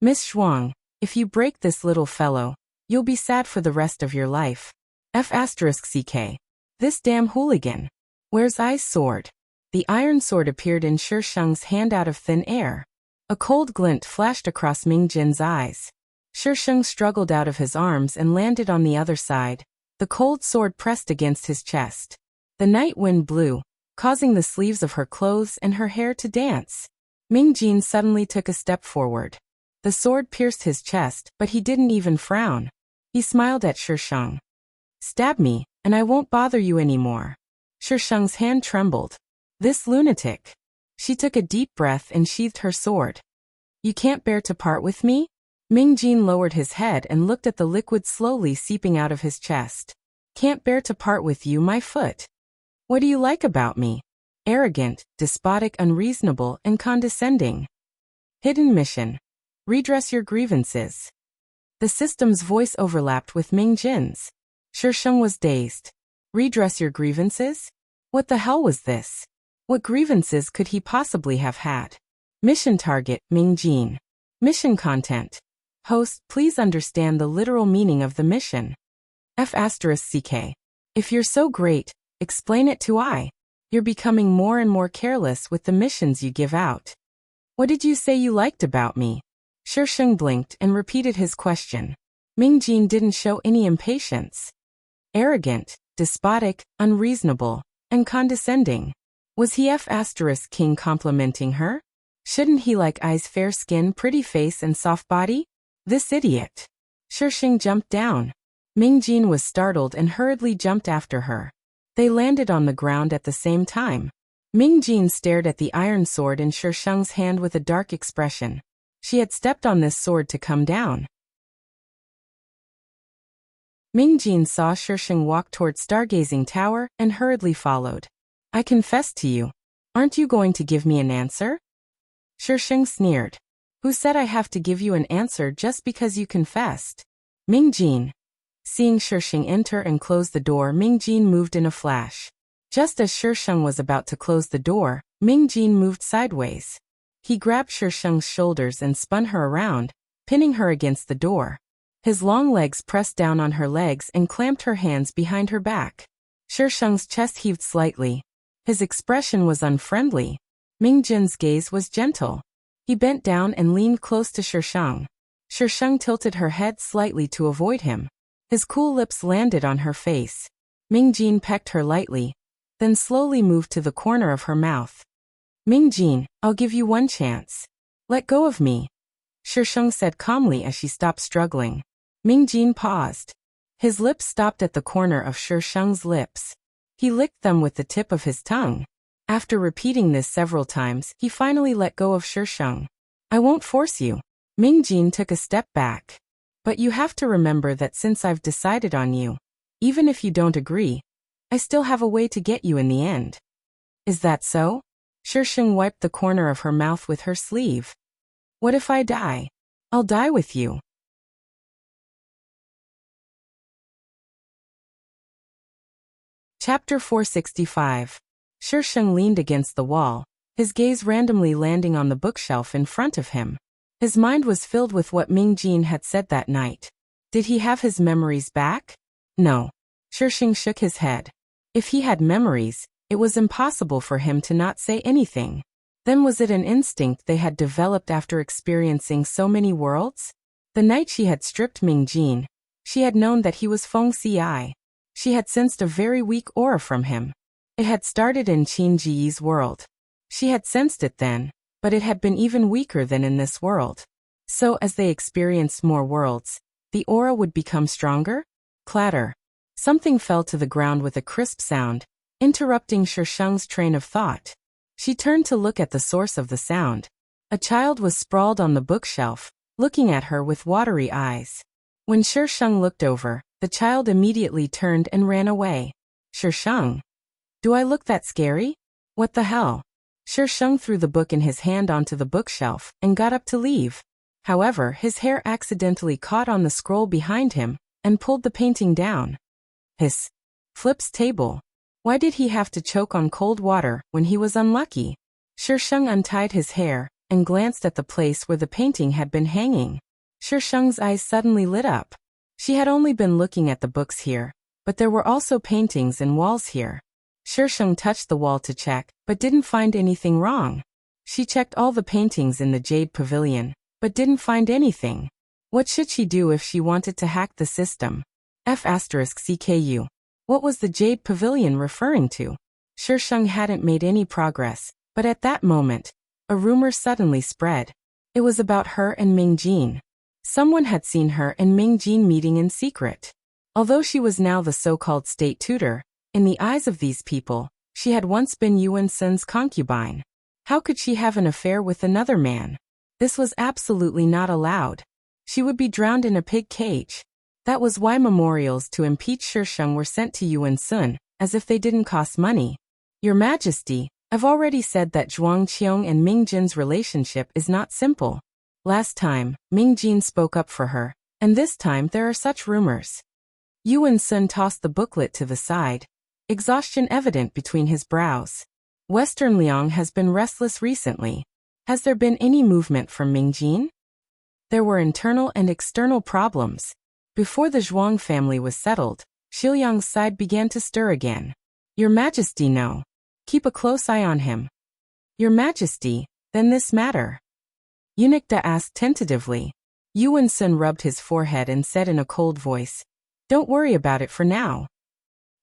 Miss Zhuang, if you break this little fellow, you'll be sad for the rest of your life. F***ck. This damn hooligan. Where's I's sword? The iron sword appeared in Shisheng's hand out of thin air. A cold glint flashed across Ming Jin's eyes. Shisheng struggled out of his arms and landed on the other side. The cold sword pressed against his chest. The night wind blew, causing the sleeves of her clothes and her hair to dance. Ming Jin suddenly took a step forward. The sword pierced his chest, but he didn't even frown. He smiled at Shisheng. Stab me, and I won't bother you anymore. Shisheng's hand trembled. This lunatic. She took a deep breath and sheathed her sword. You can't bear to part with me? Ming Jin lowered his head and looked at the liquid slowly seeping out of his chest. Can't bear to part with you, my foot. What do you like about me? Arrogant, despotic, unreasonable, and condescending. Hidden mission. Redress your grievances. The system's voice overlapped with Ming Jin's. Shisheng was dazed. Redress your grievances? What the hell was this? What grievances could he possibly have had? Mission target, Ming Jin. Mission content. Host, please understand the literal meaning of the mission. F***ck. If you're so great, explain it to I. You're becoming more and more careless with the missions you give out. What did you say you liked about me? Shisheng blinked and repeated his question. Ming Jin didn't show any impatience. Arrogant, despotic, unreasonable, and condescending. Was he F***king complimenting her? Shouldn't he like I's fair skin, pretty face, and soft body? This idiot. Shisheng jumped down. Ming Jin was startled and hurriedly jumped after her. They landed on the ground at the same time. Ming Jin stared at the iron sword in Shisheng's hand with a dark expression. She had stepped on this sword to come down. Ming Jin saw Shisheng walk toward Stargazing Tower and hurriedly followed. I confess to you. Aren't you going to give me an answer? Shisheng sneered. Who said I have to give you an answer just because you confessed? Ming Jin. Seeing Shisheng enter and close the door, Ming Jin moved in a flash. Just as Shisheng was about to close the door, Ming Jin moved sideways. He grabbed Shisheng's shoulders and spun her around, pinning her against the door. His long legs pressed down on her legs and clamped her hands behind her back. Shisheng's chest heaved slightly. His expression was unfriendly. Ming Jin's gaze was gentle. He bent down and leaned close to Shisheng. Shisheng tilted her head slightly to avoid him. His cool lips landed on her face. Ming Jin pecked her lightly, then slowly moved to the corner of her mouth. Ming Jin, I'll give you one chance. Let go of me. Shisheng said calmly as she stopped struggling. Ming Jin paused. His lips stopped at the corner of Shisheng's lips. He licked them with the tip of his tongue. After repeating this several times, he finally let go of Shisheng. I won't force you. Ming Jin took a step back. But you have to remember that since I've decided on you, even if you don't agree, I still have a way to get you in the end. Is that so? Shisheng wiped the corner of her mouth with her sleeve. What if I die? I'll die with you. Chapter 465. Shisheng leaned against the wall, his gaze randomly landing on the bookshelf in front of him. His mind was filled with what Ming Jin had said that night. Did he have his memories back? No. Shisheng shook his head. If he had memories, it was impossible for him to not say anything. Then was it an instinct they had developed after experiencing so many worlds? The night she had stripped Ming Jin, she had known that he was Feng Ci. She had sensed a very weak aura from him. It had started in Qin Ji's world. She had sensed it then, but it had been even weaker than in this world. So as they experienced more worlds, the aura would become stronger? Clatter. Something fell to the ground with a crisp sound, interrupting Shisheng's train of thought. She turned to look at the source of the sound. A child was sprawled on the bookshelf, looking at her with watery eyes. When Shisheng looked over, the child immediately turned and ran away. Shisheng. Do I look that scary? What the hell? Shisheng threw the book in his hand onto the bookshelf and got up to leave. However, his hair accidentally caught on the scroll behind him and pulled the painting down. Hiss. Flip's table. Why did he have to choke on cold water when he was unlucky? Shisheng untied his hair and glanced at the place where the painting had been hanging. Shisheng's eyes suddenly lit up. She had only been looking at the books here, but there were also paintings and walls here. Shisheng touched the wall to check, but didn't find anything wrong. She checked all the paintings in the Jade Pavilion, but didn't find anything. What should she do if she wanted to hack the system? F***CKU. What was the Jade Pavilion referring to? Shisheng hadn't made any progress, but at that moment, a rumor suddenly spread. It was about her and Ming Jin. Someone had seen her and Ming Jin meeting in secret. Although she was now the so-called state tutor, in the eyes of these people, she had once been Yuan Sun's concubine. How could she have an affair with another man? This was absolutely not allowed. She would be drowned in a pig cage. That was why memorials to impeach Shisheng were sent to Yuan Sun, as if they didn't cost money. Your Majesty, I've already said that Zhuang Qiong and Ming Jin's relationship is not simple. Last time, Ming Jin spoke up for her, and this time there are such rumors. Yuan Sun tossed the booklet to the side, exhaustion evident between his brows. Western Liang has been restless recently. Has there been any movement from Ming Jin? There were internal and external problems. Before the Zhuang family was settled, Xiuyang's side began to stir again. Your Majesty, no. Keep a close eye on him. Your Majesty, then this matter? Eunuch Da asked tentatively. Yuan Sun rubbed his forehead and said in a cold voice, don't worry about it for now.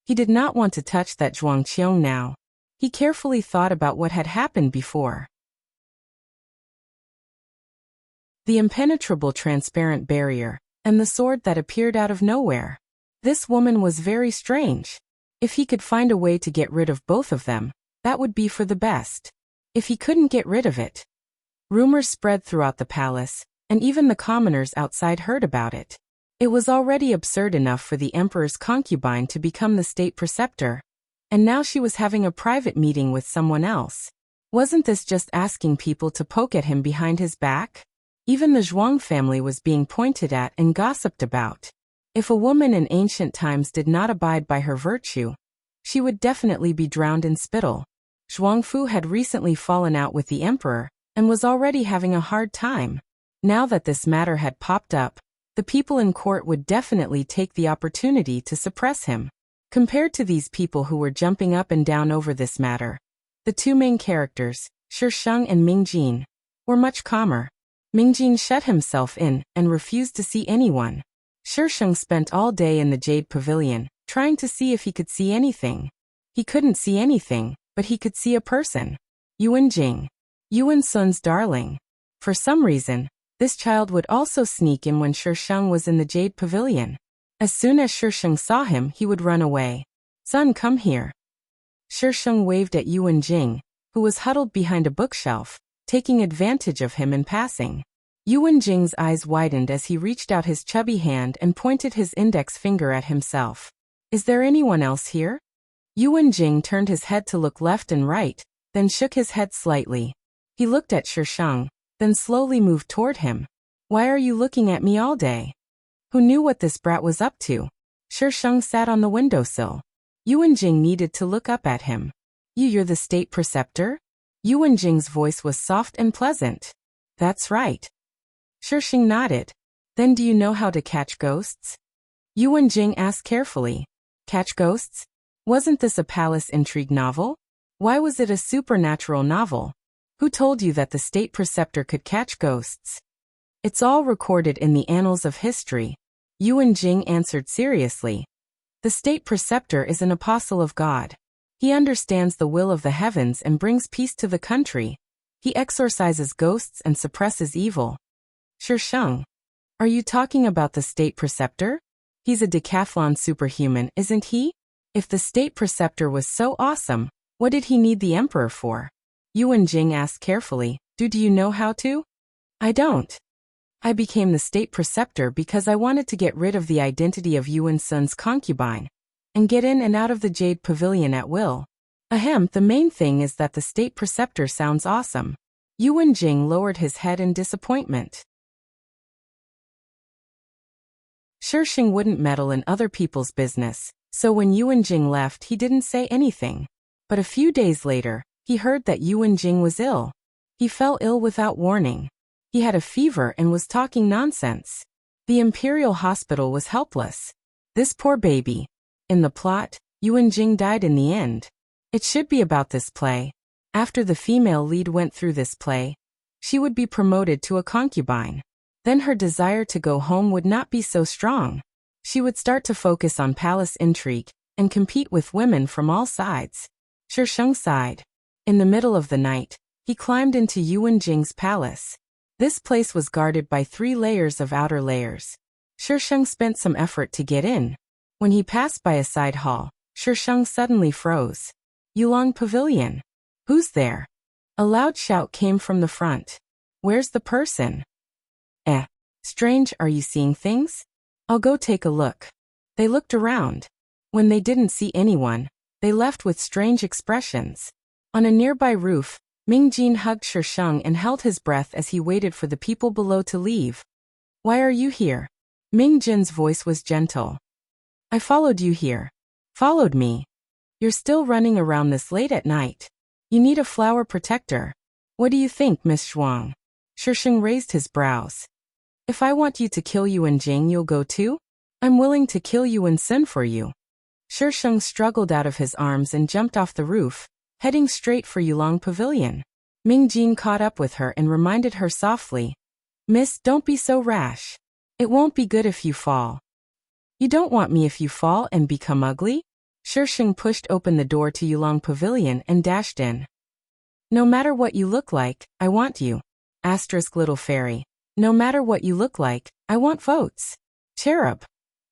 He did not want to touch that Zhuang Qiong now. He carefully thought about what had happened before. The impenetrable transparent barrier, and the sword that appeared out of nowhere. This woman was very strange. If he could find a way to get rid of both of them, that would be for the best. If he couldn't get rid of it. Rumors spread throughout the palace, and even the commoners outside heard about it. It was already absurd enough for the emperor's concubine to become the state preceptor, and now she was having a private meeting with someone else. Wasn't this just asking people to poke at him behind his back? Even the Zhuang family was being pointed at and gossiped about. If a woman in ancient times did not abide by her virtue, she would definitely be drowned in spittle. Zhuangfu had recently fallen out with the emperor, and was already having a hard time. Now that this matter had popped up, the people in court would definitely take the opportunity to suppress him. Compared to these people who were jumping up and down over this matter, the two main characters, Shisheng and Ming Jin, were much calmer. Ming Jin shut himself in and refused to see anyone. Shisheng spent all day in the Jade Pavilion, trying to see if he could see anything. He couldn't see anything, but he could see a person. Yuan Jing. Yuan Sun's darling. For some reason, this child would also sneak in when Shisheng was in the Jade Pavilion. As soon as Shisheng saw him, he would run away. Son, come here. Shisheng waved at Yuan Jing, who was huddled behind a bookshelf, taking advantage of him in passing. Yuan Jing's eyes widened as he reached out his chubby hand and pointed his index finger at himself. Is there anyone else here? Yuan Jing turned his head to look left and right, then shook his head slightly. He looked at Shisheng, then slowly moved toward him. Why are you looking at me all day? Who knew what this brat was up to? Shisheng sat on the windowsill. Yuan Jing needed to look up at him. You're the state preceptor? Yuan Jing's voice was soft and pleasant. That's right. Shisheng nodded. Then do you know how to catch ghosts? Yuan Jing asked carefully. Catch ghosts? Wasn't this a palace intrigue novel? Why was it a supernatural novel? Who told you that the state preceptor could catch ghosts? It's all recorded in the annals of history. Yuan Jing answered seriously. The state preceptor is an apostle of God. He understands the will of the heavens and brings peace to the country. He exorcises ghosts and suppresses evil. Shisheng, are you talking about the state preceptor? He's a decathlon superhuman, isn't he? If the state preceptor was so awesome, what did he need the emperor for? Yuan Jing asked carefully. Do you know how to? I don't. I became the state preceptor because I wanted to get rid of the identity of Yuan Sun's concubine and get in and out of the Jade Pavilion at will. Ahem, the main thing is that the state preceptor sounds awesome. Yuan Jing lowered his head in disappointment. Shisheng wouldn't meddle in other people's business, so when Yuan Jing left he didn't say anything. But a few days later, he heard that Yuan Jing was ill. He fell ill without warning. He had a fever and was talking nonsense. The Imperial Hospital was helpless. This poor baby. In the plot, Yuan Jing died in the end. It should be about this play. After the female lead went through this play, she would be promoted to a concubine. Then her desire to go home would not be so strong. She would start to focus on palace intrigue and compete with women from all sides. Shisheng sighed. In the middle of the night, he climbed into Yuan Jing's palace. This place was guarded by 3 layers of outer layers. Shisheng spent some effort to get in. When he passed by a side hall, Shisheng suddenly froze. Yulong Pavilion. Who's there? A loud shout came from the front. Where's the person? Strange, are you seeing things? I'll go take a look. They looked around. When they didn't see anyone, they left with strange expressions. On a nearby roof, Mingjin hugged Shisheng and held his breath as he waited for the people below to leave. Why are you here? Mingjin's voice was gentle. I followed you here. Followed me? You're still running around this late at night. You need a flower protector. What do you think, Miss Zhuang? Shisheng raised his brows. If I want you to kill Yuan Jing, you'll go too? I'm willing to kill Yuan Sin for you. Shisheng struggled out of his arms and jumped off the roof, heading straight for Yulong Pavilion. Mingjin caught up with her and reminded her softly. Miss, don't be so rash. It won't be good if you fall. You don't want me if you fall and become ugly? Shisheng pushed open the door to Yulong Pavilion and dashed in. No matter what you look like, I want you. Asterisk little fairy. No matter what you look like, I want votes. Cherub.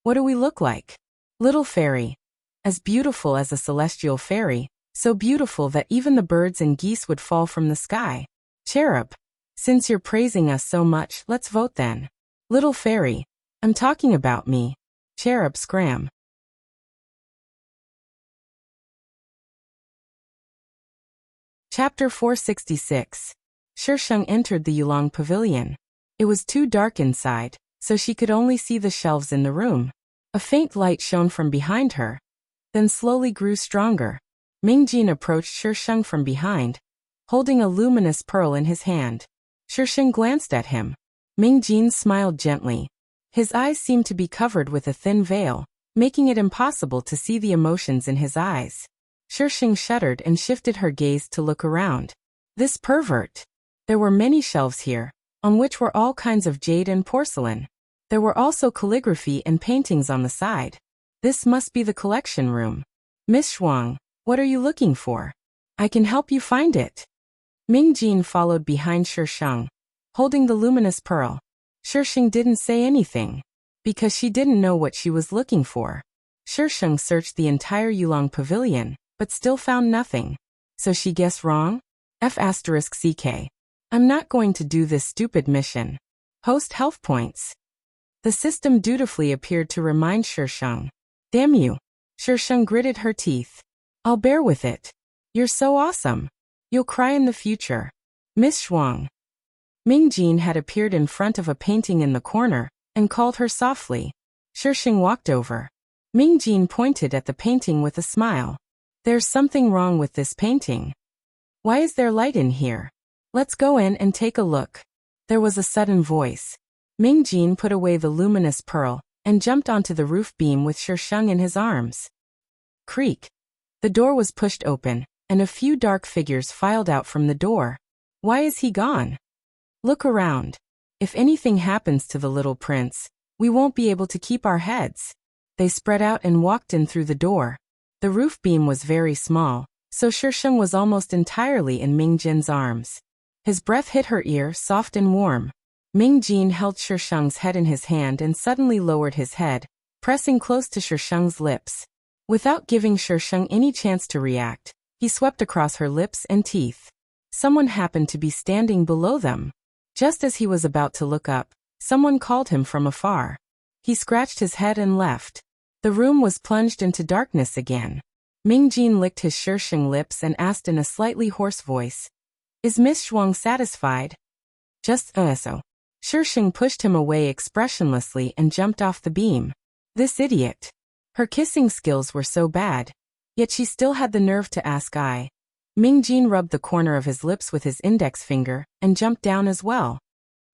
What do we look like? Little fairy. As beautiful as a celestial fairy, so beautiful that even the birds and geese would fall from the sky. Cherub. Since you're praising us so much, let's vote then. Little fairy. I'm talking about me. Cherub scram. Chapter 466. Shisheng entered the Yulong Pavilion. It was too dark inside, so she could only see the shelves in the room. A faint light shone from behind her, then slowly grew stronger. Mingjin approached Shisheng from behind, holding a luminous pearl in his hand. Shisheng glanced at him. Mingjin smiled gently. His eyes seemed to be covered with a thin veil, making it impossible to see the emotions in his eyes. Shisheng shuddered and shifted her gaze to look around. This pervert! There were many shelves here, on which were all kinds of jade and porcelain. There were also calligraphy and paintings on the side. This must be the collection room. Miss Zhuang, what are you looking for? I can help you find it. Mingjin followed behind Shisheng, holding the luminous pearl. Shisheng didn't say anything, because she didn't know what she was looking for. Shisheng searched the entire Yulong Pavilion, but still found nothing. So she guessed wrong? F***CK. I'm not going to do this stupid mission. Host health points. The system dutifully appeared to remind Shisheng. Damn you. Shisheng gritted her teeth. I'll bear with it. You're so awesome. You'll cry in the future. Miss Zhuang. Mingjin had appeared in front of a painting in the corner, and called her softly. Shisheng walked over. Mingjin pointed at the painting with a smile. There's something wrong with this painting. Why is there light in here? Let's go in and take a look. There was a sudden voice. Mingjin put away the luminous pearl, and jumped onto the roof beam with Shisheng in his arms. Creak. The door was pushed open, and a few dark figures filed out from the door. Why is he gone? Look around. If anything happens to the little prince, we won't be able to keep our heads. They spread out and walked in through the door. The roof beam was very small, so Shisheng was almost entirely in Mingjin's arms. His breath hit her ear, soft and warm. Mingjin held Shisheng's head in his hand and suddenly lowered his head, pressing close to Shisheng's lips. Without giving Shisheng any chance to react, he swept across her lips and teeth. Someone happened to be standing below them. Just as he was about to look up, someone called him from afar. He scratched his head and left. The room was plunged into darkness again. Mingjin licked his Shisheng lips and asked in a slightly hoarse voice. Is Miss Zhuang satisfied? Just so. Shisheng pushed him away expressionlessly and jumped off the beam. This idiot. Her kissing skills were so bad. Yet she still had the nerve to ask I. Mingjin rubbed the corner of his lips with his index finger and jumped down as well.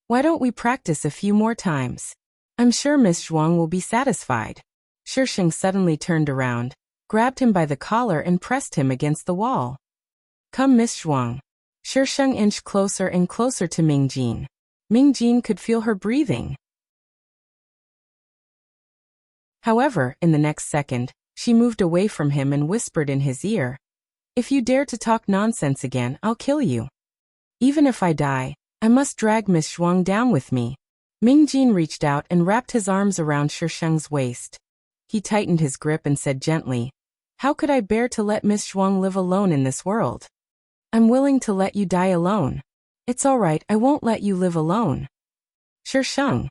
Why don't we practice a few more times? I'm sure Miss Zhuang will be satisfied. Shisheng suddenly turned around, grabbed him by the collar and pressed him against the wall. Come, Miss Zhuang. Shisheng inched closer and closer to Mingjin. Mingjin could feel her breathing. However, in the next second, she moved away from him and whispered in his ear, "If you dare to talk nonsense again, I'll kill you. Even if I die, I must drag Miss Zhuang down with me." Mingjin reached out and wrapped his arms around Shisheng's waist. He tightened his grip and said gently, "How could I bear to let Miss Zhuang live alone in this world? I'm willing to let you die alone. It's all right, I won't let you live alone." Shisheng.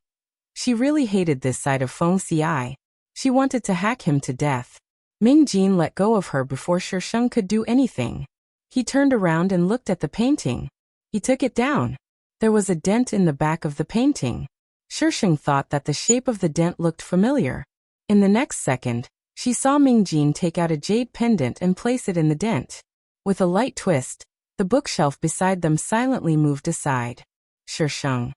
She really hated this side of Feng Xiai. She wanted to hack him to death. Mingjin let go of her before Shisheng could do anything. He turned around and looked at the painting. He took it down. There was a dent in the back of the painting. Shisheng thought that the shape of the dent looked familiar. In the next second, she saw Mingjin take out a jade pendant and place it in the dent. With a light twist, the bookshelf beside them silently moved aside. Shisheng.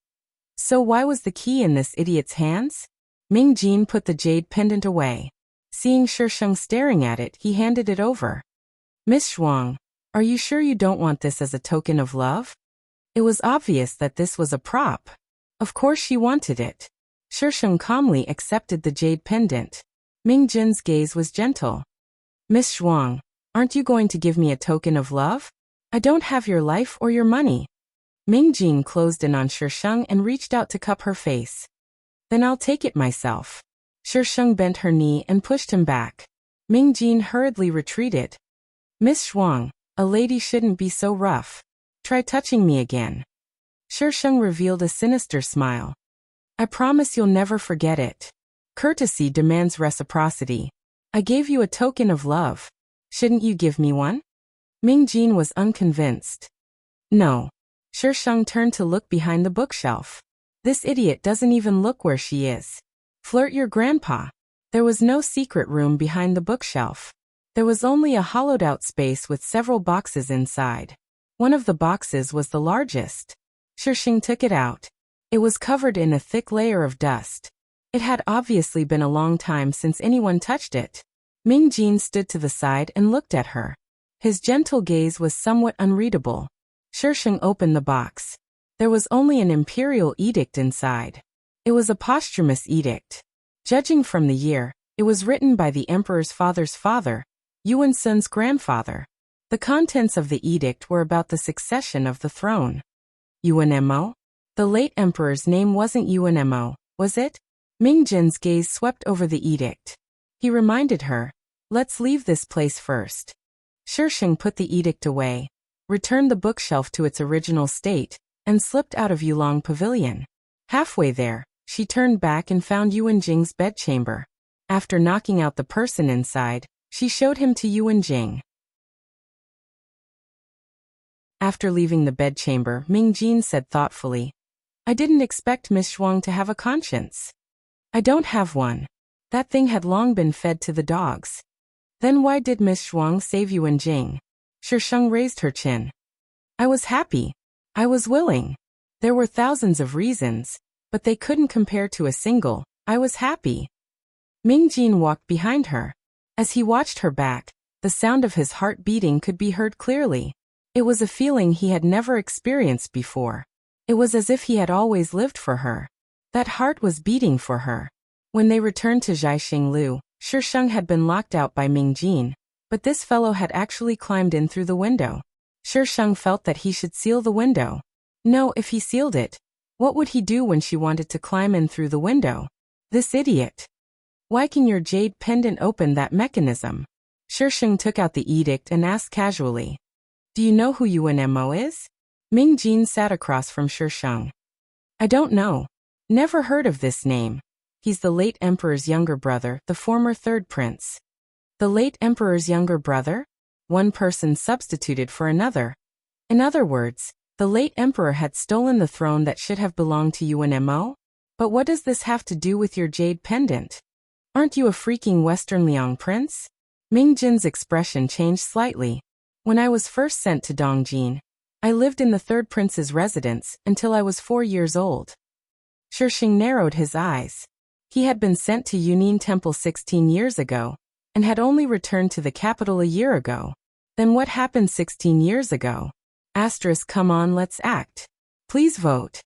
So why was the key in this idiot's hands? Mingjin put the jade pendant away. Seeing Shisheng staring at it, he handed it over. Miss Zhuang, are you sure you don't want this as a token of love? It was obvious that this was a prop. Of course she wanted it. Shisheng calmly accepted the jade pendant. Mingjin's gaze was gentle. Miss Zhuang, aren't you going to give me a token of love? I don't have your life or your money. Mingjin closed in on Shisheng and reached out to cup her face. Then I'll take it myself. Shisheng bent her knee and pushed him back. Mingjin hurriedly retreated. Miss Zhuang, a lady shouldn't be so rough. Try touching me again. Shisheng revealed a sinister smile. I promise you'll never forget it. Courtesy demands reciprocity. I gave you a token of love. Shouldn't you give me one? Mingjin was unconvinced. No. Shisheng turned to look behind the bookshelf. This idiot doesn't even look where she is. Flirt your grandpa. There was no secret room behind the bookshelf. There was only a hollowed-out space with several boxes inside. One of the boxes was the largest. Shisheng took it out. It was covered in a thick layer of dust. It had obviously been a long time since anyone touched it. Mingjin stood to the side and looked at her. His gentle gaze was somewhat unreadable. Shisheng opened the box. There was only an imperial edict inside. It was a posthumous edict. Judging from the year, it was written by the emperor's father's father, Yuan Sun's grandfather. The contents of the edict were about the succession of the throne. Yuan. The late emperor's name wasn't Yuan, was it? Mingjin's gaze swept over the edict. He reminded her, let's leave this place first. Shisheng put the edict away, returned the bookshelf to its original state, and slipped out of Yulong Pavilion. Halfway there, she turned back and found Yuan Jing's bedchamber. After knocking out the person inside, she showed him to Yuan Jing. After leaving the bedchamber, Mingjin said thoughtfully, I didn't expect Miss Zhuang to have a conscience. I don't have one. That thing had long been fed to the dogs. Then why did Miss Zhuang save Yuan Jing? Shisheng raised her chin. I was happy. I was willing. There were thousands of reasons, but they couldn't compare to a single, I was happy. Mingjin walked behind her. As he watched her back, the sound of his heart beating could be heard clearly. It was a feeling he had never experienced before. It was as if he had always lived for her. That heart was beating for her. When they returned to Zhaixing Lu, Shisheng had been locked out by Mingjin, but this fellow had actually climbed in through the window. Shisheng felt that he should seal the window. No, if he sealed it, what would he do when she wanted to climb in through the window? This idiot. Why can your jade pendant open that mechanism? Shisheng took out the edict and asked casually. Do you know who Yuan is? Mingjin sat across from Shisheng. I don't know. Never heard of this name. He's the late emperor's younger brother, the former third prince. The late emperor's younger brother? One person substituted for another. In other words, The late emperor had stolen the throne that should have belonged to Yuan Mo? But what does this have to do with your jade pendant? Aren't you a freaking Western Liang prince? Ming Jin's expression changed slightly. When I was first sent to Dongjin, I lived in the third prince's residence until I was 4 years old. Shisheng narrowed his eyes. He had been sent to Yunin Temple 16 years ago, and had only returned to the capital a year ago. Then what happened 16 years ago? Come on, let's act. Please vote.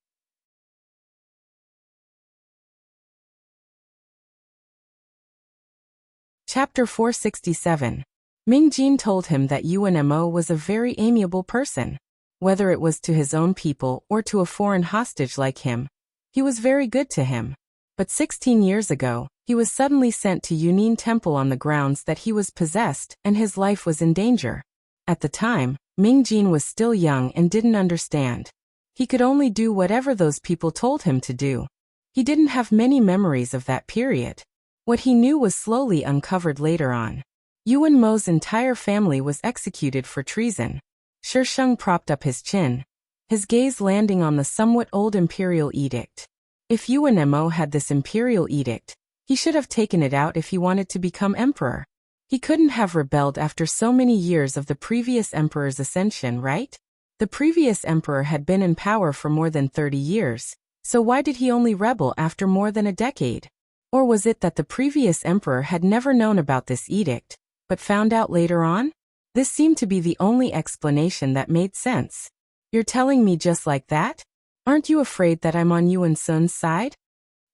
Chapter 467. Ming Jin told him that Yuan Mo was a very amiable person. Whether it was to his own people or to a foreign hostage like him, he was very good to him. But 16 years ago, he was suddenly sent to Yunin Temple on the grounds that he was possessed and his life was in danger. At the time, Ming Jin was still young and didn't understand. He could only do whatever those people told him to do. He didn't have many memories of that period. What he knew was slowly uncovered later on. Yuan Mo's entire family was executed for treason. Shisheng propped up his chin, his gaze landing on the somewhat old imperial edict. If Yuan Mo had this imperial edict, he should have taken it out if he wanted to become emperor. He couldn't have rebelled after so many years of the previous emperor's ascension, right? The previous emperor had been in power for more than 30 years, so why did he only rebel after more than a decade? Or was it that the previous emperor had never known about this edict, but found out later on? This seemed to be the only explanation that made sense. You're telling me just like that? Aren't you afraid that I'm on Yuan Sun's side?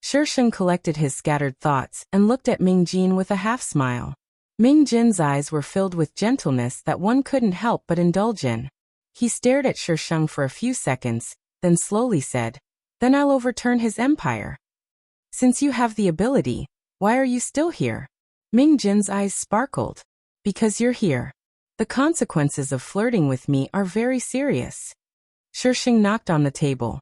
Shisheng collected his scattered thoughts and looked at Ming Jin with a half-smile. Ming Jin's eyes were filled with gentleness that one couldn't help but indulge in. He stared at Shisheng for a few seconds, then slowly said, "Then I'll overturn his empire." "Since you have the ability, why are you still here?" Ming Jin's eyes sparkled. "Because you're here. The consequences of flirting with me are very serious." Shisheng knocked on the table.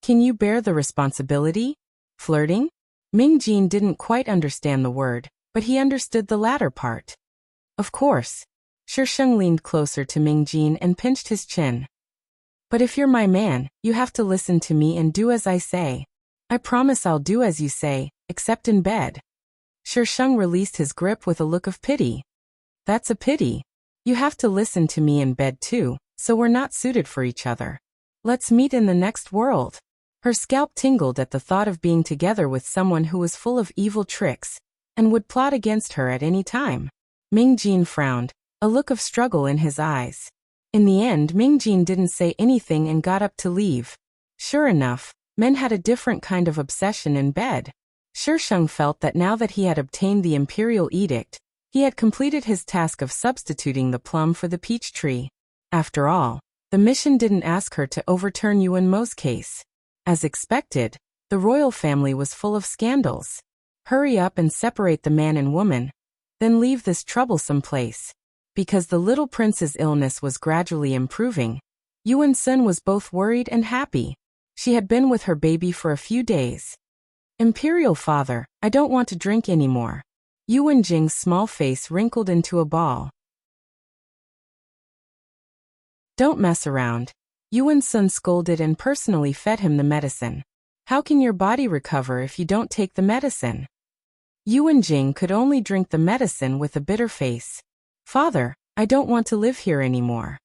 "Can you bear the responsibility? Flirting?" Ming Jin didn't quite understand the word, but he understood the latter part. "Of course." Shisheng leaned closer to Ming Jin and pinched his chin. "But if you're my man, you have to listen to me and do as I say." "I promise I'll do as you say, except in bed." Shisheng released his grip with a look of pity. "That's a pity. You have to listen to me in bed too, so we're not suited for each other. Let's meet in the next world." Her scalp tingled at the thought of being together with someone who was full of evil tricks and would plot against her at any time. Ming Jin frowned, a look of struggle in his eyes. In the end, Ming Jin didn't say anything and got up to leave. Sure enough, men had a different kind of obsession in bed. Shisheng felt that now that he had obtained the imperial edict, he had completed his task of substituting the plum for the peach tree. After all, the mission didn't ask her to overturn Yuan Mo's case. As expected, the royal family was full of scandals. Hurry up and separate the man and woman, then leave this troublesome place. Because the little prince's illness was gradually improving, Yuan Sun was both worried and happy. She had been with her baby for a few days. "Imperial father, I don't want to drink anymore." Yuan Jing's small face wrinkled into a ball. "Don't mess around." Yuan Sun scolded and personally fed him the medicine. "How can your body recover if you don't take the medicine?" Yuan Jing could only drink the medicine with a bitter face. "Father, I don't want to live here anymore."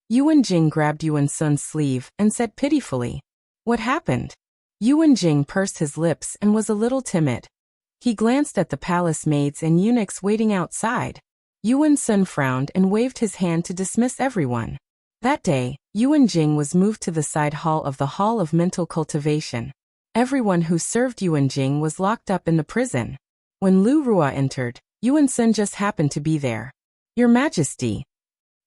Yuan Jing grabbed Yuan Sun's sleeve and said pitifully, "What happened?" Yuan Jing pursed his lips and was a little timid. He glanced at the palace maids and eunuchs waiting outside. Yuan Sun frowned and waved his hand to dismiss everyone. That day, Yuan Jing was moved to the side hall of the Hall of Mental Cultivation. Everyone who served Yuan Jing was locked up in the prison. When Lu Rua entered, Yuan Sun just happened to be there. "Your Majesty."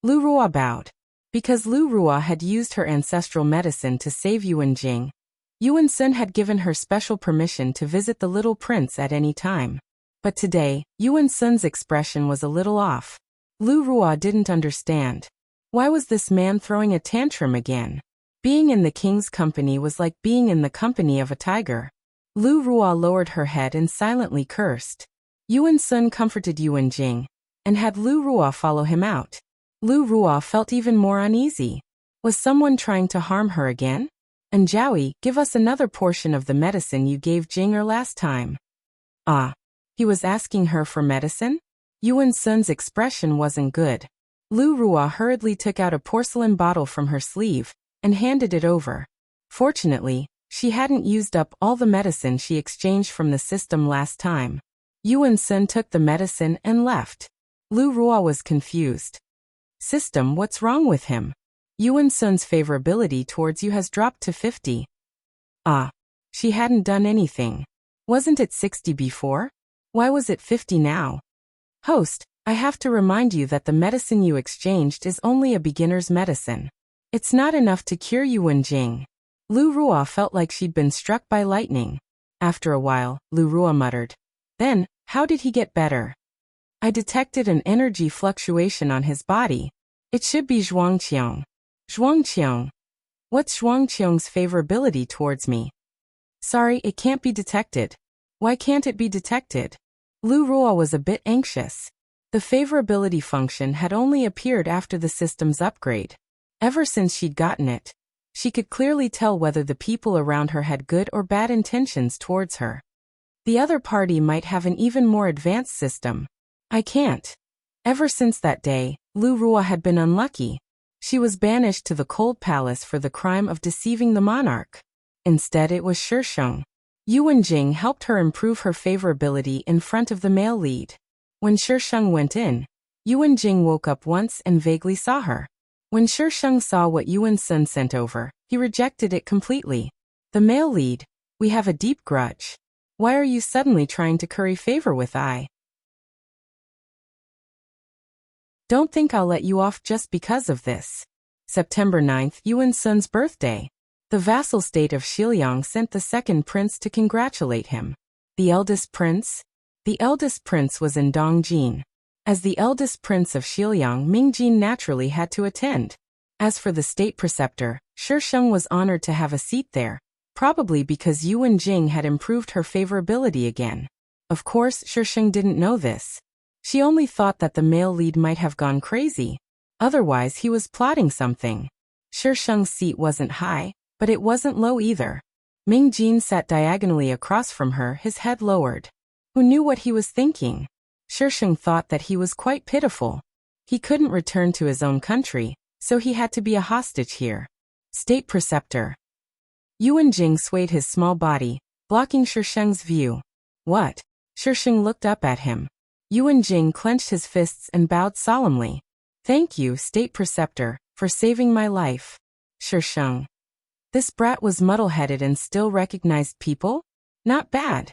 Lu Rua bowed. Because Lu Rua had used her ancestral medicine to save Yuan Jing, Yuan Sun had given her special permission to visit the little prince at any time. But today, Yuan Sun's expression was a little off. Lu Rua didn't understand. Why was this man throwing a tantrum again? Being in the king's company was like being in the company of a tiger. Lu Rua lowered her head and silently cursed. Yuan Sun comforted Yuan Jing and had Lu Rua follow him out. Lu Rua felt even more uneasy. Was someone trying to harm her again? And Joey, give us another portion of the medicine you gave Jinger last time. Ah. He was asking her for medicine? Yuan Sun's expression wasn't good. Lu Rua hurriedly took out a porcelain bottle from her sleeve and handed it over. Fortunately, she hadn't used up all the medicine she exchanged from the system last time. Yuan Sun took the medicine and left. Lu Rua was confused. System, what's wrong with him? Yuan Sun's favorability towards you has dropped to 50. Ah. She hadn't done anything. Wasn't it 60 before? Why was it 50 now? Host, I have to remind you that the medicine you exchanged is only a beginner's medicine. It's not enough to cure Yuan Jing. Lu Rua felt like she'd been struck by lightning. After a while, Lu Rua muttered. Then, how did he get better? I detected an energy fluctuation on his body. It should be Zhuangqiang. Zhuangqiang. What's Zhuangqiang's favorability towards me? Sorry, it can't be detected. Why can't it be detected? Lu Rua was a bit anxious. The favorability function had only appeared after the system's upgrade. Ever since she'd gotten it, she could clearly tell whether the people around her had good or bad intentions towards her. The other party might have an even more advanced system. I can't. Ever since that day, Lu Rua had been unlucky. She was banished to the cold palace for the crime of deceiving the monarch. Instead it was Shisheng. Yuan Jing helped her improve her favorability in front of the male lead. When Shisheng went in, Yuan Jing woke up once and vaguely saw her. When Shisheng saw what Yuan Sun sent over, he rejected it completely. The male lead, we have a deep grudge. Why are you suddenly trying to curry favor with I? Don't think I'll let you off just because of this. September 9th, Yuan Sun's birthday. The vassal state of Xiliang sent the second prince to congratulate him. The eldest prince? The eldest prince was in Dongjin. As the eldest prince of Xiliang, Mingjin naturally had to attend. As for the state preceptor, Shisheng was honored to have a seat there, probably because Yuan Jing had improved her favorability again. Of course, Shisheng didn't know this. She only thought that the male lead might have gone crazy. Otherwise, he was plotting something. Shisheng's seat wasn't high, but it wasn't low either. Mingjin sat diagonally across from her, his head lowered. Who knew what he was thinking? Shisheng thought that he was quite pitiful. He couldn't return to his own country, so he had to be a hostage here. State preceptor. Yuan Jing swayed his small body, blocking Shisheng's view. What? Shisheng looked up at him. Yuan Jing clenched his fists and bowed solemnly. Thank you, state preceptor, for saving my life. Shisheng. This brat was muddle-headed and still recognized people? Not bad.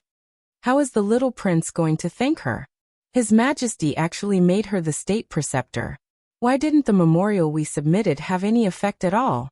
How is the little prince going to thank her? His Majesty actually made her the state preceptor. Why didn't the memorial we submitted have any effect at all?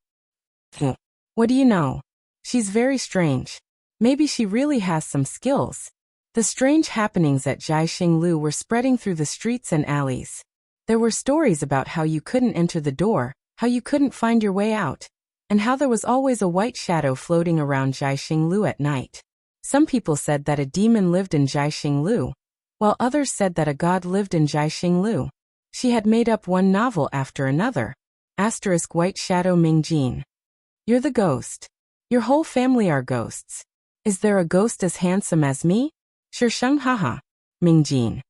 What do you know? She's very strange. Maybe she really has some skills. The strange happenings at Jiaxinglu were spreading through the streets and alleys. There were stories about how you couldn't enter the door, how you couldn't find your way out, and how there was always a white shadow floating around Jiaxinglu at night. Some people said that a demon lived in Jiaxinglu, while others said that a god lived in Jiaxinglu. She had made up one novel after another. Asterisk White Shadow Mingjin. You're the ghost. Your whole family are ghosts. Is there a ghost as handsome as me? Shisheng haha. Mingjin.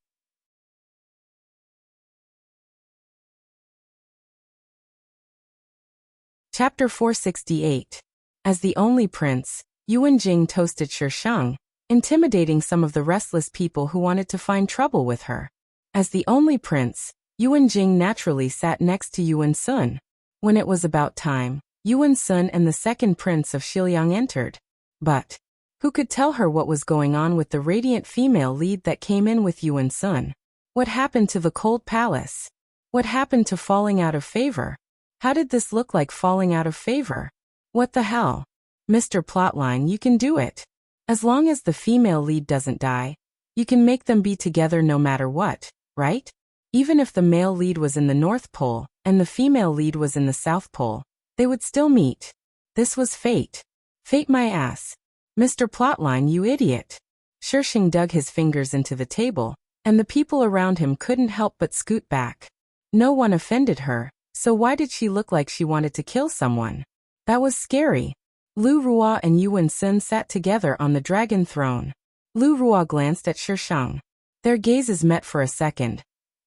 Chapter 468. As the only prince, Yuan Jing toasted Shisheng, intimidating some of the restless people who wanted to find trouble with her. As the only prince, Yuan Jing naturally sat next to Yuan Sun. When it was about time, Yuan Sun and the second prince of Xiliang entered. But who could tell her what was going on with the radiant female lead that came in with Yuan Sun? What happened to the cold palace? What happened to falling out of favor? How did this look like falling out of favor? What the hell? Mr. Plotline, you can do it. As long as the female lead doesn't die, you can make them be together no matter what, right? Even if the male lead was in the North Pole and the female lead was in the South Pole, they would still meet. This was fate. Fate my ass. Mr. Plotline, you idiot. Shisheng dug his fingers into the table, and the people around him couldn't help but scoot back. No one offended her, So why did she look like she wanted to kill someone? That was scary. Lu Ruo and Yuan Sun sat together on the dragon throne. Lu Ruo glanced at Shisheng. Their gazes met for a second.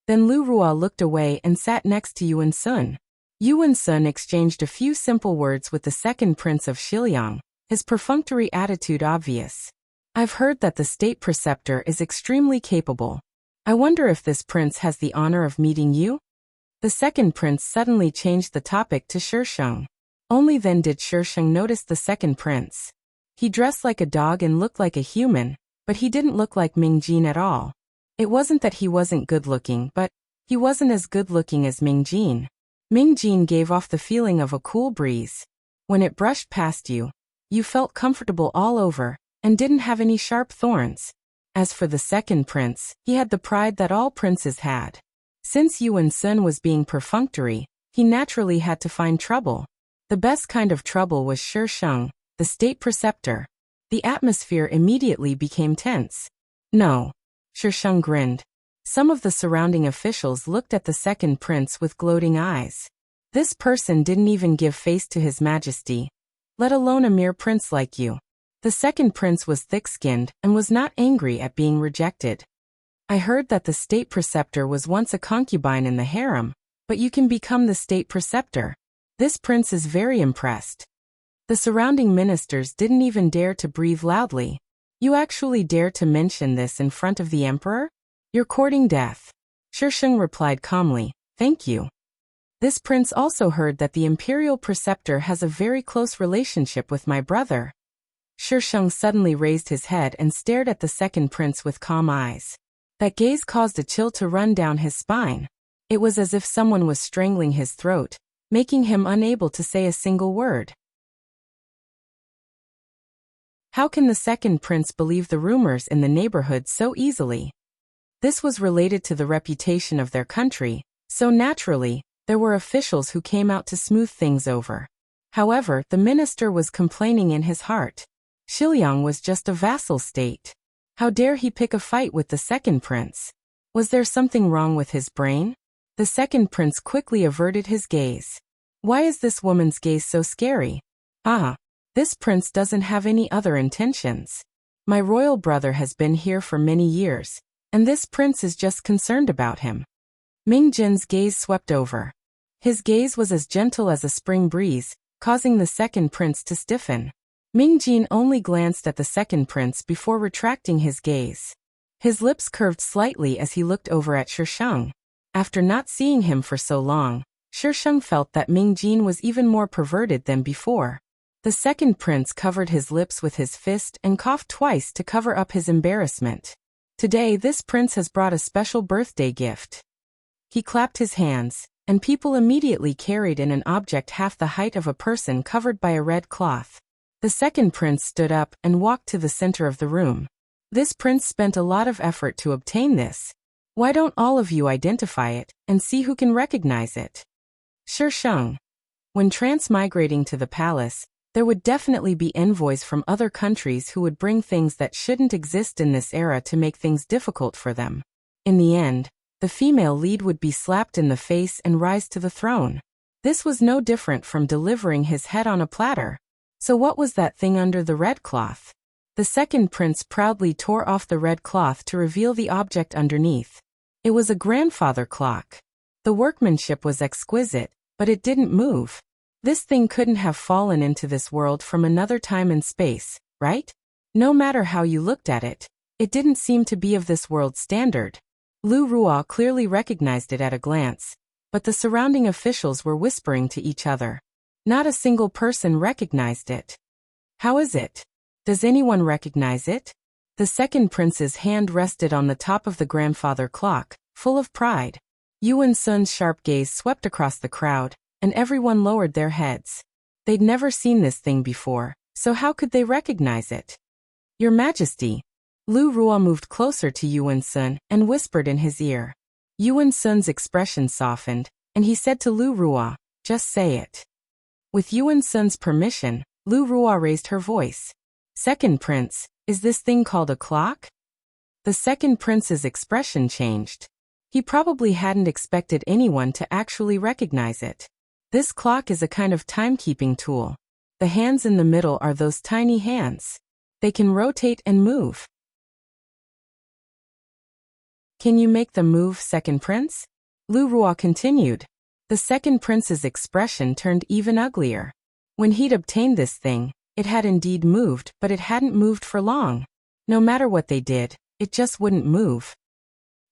Then Lu Ruo looked away and sat next to Yuan Sun. Yuan Sun exchanged a few simple words with the second prince of Xiliang, his perfunctory attitude obvious. I've heard that the state preceptor is extremely capable. I wonder if this prince has the honor of meeting you? The second prince suddenly changed the topic to Shisheng. Only then did Shisheng notice the second prince. He dressed like a dog and looked like a human, but he didn't look like Mingjin at all. It wasn't that he wasn't good-looking, but he wasn't as good-looking as Mingjin. Mingjin gave off the feeling of a cool breeze. When it brushed past you, you felt comfortable all over, and didn't have any sharp thorns. As for the second prince, he had the pride that all princes had. Since Yuan Sun was being perfunctory, he naturally had to find trouble. The best kind of trouble was Shisheng, the state preceptor. The atmosphere immediately became tense. No. Shisheng grinned. Some of the surrounding officials looked at the second prince with gloating eyes. This person didn't even give face to his majesty, let alone a mere prince like you. The second prince was thick-skinned and was not angry at being rejected. I heard that the state preceptor was once a concubine in the harem, but you can become the state preceptor. This prince is very impressed. The surrounding ministers didn't even dare to breathe loudly. You actually dare to mention this in front of the emperor? You're courting death. Shisheng replied calmly, thank you. This prince also heard that the imperial preceptor has a very close relationship with my brother. Shisheng suddenly raised his head and stared at the second prince with calm eyes. That gaze caused a chill to run down his spine. It was as if someone was strangling his throat, making him unable to say a single word. How can the second prince believe the rumors in the neighborhood so easily? This was related to the reputation of their country, so naturally, there were officials who came out to smooth things over. However, the minister was complaining in his heart. Xiliang was just a vassal state. How dare he pick a fight with the second prince? Was there something wrong with his brain? The second prince quickly averted his gaze. Why is this woman's gaze so scary? This prince doesn't have any other intentions. My royal brother has been here for many years, and this prince is just concerned about him. Mingjin's gaze swept over. His gaze was as gentle as a spring breeze, causing the second prince to stiffen. Mingjin only glanced at the second prince before retracting his gaze. His lips curved slightly as he looked over at Shisheng. After not seeing him for so long, Shisheng felt that Mingjin was even more perverted than before. The second prince covered his lips with his fist and coughed twice to cover up his embarrassment. Today this prince has brought a special birthday gift. He clapped his hands, and people immediately carried in an object half the height of a person covered by a red cloth. The second prince stood up and walked to the center of the room. This prince spent a lot of effort to obtain this. Why don't all of you identify it and see who can recognize it? Shisheng. When transmigrating to the palace, there would definitely be envoys from other countries who would bring things that shouldn't exist in this era to make things difficult for them. In the end, the female lead would be slapped in the face and rise to the throne. This was no different from delivering his head on a platter. So what was that thing under the red cloth? The second prince proudly tore off the red cloth to reveal the object underneath. It was a grandfather clock. The workmanship was exquisite, but it didn't move. This thing couldn't have fallen into this world from another time and space, right? No matter how you looked at it, it didn't seem to be of this world's standard. Lu Ruo clearly recognized it at a glance, but the surrounding officials were whispering to each other. Not a single person recognized it. How is it? Does anyone recognize it? The second prince's hand rested on the top of the grandfather clock, full of pride. Yuan Sun's sharp gaze swept across the crowd, and everyone lowered their heads. They'd never seen this thing before, so how could they recognize it? Your Majesty. Lu Ruo moved closer to Yuan Sun and whispered in his ear. Yuan Sun's expression softened, and he said to Lu Ruo, just say it. With Yuan Sun's permission, Lu Ruo raised her voice. Second prince, is this thing called a clock? The second prince's expression changed. He probably hadn't expected anyone to actually recognize it. This clock is a kind of timekeeping tool. The hands in the middle are those tiny hands. They can rotate and move. Can you make them move, second prince? Lu Ruo continued. The second prince's expression turned even uglier. When he'd obtained this thing, it had indeed moved, but it hadn't moved for long. No matter what they did, it just wouldn't move.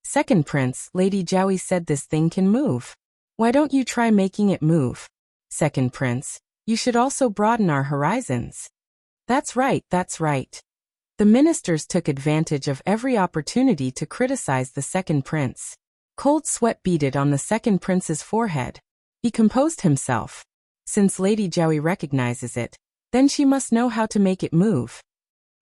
Second prince, Lady Jiaoyi said this thing can move. Why don't you try making it move? Second prince, you should also broaden our horizons. That's right, that's right. The ministers took advantage of every opportunity to criticize the second prince. Cold sweat beaded on the second prince's forehead. He composed himself. Since Lady Jiaoyi recognizes it, then she must know how to make it move.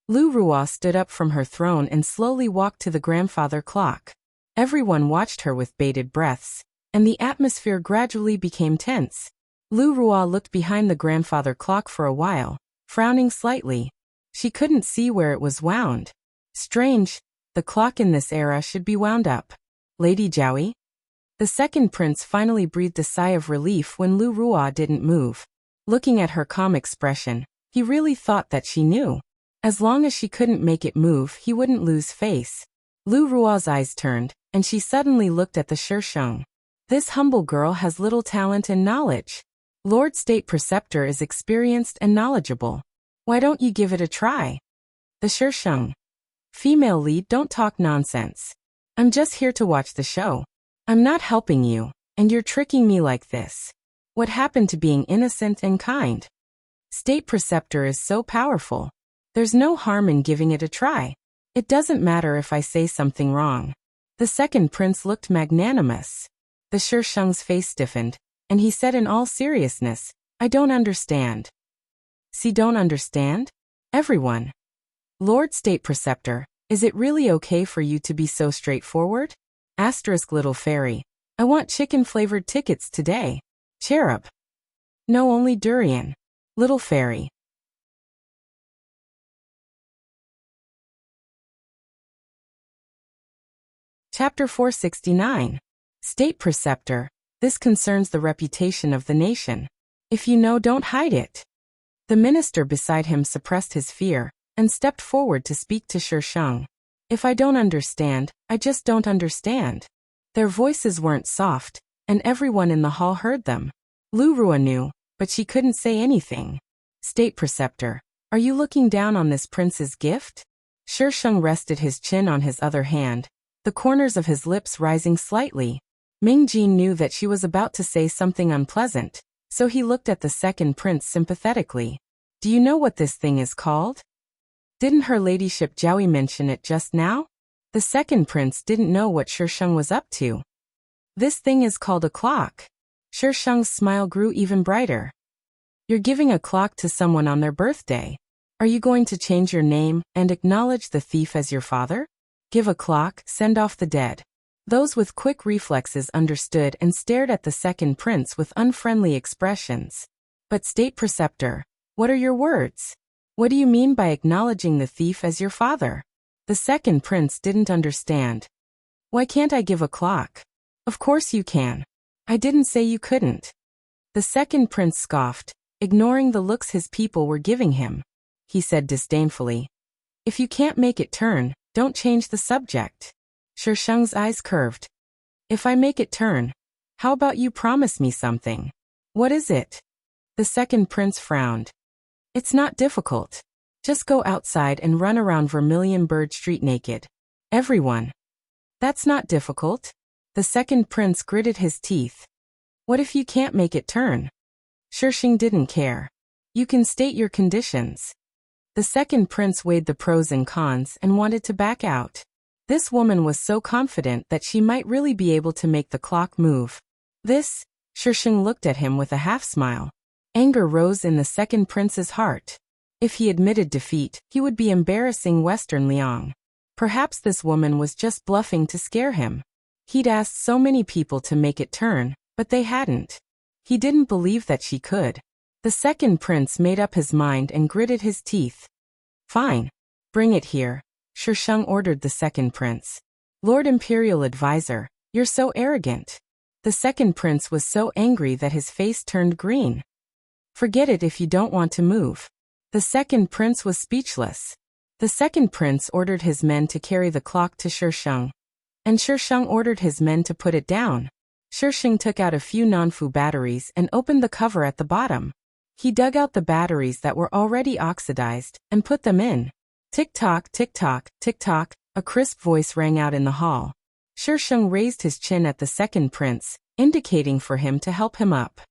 Lu Ruo stood up from her throne and slowly walked to the grandfather clock. Everyone watched her with bated breaths, and the atmosphere gradually became tense. Lu Ruo looked behind the grandfather clock for a while, frowning slightly. She couldn't see where it was wound. Strange, the clock in this era should be wound up. Lady Jiaoyi? The second prince finally breathed a sigh of relief when Lu Ruo didn't move. Looking at her calm expression, he really thought that she knew. As long as she couldn't make it move, he wouldn't lose face. Lu Ruo's eyes turned, and she suddenly looked at the Shisheng. This humble girl has little talent and knowledge. Lord State Preceptor is experienced and knowledgeable. Why don't you give it a try? The Shisheng. Female lead, don't talk nonsense. I'm just here to watch the show. I'm not helping you, and you're tricking me like this. What happened to being innocent and kind? State Preceptor is so powerful. There's no harm in giving it a try. It doesn't matter if I say something wrong. The second prince looked magnanimous. The Shisheng's face stiffened, and he said in all seriousness, I don't understand. See, don't understand? Everyone. Lord State Preceptor, is it really okay for you to be so straightforward? Asterisk little fairy. I want chicken-flavored tickets today. Cherub. No, only durian. Little fairy. Chapter 469. State Preceptor. This concerns the reputation of the nation. If you know, don't hide it. The minister beside him suppressed his fear and stepped forward to speak to Shisheng. If I don't understand, I just don't understand. Their voices weren't soft, and everyone in the hall heard them. Lu Ruo knew, but she couldn't say anything. State Preceptor, are you looking down on this prince's gift? Shisheng rested his chin on his other hand, the corners of his lips rising slightly. Mingjin knew that she was about to say something unpleasant, so he looked at the second prince sympathetically. Do you know what this thing is called? Didn't her ladyship Jiaoyi mention it just now? The second prince didn't know what Shisheng was up to. This thing is called a clock. Shisheng's smile grew even brighter. You're giving a clock to someone on their birthday. Are you going to change your name and acknowledge the thief as your father? Give a clock, send off the dead. Those with quick reflexes understood and stared at the second prince with unfriendly expressions. But State Preceptor, what are your words? What do you mean by acknowledging the thief as your father? The second prince didn't understand. Why can't I give a clock? Of course you can. I didn't say you couldn't. The second prince scoffed, ignoring the looks his people were giving him. He said disdainfully, if you can't make it turn, don't change the subject. Shisheng's eyes curved. If I make it turn, how about you promise me something? What is it? The second prince frowned. It's not difficult. Just go outside and run around Vermilion Bird Street naked. Everyone. That's not difficult. The second prince gritted his teeth. What if you can't make it turn? Shisheng didn't care. You can state your conditions. The second prince weighed the pros and cons and wanted to back out. This woman was so confident that she might really be able to make the clock move. This? Shisheng looked at him with a half-smile. Anger rose in the second prince's heart. If he admitted defeat, he would be embarrassing Western Liang. Perhaps this woman was just bluffing to scare him. He'd asked so many people to make it turn, but they hadn't. He didn't believe that she could. The second prince made up his mind and gritted his teeth. Fine. Bring it here, Shisheng ordered the second prince. Lord Imperial Advisor, You're so arrogant. The second prince was so angry that his face turned green. Forget it if you don't want to move. The second prince was speechless. The second prince ordered his men to carry the clock to Shisheng, and Shisheng ordered his men to put it down. Shisheng took out a few Nanfu batteries and opened the cover at the bottom. He dug out the batteries that were already oxidized and put them in. Tick-tock, tick-tock, tick-tock, a crisp voice rang out in the hall. Shisheng raised his chin at the second prince, indicating for him to help him up.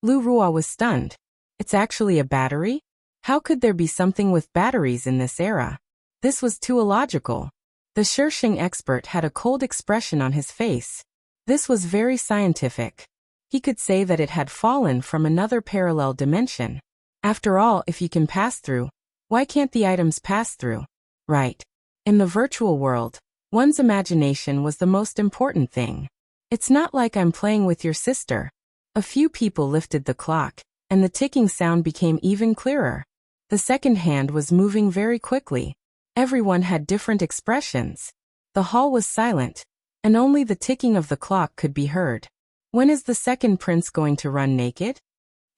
Lu Ruo was stunned. It's actually a battery? How could there be something with batteries in this era? This was too illogical. The Shisheng expert had a cold expression on his face. This was very scientific. He could say that it had fallen from another parallel dimension. After all, if you can pass through, why can't the items pass through? Right. In the virtual world, one's imagination was the most important thing. It's not like I'm playing with your sister. A few people lifted the clock, and the ticking sound became even clearer. The second hand was moving very quickly. Everyone had different expressions. The hall was silent, and only the ticking of the clock could be heard. When is the second prince going to run naked?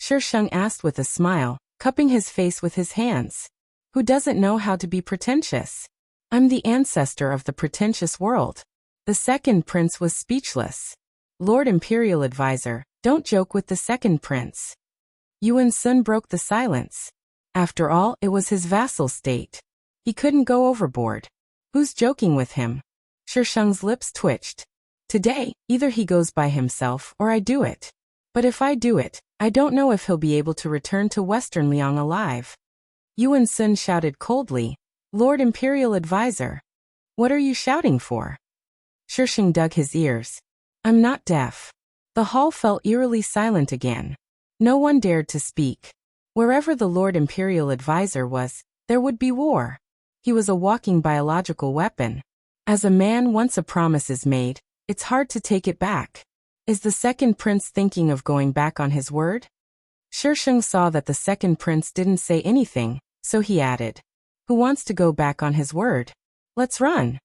Shisheng asked with a smile, cupping his face with his hands. Who doesn't know how to be pretentious? I'm the ancestor of the pretentious world. The second prince was speechless. Lord Imperial Advisor, don't joke with the second prince. Yuan Sun broke the silence. After all, it was his vassal state. He couldn't go overboard. Who's joking with him? Shisheng's lips twitched. Today, either he goes by himself or I do it. But if I do it, I don't know if he'll be able to return to Western Liang alive. Yuan Sun shouted coldly, Lord Imperial Advisor. What are you shouting for? Shisheng dug his ears. I'm not deaf. The hall fell eerily silent again. No one dared to speak. Wherever the Lord Imperial Advisor was, there would be war. He was a walking biological weapon. As a man, once a promise is made, it's hard to take it back. Is the second prince thinking of going back on his word? Shisheng saw that the second prince didn't say anything, so he added, Who wants to go back on his word? Let's run.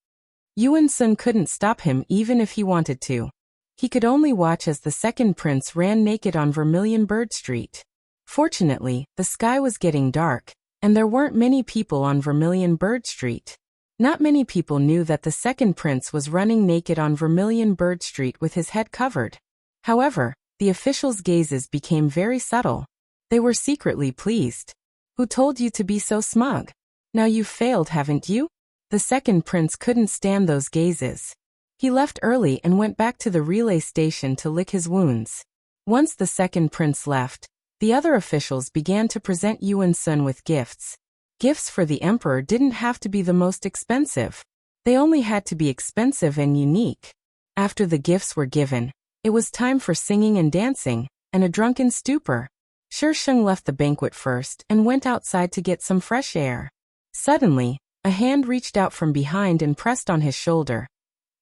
Yuan Sun couldn't stop him even if he wanted to. He could only watch as the second prince ran naked on Vermilion Bird Street. Fortunately, the sky was getting dark, and there weren't many people on Vermilion Bird Street. Not many people knew that the second prince was running naked on Vermilion Bird Street with his head covered. However, the officials' gazes became very subtle. They were secretly pleased. Who told you to be so smug? Now you've failed, haven't you? The second prince couldn't stand those gazes. He left early and went back to the relay station to lick his wounds. Once the second prince left, the other officials began to present Yuan Sun with gifts. Gifts for the emperor didn't have to be the most expensive. They only had to be expensive and unique. After the gifts were given, it was time for singing and dancing, and a drunken stupor. Shisheng left the banquet first and went outside to get some fresh air. Suddenly, a hand reached out from behind and pressed on his shoulder,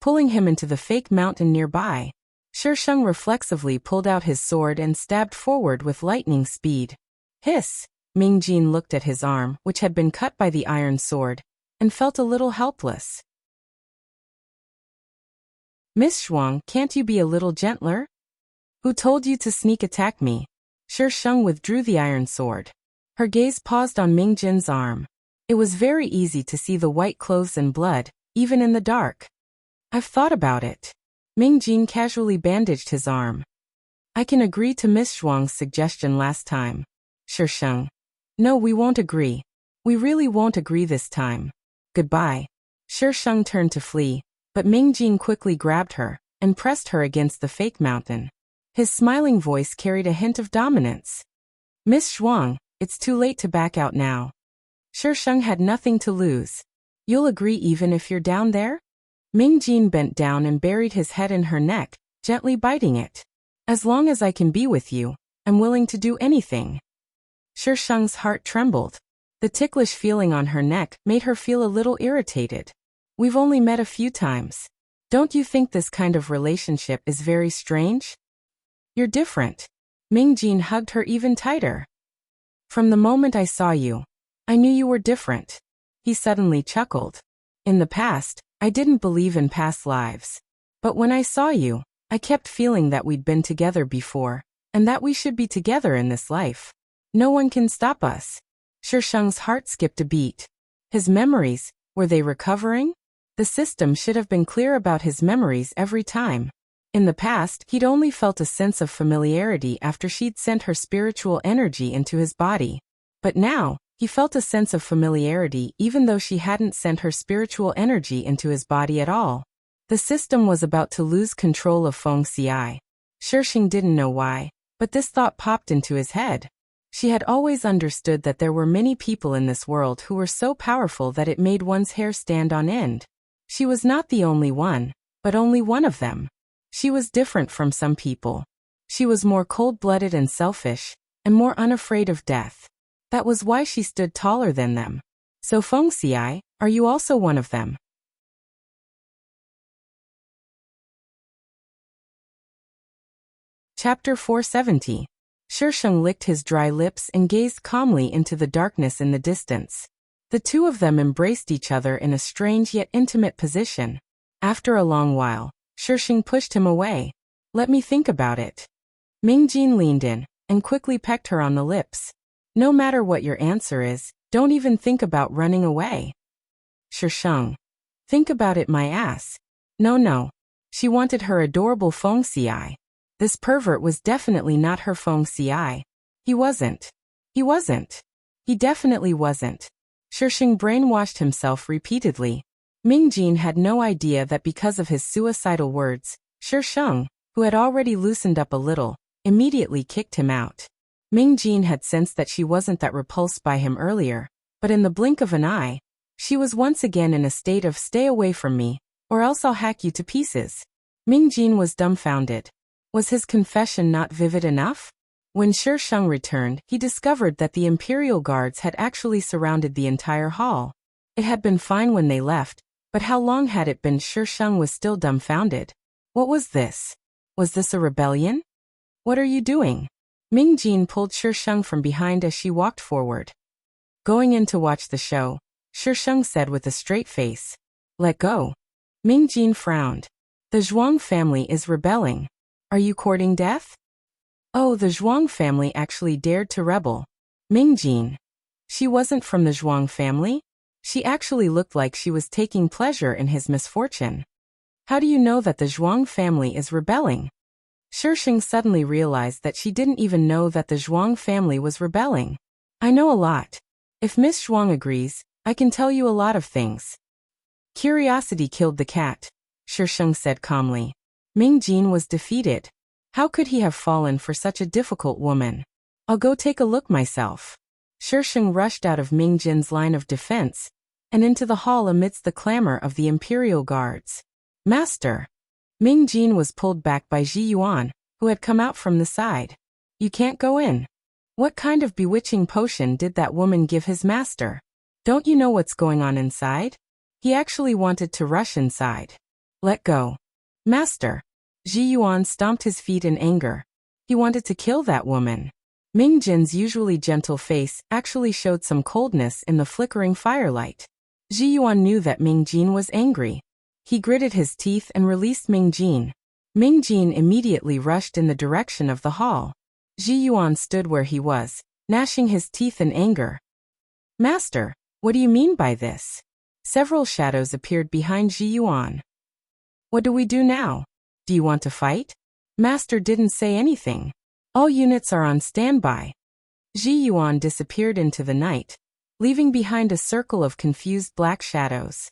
pulling him into the fake mountain nearby. Shisheng reflexively pulled out his sword and stabbed forward with lightning speed. Hiss! Mingjin looked at his arm, which had been cut by the iron sword, and felt a little helpless. Miss Shuang, can't you be a little gentler? Who told you to sneak attack me? Shisheng withdrew the iron sword. Her gaze paused on Mingjin's arm. It was very easy to see the white clothes and blood, even in the dark. I've thought about it. Mingjin casually bandaged his arm. I can agree to Miss Shuang's suggestion last time. Shisheng. No, we won't agree. We really won't agree this time. Goodbye. Shisheng turned to flee, but Mingjin quickly grabbed her and pressed her against the fake mountain. His smiling voice carried a hint of dominance. Miss Shuang, it's too late to back out now. Shisheng had nothing to lose. You'll agree even if you're down there? Mingjin bent down and buried his head in her neck, gently biting it. As long as I can be with you, I'm willing to do anything. Shisheng's heart trembled. The ticklish feeling on her neck made her feel a little irritated. We've only met a few times. Don't you think this kind of relationship is very strange? You're different. Mingjin hugged her even tighter. From the moment I saw you, I knew you were different. He suddenly chuckled. In the past, I didn't believe in past lives. But when I saw you, I kept feeling that we'd been together before, and that we should be together in this life. No one can stop us. Shisheng's heart skipped a beat. His memories, were they recovering? The system should have been clear about his memories every time. In the past, he'd only felt a sense of familiarity after she'd sent her spiritual energy into his body. But now, he felt a sense of familiarity even though she hadn't sent her spiritual energy into his body at all. The system was about to lose control of Feng Xiai. Shisheng didn't know why, but this thought popped into his head. She had always understood that there were many people in this world who were so powerful that it made one's hair stand on end. She was not the only one, but only one of them. She was different from some people. She was more cold-blooded and selfish, and more unafraid of death. That was why she stood taller than them. So Feng Xiai, are you also one of them? Chapter 470. Shisheng licked his dry lips and gazed calmly into the darkness in the distance. The two of them embraced each other in a strange yet intimate position. After a long while, Shisheng pushed him away. Let me think about it. Mingjin leaned in and quickly pecked her on the lips. No matter what your answer is, don't even think about running away. Shisheng. Think about it, my ass. No. She wanted her adorable Feng Xiai. This pervert was definitely not her Feng Xiai. He wasn't. He definitely wasn't. Shisheng brainwashed himself repeatedly. Mingjin had no idea that because of his suicidal words, Shisheng, who had already loosened up a little, immediately kicked him out. Mingjin had sensed that she wasn't that repulsed by him earlier, but in the blink of an eye, she was once again in a state of stay away from me, or else I'll hack you to pieces. Mingjin was dumbfounded. Was his confession not vivid enough? When Shisheng returned, he discovered that the Imperial Guards had actually surrounded the entire hall. It had been fine when they left, but how long had it been? Shisheng was still dumbfounded. What was this? Was this a rebellion? What are you doing? Mingjin pulled Shisheng from behind as she walked forward. Going in to watch the show, Shisheng said with a straight face. Let go. Mingjin frowned. The Zhuang family is rebelling. Are you courting death? Oh, the Zhuang family actually dared to rebel. Mingjin. She wasn't from the Zhuang family? She actually looked like she was taking pleasure in his misfortune. How do you know that the Zhuang family is rebelling? Shisheng suddenly realized that she didn't even know that the Zhuang family was rebelling. I know a lot. If Miss Zhuang agrees, I can tell you a lot of things. Curiosity killed the cat, Shisheng said calmly. Mingjin was defeated. How could he have fallen for such a difficult woman? I'll go take a look myself. Shisheng rushed out of Mingjin's line of defense and into the hall amidst the clamor of the Imperial Guards. Master! Mingjin was pulled back by Ji Yuan, who had come out from the side. You can't go in. What kind of bewitching potion did that woman give his master? Don't you know what's going on inside? He actually wanted to rush inside. Let go. Master! Ji Yuan stomped his feet in anger. He wanted to kill that woman. Mingjin's usually gentle face actually showed some coldness in the flickering firelight. Ji Yuan knew that Mingjin was angry. He gritted his teeth and released Mingjin. Mingjin immediately rushed in the direction of the hall. Ji Yuan stood where he was, gnashing his teeth in anger. Master, what do you mean by this? Several shadows appeared behind Ji Yuan. What do we do now? Do you want to fight? Master didn't say anything. All units are on standby. Ji Yuan disappeared into the night, leaving behind a circle of confused black shadows.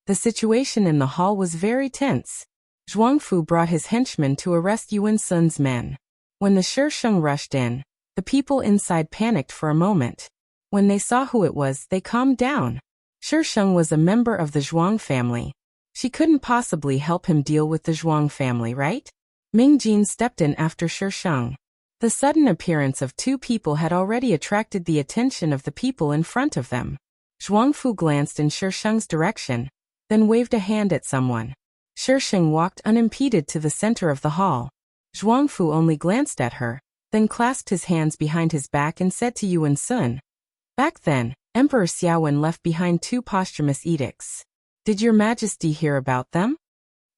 The situation in the hall was very tense. Zhuangfu brought his henchmen to arrest Yuan Sun's men. When the Shisheng rushed in, the people inside panicked for a moment. When they saw who it was, they calmed down. Shisheng was a member of the Zhuang family. She couldn't possibly help him deal with the Zhuang family, right? Mingjin stepped in after Shisheng. The sudden appearance of two people had already attracted the attention of the people in front of them. Zhuangfu glanced in Shisheng's direction, then waved a hand at someone. Shisheng walked unimpeded to the center of the hall. Zhuangfu only glanced at her, then clasped his hands behind his back and said to Yuan Sun. Back then, Emperor Xiaowen left behind 2 posthumous edicts. Did your majesty hear about them?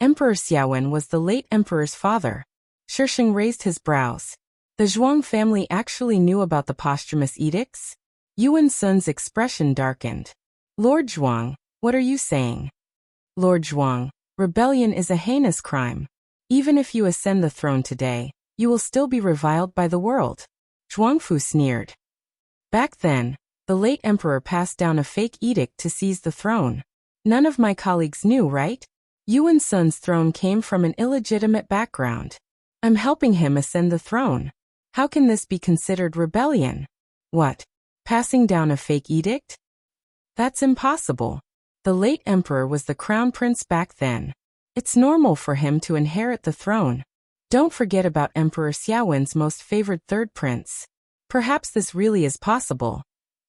Emperor Xiaowen was the late emperor's father. Shisheng raised his brows. The Zhuang family actually knew about the posthumous edicts? Yuan Sun's expression darkened. Lord Zhuang, what are you saying? Lord Zhuang, rebellion is a heinous crime. Even if you ascend the throne today, you will still be reviled by the world. Zhuangfu sneered. Back then, the late emperor passed down a fake edict to seize the throne. None of my colleagues knew, right? Yuan Sun's throne came from an illegitimate background. I'm helping him ascend the throne. How can this be considered rebellion? What? Passing down a fake edict? That's impossible. The late emperor was the crown prince back then. It's normal for him to inherit the throne. Don't forget about Emperor Xiaowen's most favored third prince. Perhaps this really is possible.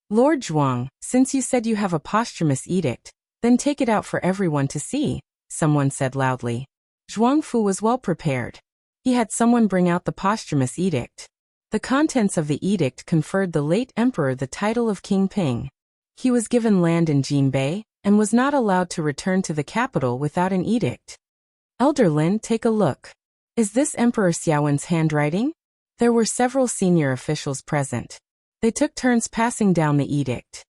Lord Zhuang, since you said you have a posthumous edict, then take it out for everyone to see, someone said loudly. Zhuangfu was well prepared. He had someone bring out the posthumous edict. The contents of the edict conferred the late emperor the title of King Ping. He was given land in Jinbei, and was not allowed to return to the capital without an edict. Elder Lin, take a look. Is this Emperor Xiaowen's handwriting? There were several senior officials present. They took turns passing down the edict.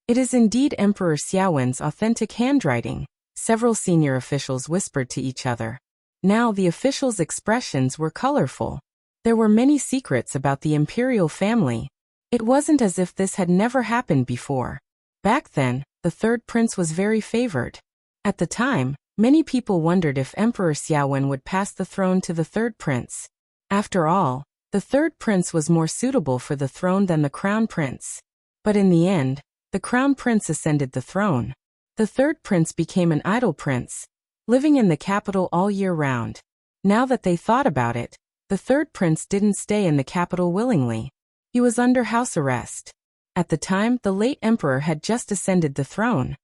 It is indeed Emperor Xiaowen's authentic handwriting, several senior officials whispered to each other. Now the officials' expressions were colorful. There were many secrets about the imperial family. It wasn't as if this had never happened before. Back then, the third prince was very favored. At the time, many people wondered if Emperor Xiaowen would pass the throne to the third prince. After all, the third prince was more suitable for the throne than the crown prince. But in the end, the crown prince ascended the throne. The third prince became an idle prince, living in the capital all year round. Now that they thought about it, the third prince didn't stay in the capital willingly. He was under house arrest. At the time, the late emperor had just ascended the throne.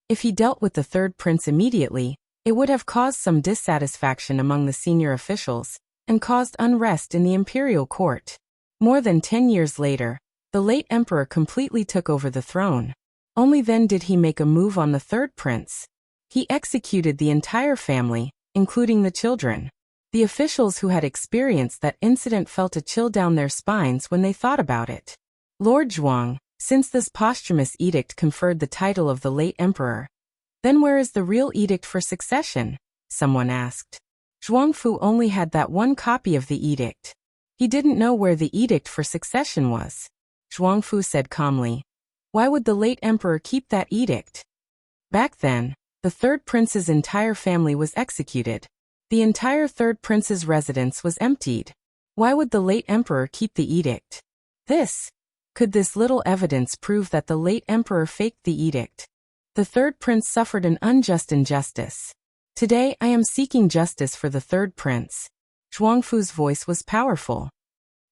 If he dealt with the third prince immediately, it would have caused some dissatisfaction among the senior officials, and caused unrest in the imperial court. More than 10 years later, the late emperor completely took over the throne. Only then did he make a move on the third prince. He executed the entire family, including the children. The officials who had experienced that incident felt a chill down their spines when they thought about it. Lord Zhuang, since this posthumous edict conferred the title of the late emperor, then where is the real edict for succession? Someone asked. Zhuangfu only had that one copy of the edict. He didn't know where the edict for succession was. Zhuangfu said calmly. Why would the late emperor keep that edict? Back then, the third prince's entire family was executed. The entire third prince's residence was emptied. Why would the late emperor keep the edict? Could this little evidence prove that the late emperor faked the edict? The third prince suffered an unjust injustice. Today I am seeking justice for the third prince. Zhuangfu's voice was powerful.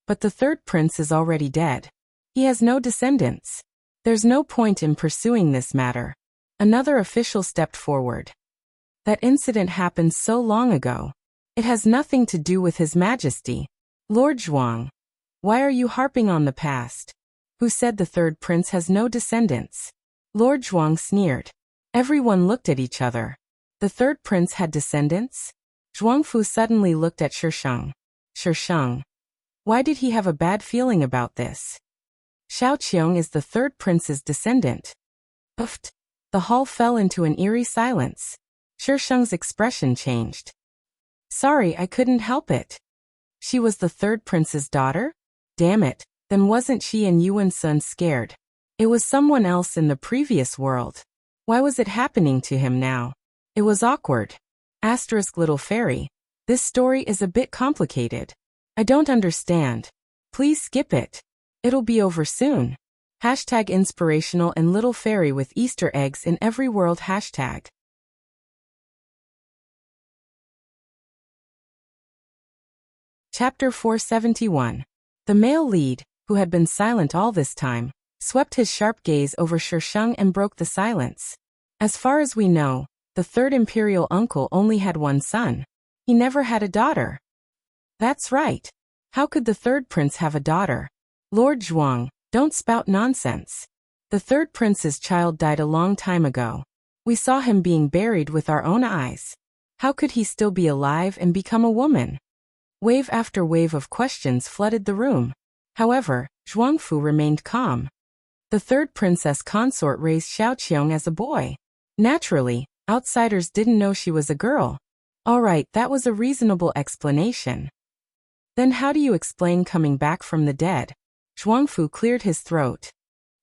But the third prince is already dead. He has no descendants. There's no point in pursuing this matter. Another official stepped forward. That incident happened so long ago. It has nothing to do with His Majesty. Lord Zhuang, why are you harping on the past? Who said the third prince has no descendants? Lord Zhuang sneered. Everyone looked at each other. The third prince had descendants? Zhuangfu suddenly looked at Shisheng. Shisheng, why did he have a bad feeling about this? Xiaoqiong is the third prince's descendant. Uft. The hall fell into an eerie silence. Shisheng's expression changed. Sorry, I couldn't help it. She was the third prince's daughter? Damn it, then wasn't she and Yuan Sun scared? It was someone else in the previous world. Why was it happening to him now? It was awkward. Asterisk little fairy. This story is a bit complicated. I don't understand. Please skip it. It'll be over soon. Hashtag inspirational and little fairy with Easter eggs in every world hashtag. Chapter 471. The male lead, who had been silent all this time, swept his sharp gaze over Shisheng and broke the silence. As far as we know, the third imperial uncle only had one son. He never had a daughter. That's right. How could the third prince have a daughter? Lord Zhuang, Don't spout nonsense. The third prince's child died a long time ago. We saw him being buried with our own eyes. How could he still be alive and become a woman? Wave after wave of questions flooded the room. However, Zhuangfu remained calm. The third princess consort raised Xiaoqiong as a boy. Naturally, outsiders didn't know she was a girl. All right, that was a reasonable explanation. Then how do you explain coming back from the dead? Zhuangfu cleared his throat.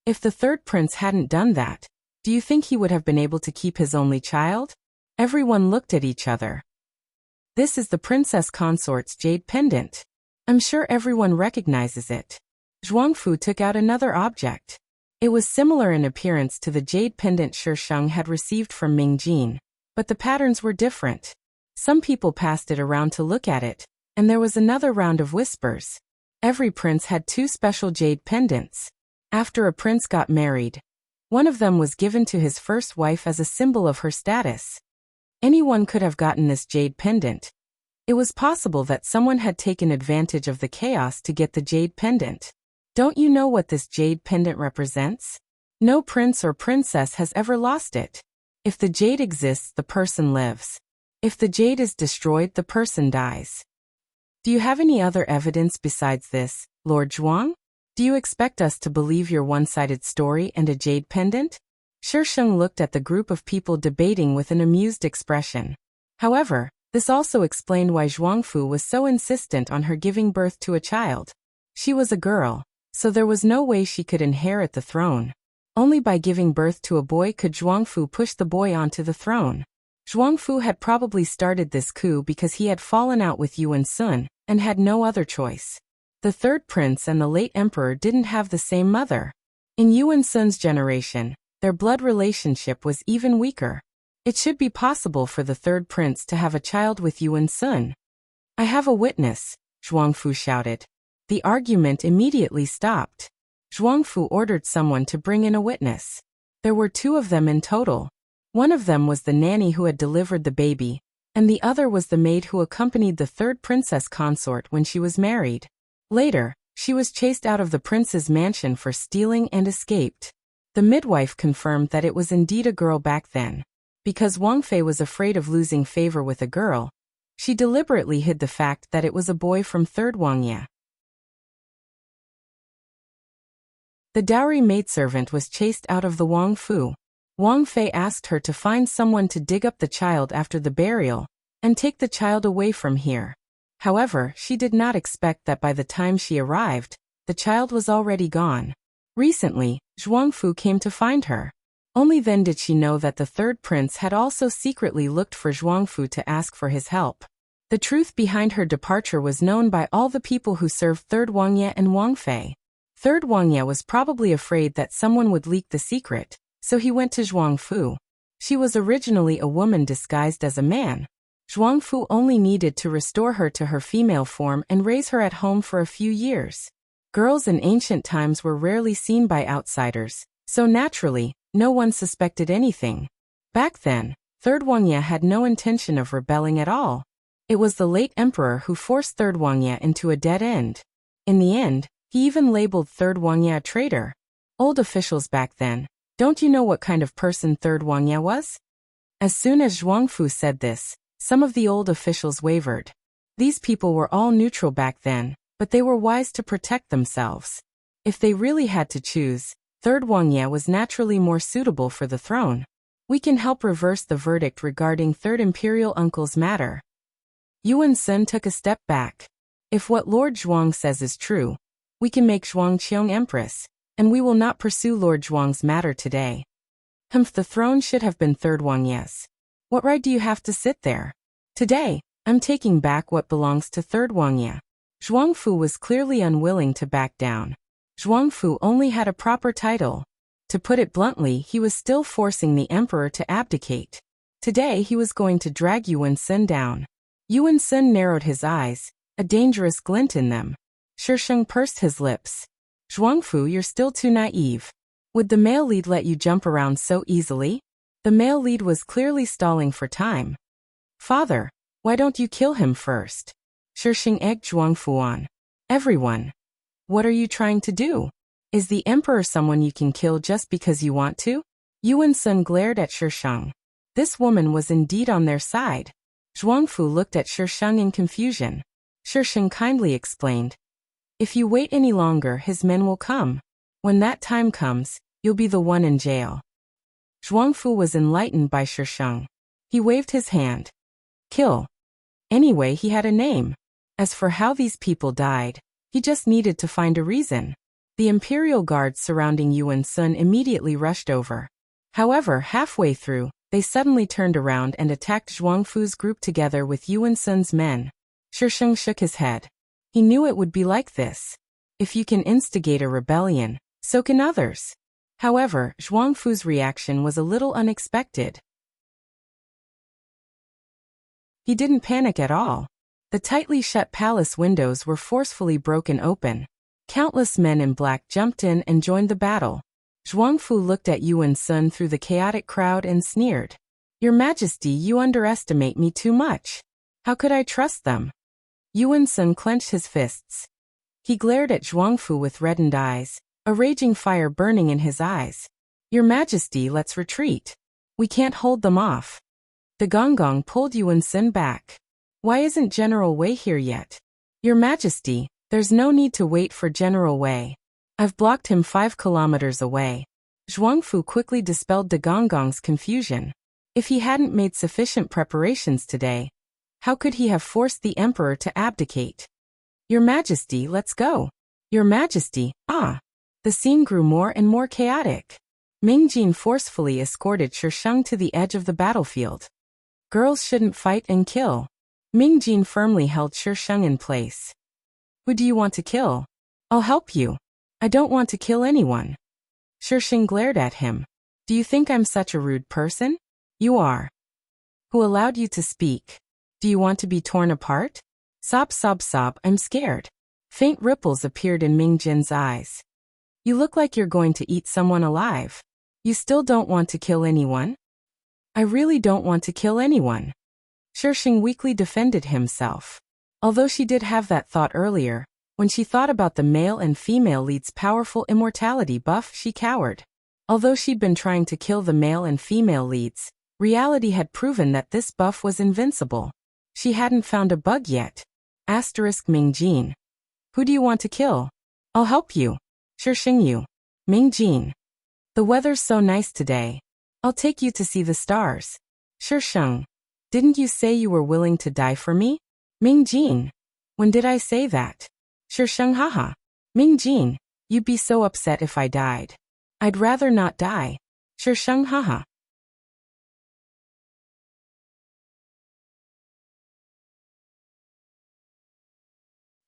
If the third prince hadn't done that, do you think he would have been able to keep his only child? Everyone looked at each other. This is the princess consort's jade pendant. I'm sure everyone recognizes it. Zhuangfu took out another object. It was similar in appearance to the jade pendant Shisheng had received from Mingjin, but the patterns were different. Some people passed it around to look at it, and there was another round of whispers. Every prince had 2 special jade pendants. After a prince got married, one of them was given to his first wife as a symbol of her status. Anyone could have gotten this jade pendant. It was possible that someone had taken advantage of the chaos to get the jade pendant. Don't you know what this jade pendant represents? No prince or princess has ever lost it. If the jade exists, the person lives. If the jade is destroyed, the person dies. Do you have any other evidence besides this, Lord Zhuang? Do you expect us to believe your one-sided story and a jade pendant? Shisheng looked at the group of people debating with an amused expression. However, this also explained why Zhuangfu was so insistent on her giving birth to a child. She was a girl, so there was no way she could inherit the throne. Only by giving birth to a boy could Zhuangfu push the boy onto the throne. Zhuangfu had probably started this coup because he had fallen out with Yuan Sun and had no other choice. The third prince and the late emperor didn't have the same mother. In Yuan Sun's generation, their blood relationship was even weaker. It should be possible for the third prince to have a child with Yuan Sun. I have a witness, Zhuangfu shouted. The argument immediately stopped. Zhuangfu ordered someone to bring in a witness. There were 2 of them in total. One of them was the nanny who had delivered the baby, and the other was the maid who accompanied the third princess consort when she was married. Later, she was chased out of the prince's mansion for stealing and escaped. The midwife confirmed that it was indeed a girl back then. Because Wang Fei was afraid of losing favor with a girl, she deliberately hid the fact that it was a boy from third Wangye. The dowry maidservant was chased out of the Wang Fu. Wang Fei asked her to find someone to dig up the child after the burial, and take the child away from here. However, she did not expect that by the time she arrived, the child was already gone. Recently, Zhuangfu came to find her. Only then did she know that the third prince had also secretly looked for Zhuangfu to ask for his help. The truth behind her departure was known by all the people who served third Wangye and Wang Fei. Third Wangye was probably afraid that someone would leak the secret, so he went to Zhuangfu. She was originally a woman disguised as a man. Zhuangfu only needed to restore her to her female form and raise her at home for a few years. Girls in ancient times were rarely seen by outsiders, so naturally, no one suspected anything. Back then, third Wangye had no intention of rebelling at all. It was the late emperor who forced third Wangye into a dead end. In the end, he even labeled third Wangye a traitor. Old officials back then, don't you know what kind of person third Wangye was? As soon as Zhuangfu said this, some of the old officials wavered. These people were all neutral back then, but they were wise to protect themselves. If they really had to choose, third Wangye was naturally more suitable for the throne. We can help reverse the verdict regarding third imperial uncle's matter. Yuan Sun took a step back. If what Lord Zhuang says is true, we can make Zhuangqiong empress, and we will not pursue Lord Zhuang's matter today. The throne should have been third Wangye's. What right do you have to sit there? Today, I'm taking back what belongs to third Wangye. Zhuangfu was clearly unwilling to back down. Zhuangfu only had a proper title. To put it bluntly, he was still forcing the emperor to abdicate. Today he was going to drag Yuan Sun down. Yuan Sun narrowed his eyes, a dangerous glint in them. Shisheng pursed his lips. Zhuangfu, you're still too naive. Would the male lead let you jump around so easily? The male lead was clearly stalling for time. Father, why don't you kill him first? Shisheng egged Zhuangfu on. Everyone. What are you trying to do? Is the emperor someone you can kill just because you want to? Yuan Sun glared at Shisheng. This woman was indeed on their side. Zhuangfu looked at Shisheng in confusion. Shisheng kindly explained. If you wait any longer, his men will come. When that time comes, you'll be the one in jail. Zhuangfu was enlightened by Shisheng. He waved his hand. Kill. Anyway, he had a name. As for how these people died, he just needed to find a reason. The imperial guards surrounding Yuan Sun immediately rushed over. However, halfway through, they suddenly turned around and attacked Zhuangfu's group together with Yuan Sun's men. Shisheng shook his head. He knew it would be like this. If you can instigate a rebellion, so can others. However, Zhuangfu's reaction was a little unexpected. He didn't panic at all. The tightly shut palace windows were forcefully broken open. Countless men in black jumped in and joined the battle. Zhuangfu looked at Yuan Sun through the chaotic crowd and sneered. Your Majesty, you underestimate me too much. How could I trust them? Yuan Sun clenched his fists. He glared at Zhuangfu with reddened eyes, a raging fire burning in his eyes. Your Majesty, let's retreat. We can't hold them off. The Gonggong pulled Yuan Sun back. Why isn't General Wei here yet? Your Majesty, there's no need to wait for General Wei. I've blocked him 5 kilometers away. Zhuangfu quickly dispelled the Gonggong's confusion. If he hadn't made sufficient preparations today, how could he have forced the emperor to abdicate? Your Majesty, let's go. Your Majesty, ah! The scene grew more and more chaotic. Ming Jin forcefully escorted Shisheng to the edge of the battlefield. Girls shouldn't fight and kill. Ming Jin firmly held Shisheng in place. Who do you want to kill? I'll help you. I don't want to kill anyone. Shisheng glared at him. Do you think I'm such a rude person? You are. Who allowed you to speak? Do you want to be torn apart? Sob, sob, sob, I'm scared. Faint ripples appeared in Ming Jin's eyes. You look like you're going to eat someone alive. You still don't want to kill anyone? I really don't want to kill anyone. Shisheng weakly defended himself. Although she did have that thought earlier, when she thought about the male and female lead's powerful immortality buff, she cowered. Although she'd been trying to kill the male and female leads, reality had proven that this buff was invincible. She hadn't found a bug yet. Asterisk Ming Jin. Who do you want to kill? I'll help you. Shisheng you. Ming Jin. The weather's so nice today. I'll take you to see the stars. Shisheng. Didn't you say you were willing to die for me? Ming Jin. When did I say that? Shisheng haha. Ming Jin. You'd be so upset if I died. I'd rather not die. Shisheng haha.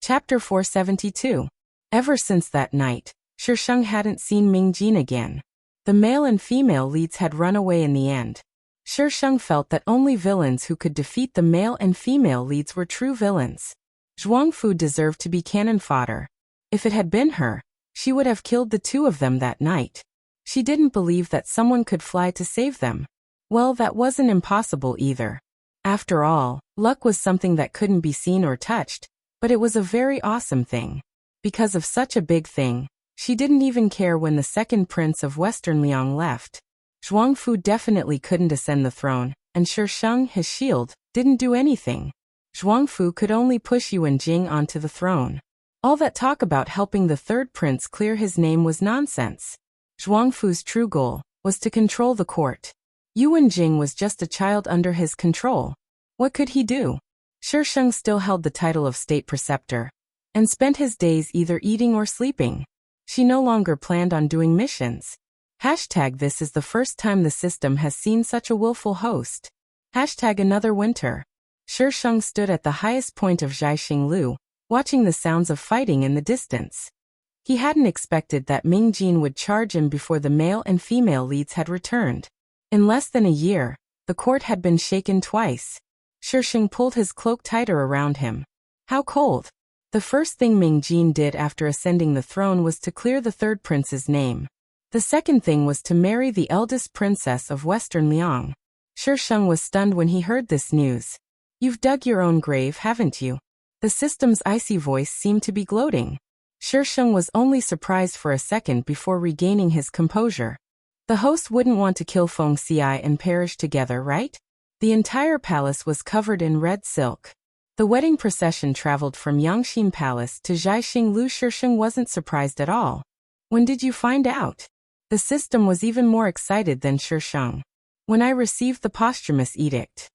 Chapter 472. Ever since that night, Shisheng hadn't seen Ming Jin again. The male and female leads had run away in the end. Shisheng felt that only villains who could defeat the male and female leads were true villains. Zhuangfu deserved to be cannon fodder. If it had been her, she would have killed the two of them that night. She didn't believe that someone could fly to save them. Well, that wasn't impossible either. After all, luck was something that couldn't be seen or touched, but it was a very awesome thing. Because of such a big thing, she didn't even care when the second prince of Western Liang left. Zhuangfu definitely couldn't ascend the throne, and Shisheng, his shield, didn't do anything. Zhuangfu could only push Yuan Jing onto the throne. All that talk about helping the third prince clear his name was nonsense. Zhuangfu's true goal was to control the court. Yuan Jing was just a child under his control. What could he do? Shisheng still held the title of state preceptor, and spent his days either eating or sleeping. She no longer planned on doing missions. This is the first time the system has seen such a willful host. Another winter. Shisheng stood at the highest point of Zhaixinglu, watching the sounds of fighting in the distance. He hadn't expected that Ming Jin would charge him before the male and female leads had returned. In less than a year, the court had been shaken twice. Shisheng pulled his cloak tighter around him. How cold! The first thing Ming Jin did after ascending the throne was to clear the third prince's name. The second thing was to marry the eldest princess of Western Liang. Shisheng was stunned when he heard this news. You've dug your own grave, haven't you? The system's icy voice seemed to be gloating. Shisheng was only surprised for a second before regaining his composure. The host wouldn't want to kill Feng Xiai and perish together, right? The entire palace was covered in red silk. The wedding procession traveled from Yangxin Palace to Zhaixing Lu. Shisheng wasn't surprised at all. When did you find out? The system was even more excited than Shisheng. When I received the posthumous edict.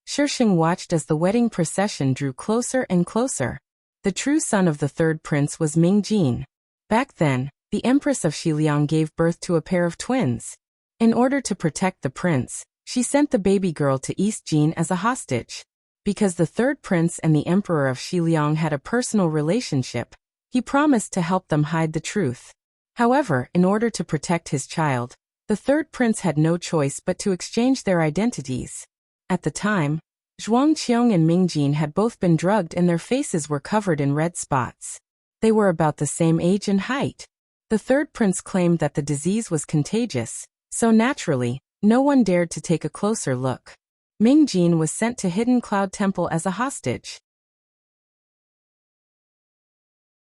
Shisheng watched as the wedding procession drew closer and closer. The true son of the third prince was Ming Jin. Back then, the Empress of Xiliang gave birth to a pair of twins. In order to protect the prince, she sent the baby girl to East Jin as a hostage. Because the third prince and the Emperor of Xiliang had a personal relationship, he promised to help them hide the truth. However, in order to protect his child, the third prince had no choice but to exchange their identities. At the time, Zhuang Qiong and Ming Jin had both been drugged and their faces were covered in red spots. They were about the same age and height. The third prince claimed that the disease was contagious, so naturally, no one dared to take a closer look. Ming Jin was sent to Hidden Cloud Temple as a hostage.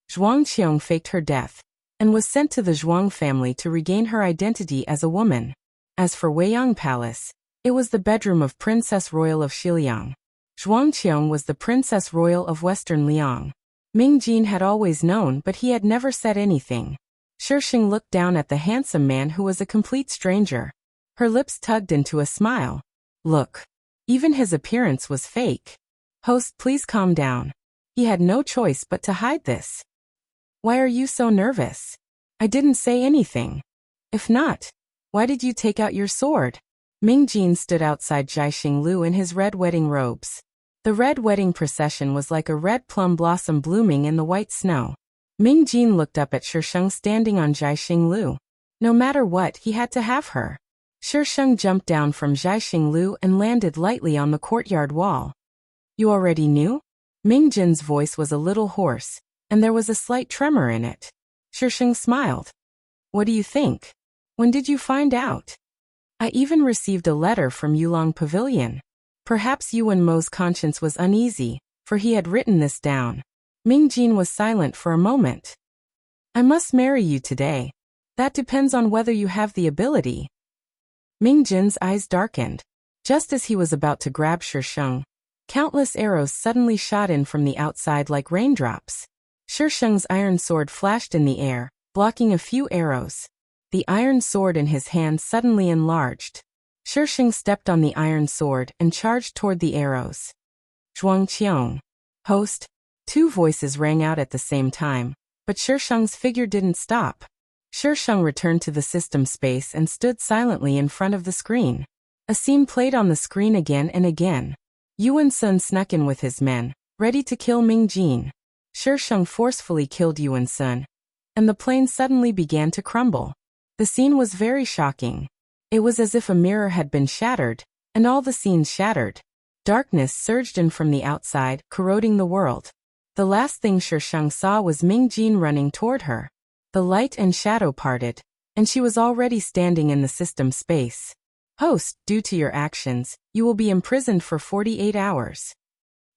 Zhuang Qiong faked her death and was sent to the Zhuang family to regain her identity as a woman. As for Weiyang Palace, it was the bedroom of Princess Royal of Xiliang. Zhuang Qiong was the Princess Royal of Western Liang. Ming Jin had always known, but he had never said anything. Shisheng looked down at the handsome man who was a complete stranger. Her lips tugged into a smile. Look. Even his appearance was fake. Host, please calm down. He had no choice but to hide this. Why are you so nervous? I didn't say anything. If not, why did you take out your sword? Ming Jin stood outside Zhaixing Lu in his red wedding robes. The red wedding procession was like a red plum blossom blooming in the white snow. Ming Jin looked up at Shisheng standing on Zhaixing Lu. No matter what, he had to have her. Shisheng jumped down from Zhaixing Lu and landed lightly on the courtyard wall. You already knew? Ming Jin's voice was a little hoarse, and there was a slight tremor in it. Shisheng smiled. What do you think? When did you find out? I even received a letter from Yulong Pavilion. Perhaps Yuan Mo's conscience was uneasy, for he had written this down. Ming Jin was silent for a moment. I must marry you today. That depends on whether you have the ability. Ming Jin's eyes darkened. Just as he was about to grab Shisheng, countless arrows suddenly shot in from the outside like raindrops. Shisheng's iron sword flashed in the air, blocking a few arrows. The iron sword in his hand suddenly enlarged. Shisheng stepped on the iron sword and charged toward the arrows. Zhuang Qiong. Host. Two voices rang out at the same time, but Shisheng's figure didn't stop. Shisheng returned to the system space and stood silently in front of the screen. A scene played on the screen again and again. Yuan Sun snuck in with his men, ready to kill Ming Jin. Shisheng forcefully killed Yuan Sun, and the plane suddenly began to crumble. The scene was very shocking. It was as if a mirror had been shattered, and all the scenes shattered. Darkness surged in from the outside, corroding the world. The last thing Shisheng saw was Ming Jin running toward her. The light and shadow parted, and she was already standing in the system space. Host, due to your actions, you will be imprisoned for 48 hours.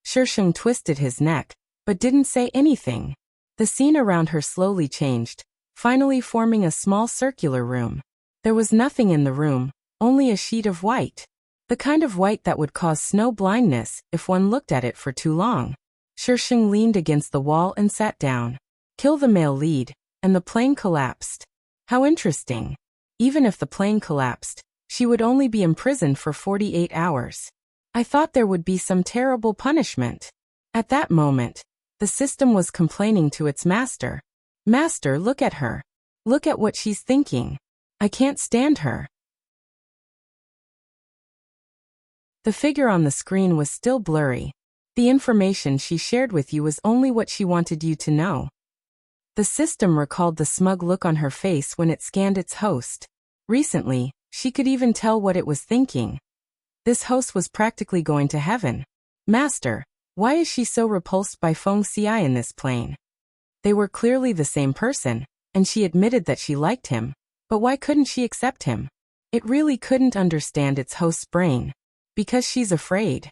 Shisheng twisted his neck, but didn't say anything. The scene around her slowly changed, finally forming a small circular room. There was nothing in the room, only a sheet of white. The kind of white that would cause snow blindness if one looked at it for too long. Shisheng leaned against the wall and sat down. Kill the male lead, and the plane collapsed. How interesting. Even if the plane collapsed, she would only be imprisoned for 48 hours. I thought there would be some terrible punishment. At that moment, the system was complaining to its master. Master, look at her. Look at what she's thinking. I can't stand her. The figure on the screen was still blurry. The information she shared with you was only what she wanted you to know. The system recalled the smug look on her face when it scanned its host. Recently, she could even tell what it was thinking. This host was practically going to heaven. Master, why is she so repulsed by Feng Xiai in this plane? They were clearly the same person, and she admitted that she liked him, but why couldn't she accept him? It really couldn't understand its host's brain. Because she's afraid.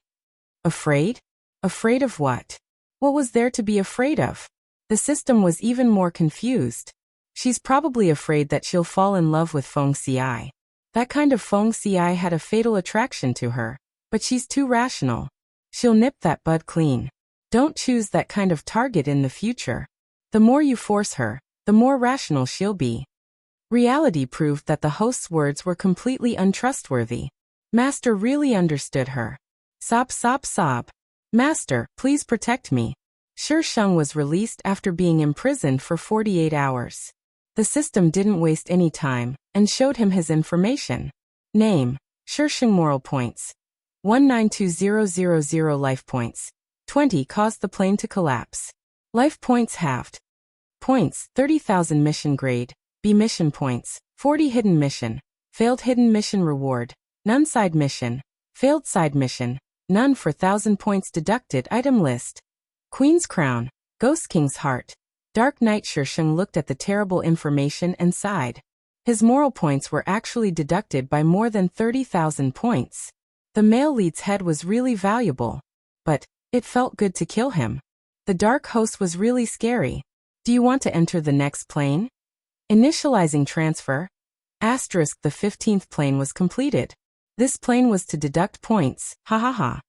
Afraid? Afraid of what? What was there to be afraid of? The system was even more confused. She's probably afraid that she'll fall in love with Feng Xiai. That kind of Feng Xiai had a fatal attraction to her, but she's too rational. She'll nip that bud clean. Don't choose that kind of target in the future. The more you force her, the more rational she'll be. Reality proved that the host's words were completely untrustworthy. Master really understood her. Sob, sob, sob. Master, please protect me. Shi Sheng was released after being imprisoned for 48 hours. The system didn't waste any time and showed him his information. Name, Shi Sheng. Moral points. 192000 life points. 20 caused the plane to collapse. Life points halved. Points, 30,000 mission grade. B mission points, 40 hidden mission. Failed hidden mission reward. None side mission. Failed side mission. None for 1,000 points deducted. Item list. Queen's crown. Ghost King's heart. Dark Knight. Shi Sheng looked at the terrible information and sighed. His moral points were actually deducted by more than 30,000 points. The male lead's head was really valuable. But it felt good to kill him. The dark host was really scary. Do you want to enter the next plane? Initializing transfer. Asterisk. The 15th plane was completed. This plane was to deduct points. Ha ha ha.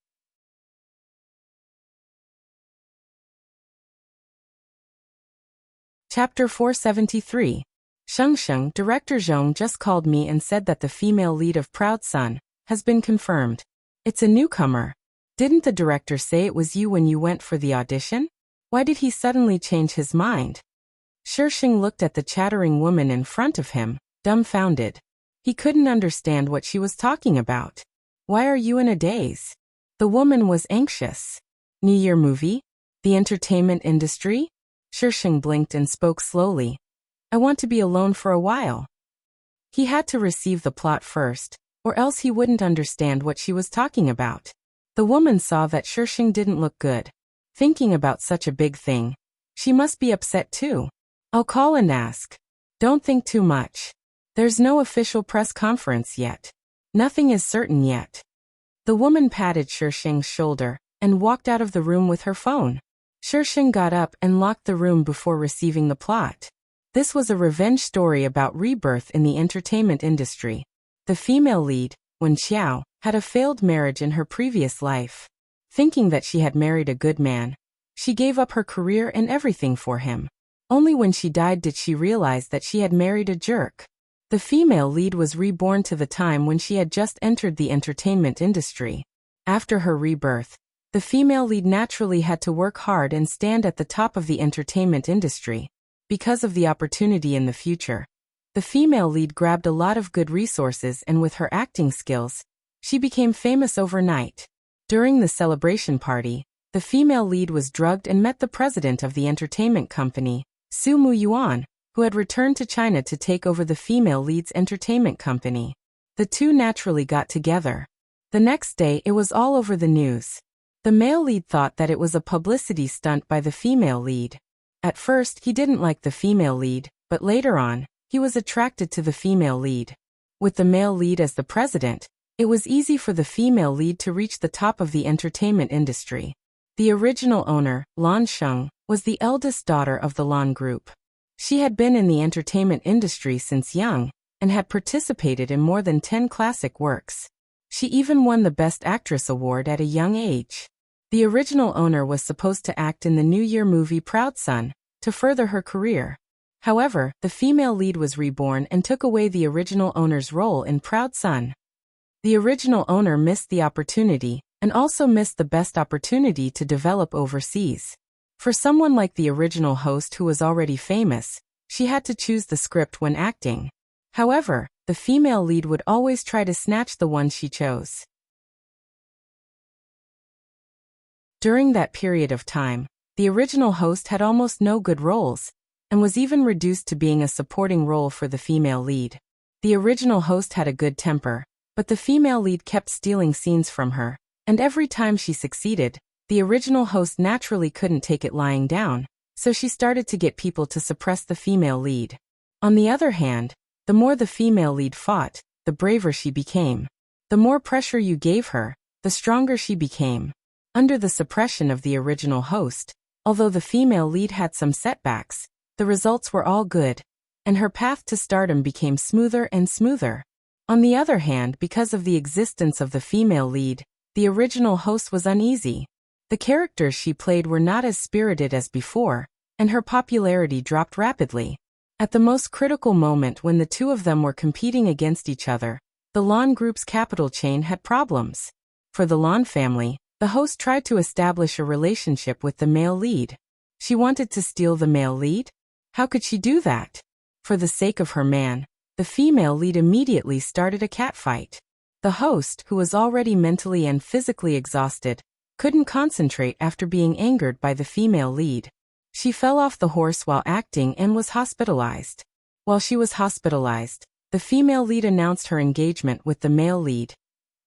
Chapter 473. Sheng, Director Zhong just called me and said that the female lead of Proud Sun has been confirmed. It's a newcomer. Didn't the director say it was you when you went for the audition? Why did he suddenly change his mind? Shi Sheng looked at the chattering woman in front of him, dumbfounded. He couldn't understand what she was talking about. Why are you in a daze? The woman was anxious. New Year movie? The entertainment industry? Shi Sheng blinked and spoke slowly. I want to be alone for a while. He had to receive the plot first, or else he wouldn't understand what she was talking about. The woman saw that Shi Sheng didn't look good. Thinking about such a big thing. She must be upset too. I'll call and ask. Don't think too much. There's no official press conference yet. Nothing is certain yet. The woman patted Shi Sheng's shoulder and walked out of the room with her phone. Shi Sheng got up and locked the room before receiving the plot. This was a revenge story about rebirth in the entertainment industry. The female lead, Wen Xiao, had a failed marriage in her previous life. Thinking that she had married a good man, she gave up her career and everything for him. Only when she died did she realize that she had married a jerk. The female lead was reborn to the time when she had just entered the entertainment industry. After her rebirth, the female lead naturally had to work hard and stand at the top of the entertainment industry. Because of the opportunity in the future, the female lead grabbed a lot of good resources, and with her acting skills, she became famous overnight. During the celebration party, the female lead was drugged and met the president of the entertainment company, Su Mu Yuan, who had returned to China to take over the female lead's entertainment company. The two naturally got together. The next day it was all over the news. The male lead thought that it was a publicity stunt by the female lead. At first he didn't like the female lead, but later on, he was attracted to the female lead. With the male lead as the president, it was easy for the female lead to reach the top of the entertainment industry. The original owner, Lan Sheng, was the eldest daughter of the Lan Group. She had been in the entertainment industry since young, and had participated in more than 10 classic works. She even won the Best Actress award at a young age. The original owner was supposed to act in the New Year movie Proud Sun, to further her career. However, the female lead was reborn and took away the original owner's role in Proud Sun. The original owner missed the opportunity, and also missed the best opportunity to develop overseas. For someone like the original host who was already famous, she had to choose the script when acting. However, the female lead would always try to snatch the one she chose. During that period of time, the original host had almost no good roles, and was even reduced to being a supporting role for the female lead. The original host had a good temper, but the female lead kept stealing scenes from her, and every time she succeeded, the original host naturally couldn't take it lying down, so she started to get people to suppress the female lead. On the other hand, the more the female lead fought, the braver she became. The more pressure you gave her, the stronger she became. Under the suppression of the original host, Although the female lead had some setbacks, the results were all good, and her path to stardom became smoother and smoother. On the other hand, because of the existence of the female lead, the original host was uneasy. The characters she played were not as spirited as before, and her popularity dropped rapidly. At the most critical moment when the two of them were competing against each other, the Lan Group's capital chain had problems. For the Lan family, the host tried to establish a relationship with the male lead. She wanted to steal the male lead? How could she do that? For the sake of her man, the female lead immediately started a catfight. The host, who was already mentally and physically exhausted, couldn't concentrate after being angered by the female lead. She fell off the horse while acting and was hospitalized. While she was hospitalized, the female lead announced her engagement with the male lead,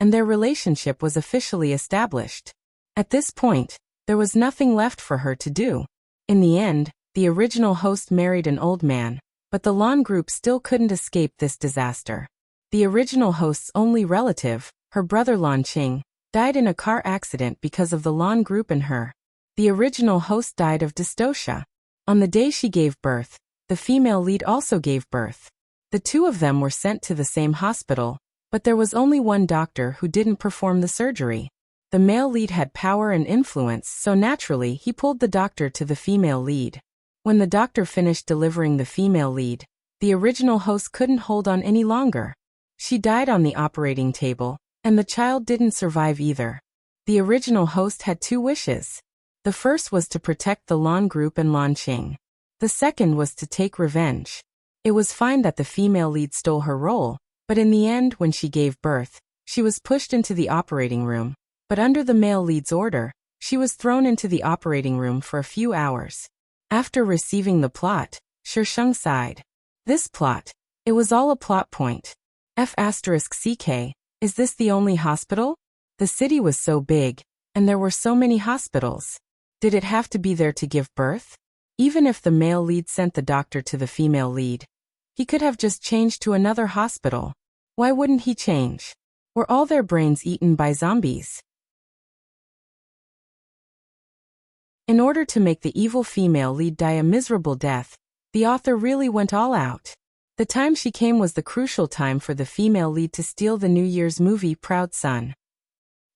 and their relationship was officially established. At this point, there was nothing left for her to do. In the end, the original host married an old man, but the Lan Group still couldn't escape this disaster. The original host's only relative, her brother Lan Qing, died in a car accident because of the Lan Group and her. The original host died of dystocia. On the day she gave birth, the female lead also gave birth. The two of them were sent to the same hospital, but there was only one doctor who didn't perform the surgery. The male lead had power and influence, so naturally he pulled the doctor to the female lead. When the doctor finished delivering the female lead, the original host couldn't hold on any longer. She died on the operating table, and the child didn't survive either. The original host had two wishes. The first was to protect the Lan Group and Lan Qing. The second was to take revenge. It was fine that the female lead stole her role, but in the end, when she gave birth, she was pushed into the operating room. But under the male lead's order, she was thrown into the operating room for a few hours. After receiving the plot, Shisheng sighed. This plot, it was all a plot point. F***CK, is this the only hospital? The city was so big, and there were so many hospitals. Did it have to be there to give birth? Even if the male lead sent the doctor to the female lead, he could have just changed to another hospital. Why wouldn't he change? Were all their brains eaten by zombies? In order to make the evil female lead die a miserable death, the author really went all out. The time she came was the crucial time for the female lead to steal the New Year's movie Proud Son.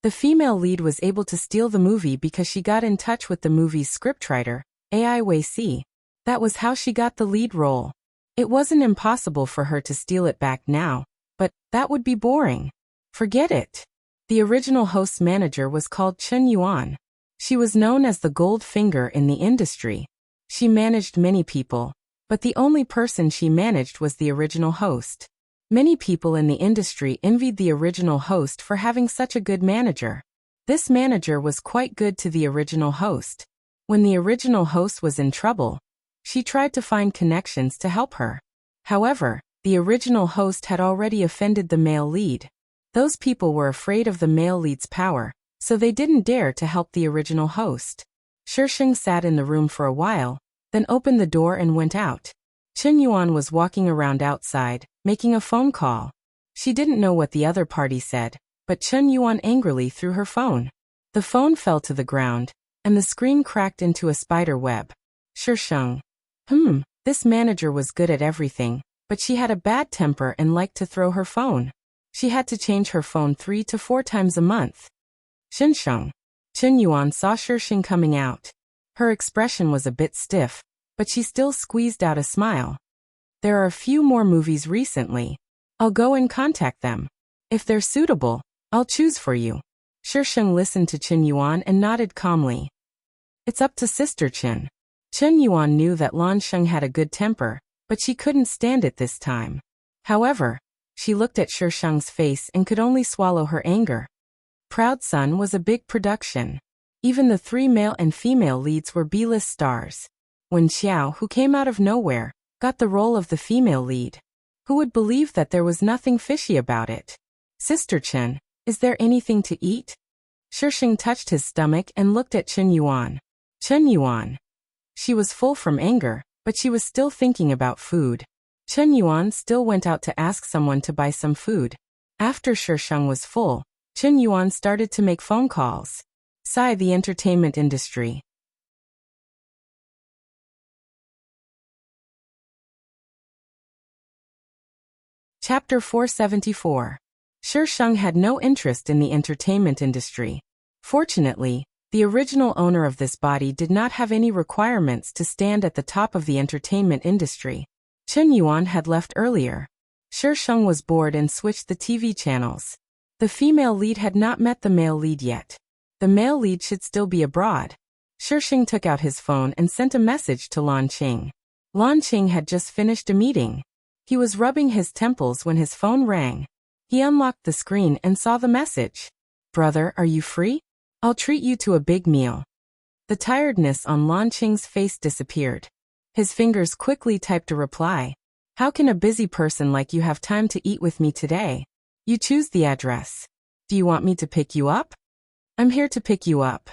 The female lead was able to steal the movie because she got in touch with the movie's scriptwriter, Ai Weici. That was how she got the lead role. It wasn't impossible for her to steal it back now, but that would be boring. Forget it. The original host's manager was called Chen Yuan. She was known as the gold finger in the industry. She managed many people, but the only person she managed was the original host. Many people in the industry envied the original host for having such a good manager. This manager was quite good to the original host. When the original host was in trouble, she tried to find connections to help her. However, the original host had already offended the male lead. Those people were afraid of the male lead's power, so they didn't dare to help the original host. Shisheng sat in the room for a while, then opened the door and went out. Chen Yuan was walking around outside, making a phone call. She didn't know what the other party said, but Chen Yuan angrily threw her phone. The phone fell to the ground, and the screen cracked into a spider web. Shisheng. This manager was good at everything, but she had a bad temper and liked to throw her phone. She had to change her phone 3 to 4 times a month. Shisheng. Chen Yuan saw Shisheng coming out. Her expression was a bit stiff, but she still squeezed out a smile. There are a few more movies recently. I'll go and contact them. If they're suitable, I'll choose for you. Shisheng listened to Chen Yuan and nodded calmly. It's up to Sister Chen. Chen Yuan knew that Lan Sheng had a good temper, but she couldn't stand it this time. However, she looked at Shisheng's face and could only swallow her anger. Proud Son was a big production. Even the 3 male and female leads were B-list stars. When Xiao, who came out of nowhere, got the role of the female lead. Who would believe that there was nothing fishy about it? Sister Chen, is there anything to eat? Shisheng touched his stomach and looked at Chen Yuan. Chen Yuan. She was full from anger, but she was still thinking about food. Chen Yuan still went out to ask someone to buy some food. After Shisheng was full, Chen Yuan started to make phone calls. Sigh, the entertainment industry. Chapter 474. Shi Sheng had no interest in the entertainment industry. Fortunately, the original owner of this body did not have any requirements to stand at the top of the entertainment industry. Chen Yuan had left earlier. Shi Sheng was bored and switched the TV channels. The female lead had not met the male lead yet. The male lead should still be abroad. Shi Sheng took out his phone and sent a message to Lan Qing. Lan Qing had just finished a meeting. He was rubbing his temples when his phone rang. He unlocked the screen and saw the message. "Brother, are you free? I'll treat you to a big meal." The tiredness on Lan Qing's face disappeared. His fingers quickly typed a reply. "How can a busy person like you have time to eat with me today? You choose the address. Do you want me to pick you up?" "I'm here to pick you up."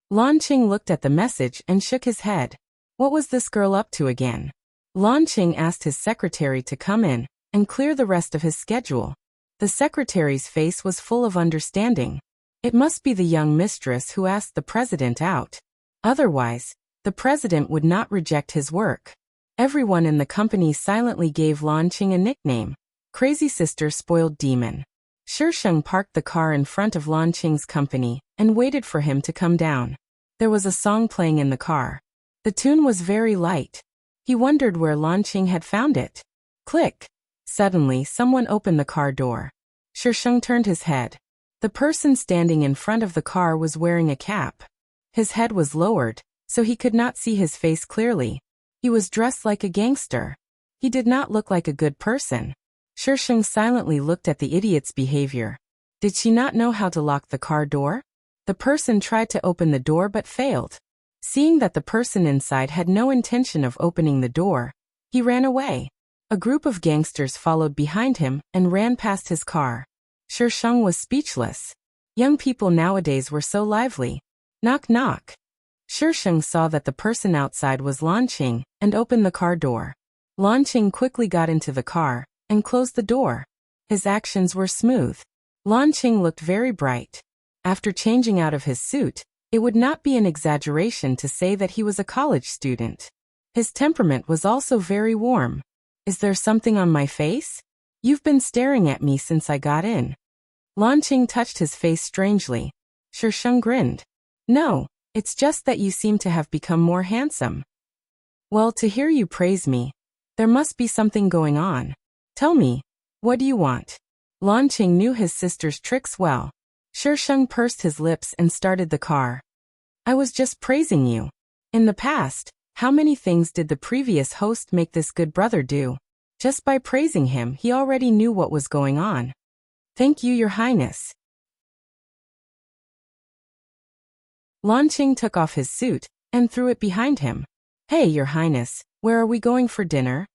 Lan Qing looked at the message and shook his head. What was this girl up to again? Lan Qing asked his secretary to come in and clear the rest of his schedule. The secretary's face was full of understanding. It must be the young mistress who asked the president out. Otherwise, the president would not reject his work. Everyone in the company silently gave Lan Qing a nickname: Crazy Sister Spoiled Demon. Shi Sheng parked the car in front of Lan Qing's company and waited for him to come down. There was a song playing in the car. The tune was very light. He wondered where Lan Qing had found it. Click! Suddenly, someone opened the car door. Shi Sheng turned his head. The person standing in front of the car was wearing a cap. His head was lowered, so he could not see his face clearly. He was dressed like a gangster. He did not look like a good person. Shi Sheng silently looked at the idiot's behavior. Did she not know how to lock the car door? The person tried to open the door but failed. Seeing that the person inside had no intention of opening the door, he ran away. A group of gangsters followed behind him and ran past his car. Shi Sheng was speechless. Young people nowadays were so lively. Knock knock. Shi Sheng saw that the person outside was Lan Qing and opened the car door. Lan Qing quickly got into the car and closed the door. His actions were smooth. Lan Qing looked very bright. After changing out of his suit, it would not be an exaggeration to say that he was a college student. His temperament was also very warm. "Is there something on my face? You've been staring at me since I got in." Lan Qing touched his face strangely. Shi Sheng grinned. "No, it's just that you seem to have become more handsome." "Well, to hear you praise me, there must be something going on. Tell me, what do you want?" Lan Qing knew his sister's tricks well. Shi Sheng pursed his lips and started the car. "I was just praising you. In the past, how many things did the previous host make this good brother do? Just by praising him, he already knew what was going on." "Thank you, Your Highness." Lan Qing took off his suit and threw it behind him. "Hey, Your Highness, where are we going for dinner?"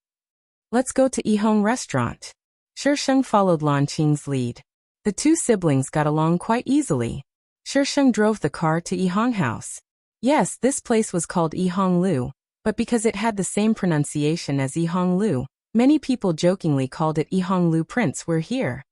"Let's go to Yihong Restaurant." Shi Sheng followed Lan Qing's lead. The two siblings got along quite easily. Shi Sheng drove the car to Yihong House. Yes, this place was called Yihong Lu, but because it had the same pronunciation as Yihong Lu, many people jokingly called it Yihong Lu Prince. "We're here."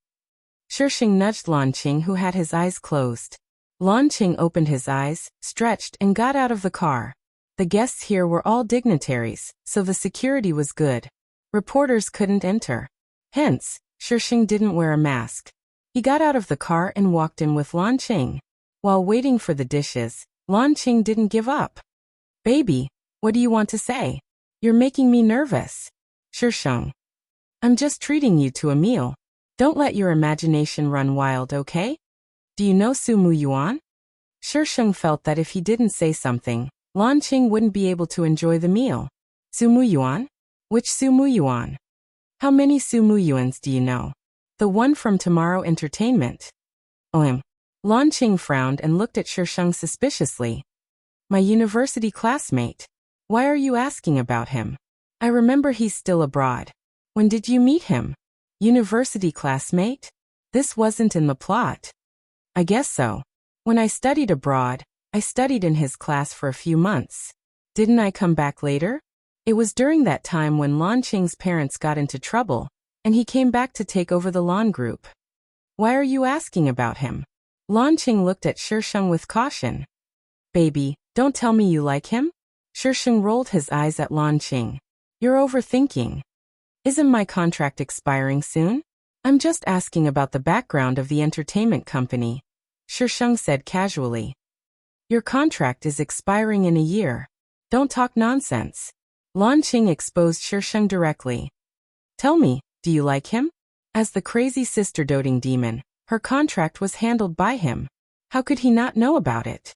Shi Sheng nudged Lan Qing, who had his eyes closed. Lan Qing opened his eyes, stretched, and got out of the car. The guests here were all dignitaries, so the security was good. Reporters couldn't enter. Hence, Shi Sheng didn't wear a mask. He got out of the car and walked in with Lan Qing. While waiting for the dishes, Lan Qing didn't give up. "Baby, what do you want to say? You're making me nervous." "Shi Sheng, I'm just treating you to a meal. Don't let your imagination run wild, okay? Do you know Su Mu Yuan?" Shi Sheng felt that if he didn't say something, Lan Qing wouldn't be able to enjoy the meal. "Su Mu Yuan? Which Su Mu Yuan? How many Su Mu Yuans do you know?" "The one from Tomorrow Entertainment." Lan Qing frowned and looked at Shi Sheng suspiciously. "My university classmate. Why are you asking about him? I remember he's still abroad. When did you meet him? University classmate? This wasn't in the plot." "I guess so. When I studied abroad, I studied in his class for a few months. Didn't I come back later? It was during that time when Lan Qing's parents got into trouble, and he came back to take over the Lan Group." "Why are you asking about him?" Lan Qing looked at Shi Sheng with caution. "Baby, don't tell me you like him?" Shi Sheng rolled his eyes at Lan Qing. "You're overthinking." Isn't my contract expiring soon? I'm just asking about the background of the entertainment company, Shisheng said casually. Your contract is expiring in a year. Don't talk nonsense. Lan Qing exposed Shisheng directly. Tell me, do you like him? As the crazy sister doting demon, her contract was handled by him. How could he not know about it?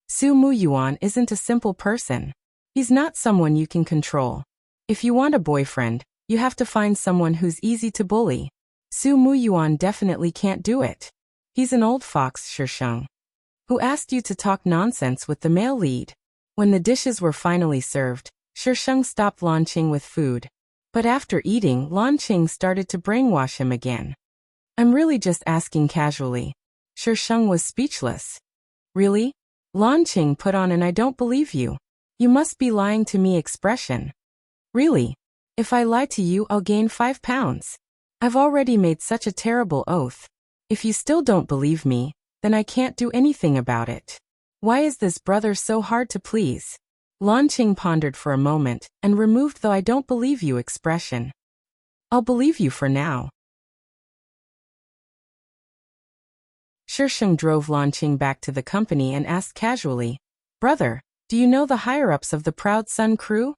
Su Muyuan isn't a simple person. He's not someone you can control. If you want a boyfriend, you have to find someone who's easy to bully. Su Muyuan definitely can't do it. He's an old fox, Shisheng. Who asked you to talk nonsense with the male lead? When the dishes were finally served, Shisheng stopped Lan Qing with food. But after eating, Lan Qing started to brainwash him again. I'm really just asking casually. Shisheng was speechless. Really? Lan Qing put on an I don't believe you. You must be lying to me expression. Really? If I lie to you, I'll gain 5 pounds. I've already made such a terrible oath. If you still don't believe me, then I can't do anything about it. Why is this brother so hard to please? Lan Qing pondered for a moment and removed the I don't believe you expression. I'll believe you for now. Shisheng drove Lan Qing back to the company and asked casually, Brother, do you know the higher-ups of the Proud Sun crew?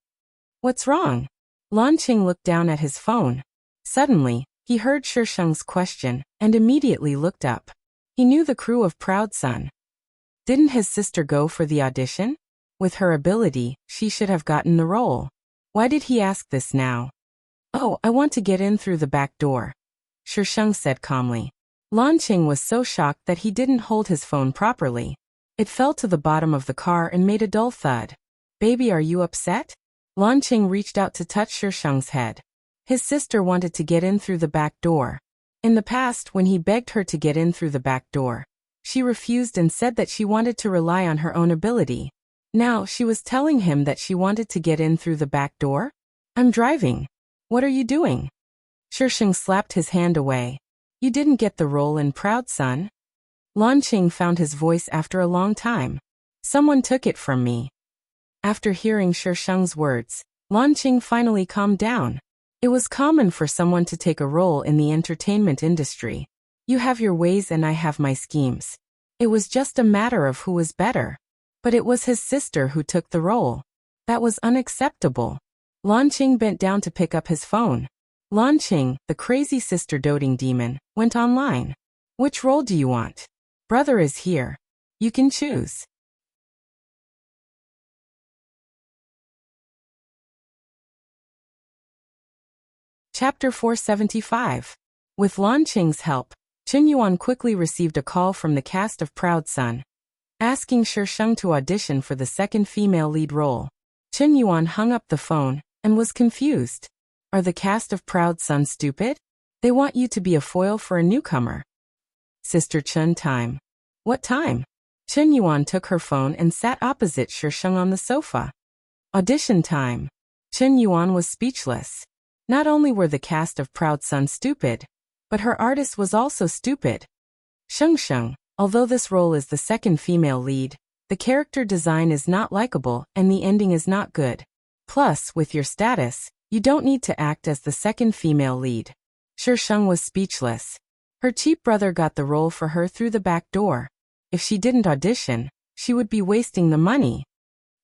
What's wrong? Lan Qing looked down at his phone. Suddenly, he heard Shisheng's question and immediately looked up. He knew the crew of Proud Sun. Didn't his sister go for the audition? With her ability, she should have gotten the role. Why did he ask this now? Oh, I want to get in through the back door, Shisheng said calmly. Lan Qing was so shocked that he didn't hold his phone properly. It fell to the bottom of the car and made a dull thud. Baby, are you upset? Lan Qing reached out to touch Shisheng's head. His sister wanted to get in through the back door. In the past, when he begged her to get in through the back door, she refused and said that she wanted to rely on her own ability. Now, she was telling him that she wanted to get in through the back door? I'm driving. What are you doing? Shisheng slapped his hand away. You didn't get the role in Proud Sun? Lan Qing found his voice after a long time. Someone took it from me. After hearing Shisheng's words, Lan Qing finally calmed down. It was common for someone to take a role in the entertainment industry. You have your ways and I have my schemes. It was just a matter of who was better. But it was his sister who took the role. That was unacceptable. Lan Qing bent down to pick up his phone. Lan Qing, the crazy sister doting demon, went online. Which role do you want? Brother is here. You can choose. Chapter 475. With Lan Qing's help, Chen Yuan quickly received a call from the cast of Proud Sun, asking Shisheng to audition for the second female lead role. Chen Yuan hung up the phone and was confused. Are the cast of Proud Sun stupid? They want you to be a foil for a newcomer. Sister Chen time. What time? Chen Yuan took her phone and sat opposite Shisheng on the sofa. Audition time. Chen Yuan was speechless. Not only were the cast of Proud Sun stupid, but her artist was also stupid. Sheng, although this role is the second female lead, the character design is not likable and the ending is not good. Plus, with your status, you don't need to act as the second female lead. Shisheng was speechless. Her cheap brother got the role for her through the back door. If she didn't audition, she would be wasting the money.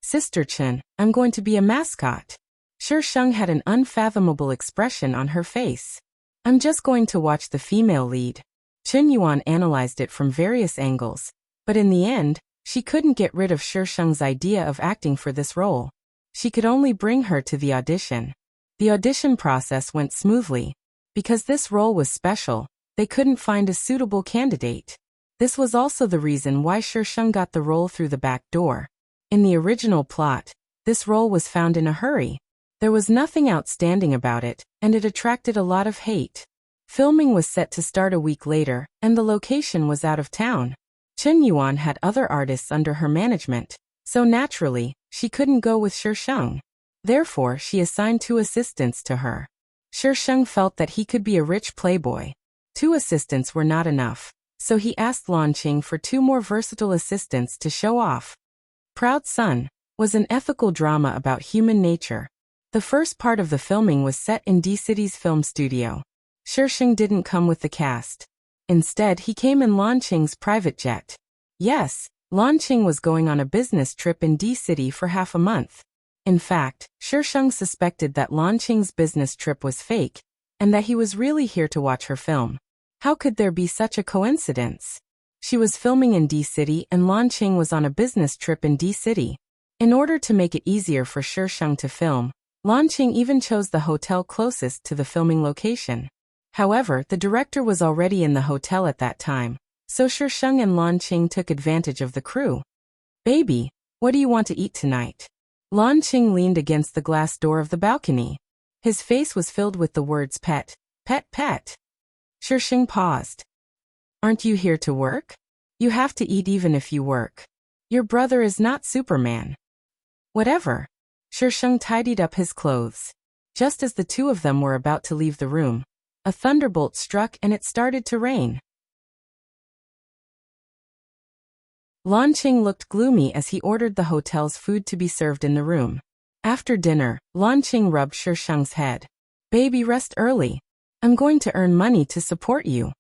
Sister Chen, I'm going to be a mascot. Shisheng had an unfathomable expression on her face. I'm just going to watch the female lead. Chen Yuan analyzed it from various angles, but in the end, she couldn't get rid of Shisheng's idea of acting for this role. She could only bring her to the audition. The audition process went smoothly. Because this role was special, they couldn't find a suitable candidate. This was also the reason why Shisheng got the role through the back door. In the original plot, this role was found in a hurry. There was nothing outstanding about it, and it attracted a lot of hate. Filming was set to start a week later, and the location was out of town. Chen Yuan had other artists under her management, so naturally, she couldn't go with Shisheng. Therefore, she assigned 2 assistants to her. Shisheng felt that he could be a rich playboy. 2 assistants were not enough, so he asked Lan Qing for 2 more versatile assistants to show off. Proud Sun was an ethical drama about human nature. The first part of the filming was set in D-City's film studio. Shisheng didn't come with the cast. Instead, he came in Lanqing's private jet. Yes, Lanqing was going on a business trip in D-City for half a month. In fact, Shisheng suspected that Lanqing's business trip was fake, and that he was really here to watch her film. How could there be such a coincidence? She was filming in D-City and Lanqing was on a business trip in D-City. In order to make it easier for Shisheng to film, Lanqing even chose the hotel closest to the filming location. However, the director was already in the hotel at that time, so Shisheng and Lanqing took advantage of the crew. "Baby, what do you want to eat tonight?" Lanqing leaned against the glass door of the balcony. His face was filled with the words pet, pet, pet. Shisheng paused. "Aren't you here to work? You have to eat even if you work. Your brother is not Superman." "Whatever." Shisheng tidied up his clothes. Just as the two of them were about to leave the room, a thunderbolt struck and it started to rain. Lanqing looked gloomy as he ordered the hotel's food to be served in the room. After dinner, Lanqing rubbed Shisheng's head. "Baby, rest early. I'm going to earn money to support you."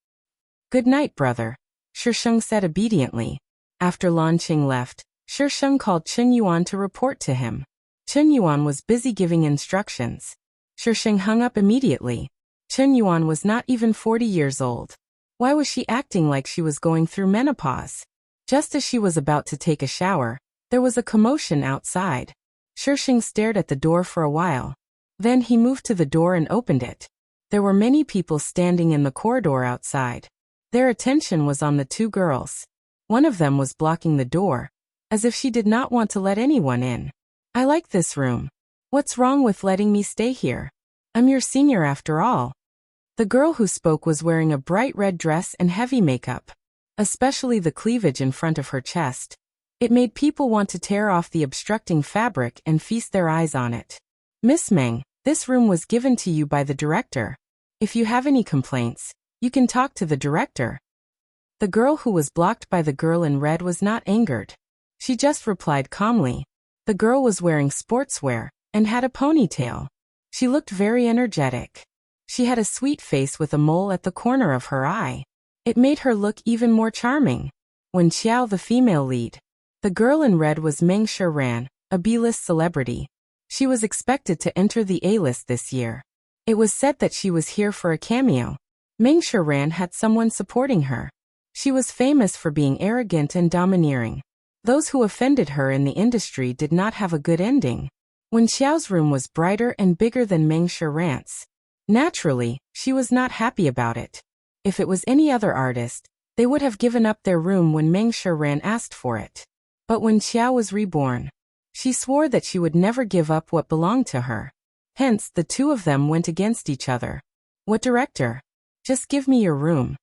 "Good night, brother," Shisheng said obediently. After Lanqing left, Shisheng called Chen Yuan to report to him. Chen Yuan was busy giving instructions. Shisheng hung up immediately. Chen Yuan was not even 40 years old. Why was she acting like she was going through menopause? Just as she was about to take a shower, there was a commotion outside. Shisheng stared at the door for a while. Then he moved to the door and opened it. There were many people standing in the corridor outside. Their attention was on the two girls. One of them was blocking the door, as if she did not want to let anyone in. "I like this room. What's wrong with letting me stay here? I'm your senior after all." The girl who spoke was wearing a bright red dress and heavy makeup, especially the cleavage in front of her chest. It made people want to tear off the obstructing fabric and feast their eyes on it. "Miss Meng, this room was given to you by the director. If you have any complaints, you can talk to the director." The girl who was blocked by the girl in red was not angered. She just replied calmly. The girl was wearing sportswear and had a ponytail. She looked very energetic. She had a sweet face with a mole at the corner of her eye. It made her look even more charming. Wen Xiao, the female lead. The girl in red was Meng Shiran, a B-list celebrity. She was expected to enter the A-list this year. It was said that she was here for a cameo. Meng Shiran had someone supporting her. She was famous for being arrogant and domineering. Those who offended her in the industry did not have a good ending. Wen Xiao's room was brighter and bigger than Meng Shiran's. Naturally, she was not happy about it. If it was any other artist, they would have given up their room when Meng Shiran asked for it. But when Xiao was reborn, she swore that she would never give up what belonged to her. Hence, the two of them went against each other. "What director? Just give me your room."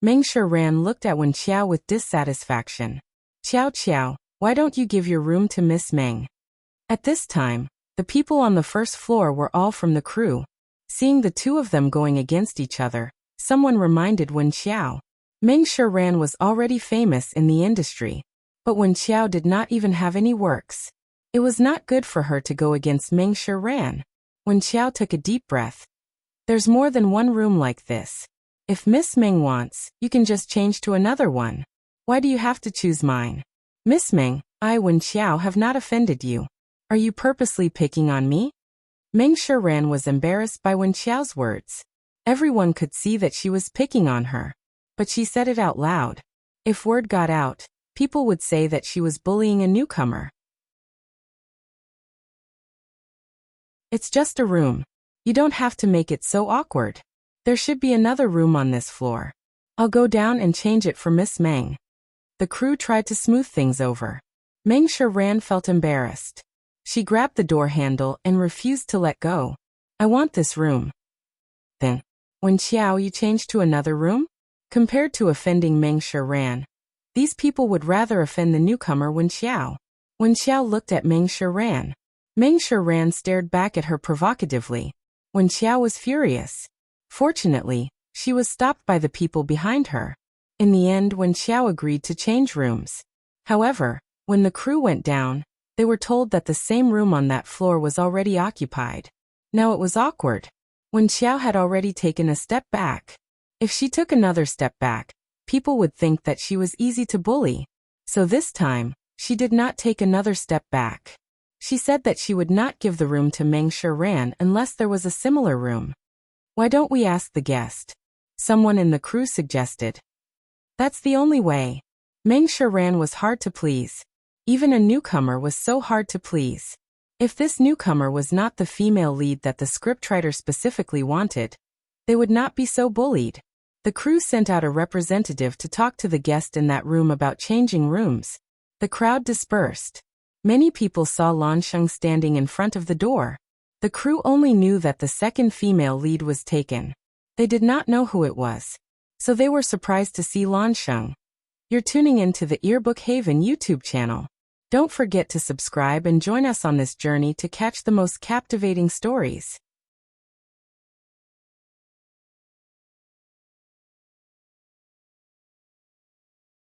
Meng Shiran looked at Wen Xiao with dissatisfaction. "Xiao, why don't you give your room to Miss Meng?" At this time, the people on the first floor were all from the crew. Seeing the two of them going against each other, someone reminded Wen Xiao. Meng Shiran was already famous in the industry, but Wen Xiao did not even have any works. It was not good for her to go against Meng Shiran. Wen Xiao took a deep breath. "There's more than one room like this. If Miss Meng wants, you can just change to another one. Why do you have to choose mine?" "Miss Meng, I, Wen Xiao, have not offended you. Are you purposely picking on me?" Meng Shiran was embarrassed by Wen Xiao's words. Everyone could see that she was picking on her, but she said it out loud. If word got out, people would say that she was bullying a newcomer. "It's just a room. You don't have to make it so awkward. There should be another room on this floor. I'll go down and change it for Miss Meng." The crew tried to smooth things over. Meng Shiran felt embarrassed. She grabbed the door handle and refused to let go. "I want this room." "Then, Wen Xiao, you change to another room?" Compared to offending Meng Shiran, these people would rather offend the newcomer Wen Xiao. Wen Xiao looked at Meng Shiran. Meng Shiran stared back at her provocatively. Wen Xiao was furious. Fortunately, she was stopped by the people behind her. In the end, Wen Xiao agreed to change rooms. However, when the crew went down, They were told that the same room on that floor was already occupied. Now it was awkward. When Xiao had already taken a step back. If she took another step back, people would think that she was easy to bully. So this time, she did not take another step back. She said that she would not give the room to Meng Shiran unless there was a similar room. Why don't we ask the guest? Someone in the crew suggested. That's the only way. Meng Shiran was hard to please. Even a newcomer was so hard to please. If this newcomer was not the female lead that the scriptwriter specifically wanted, they would not be so bullied. The crew sent out a representative to talk to the guest in that room about changing rooms. The crowd dispersed. Many people saw Lan Sheng standing in front of the door. The crew only knew that the second female lead was taken. They did not know who it was. So they were surprised to see Lan Sheng. You're tuning into the Earbook Haven YouTube channel. Don't forget to subscribe and join us on this journey to catch the most captivating stories.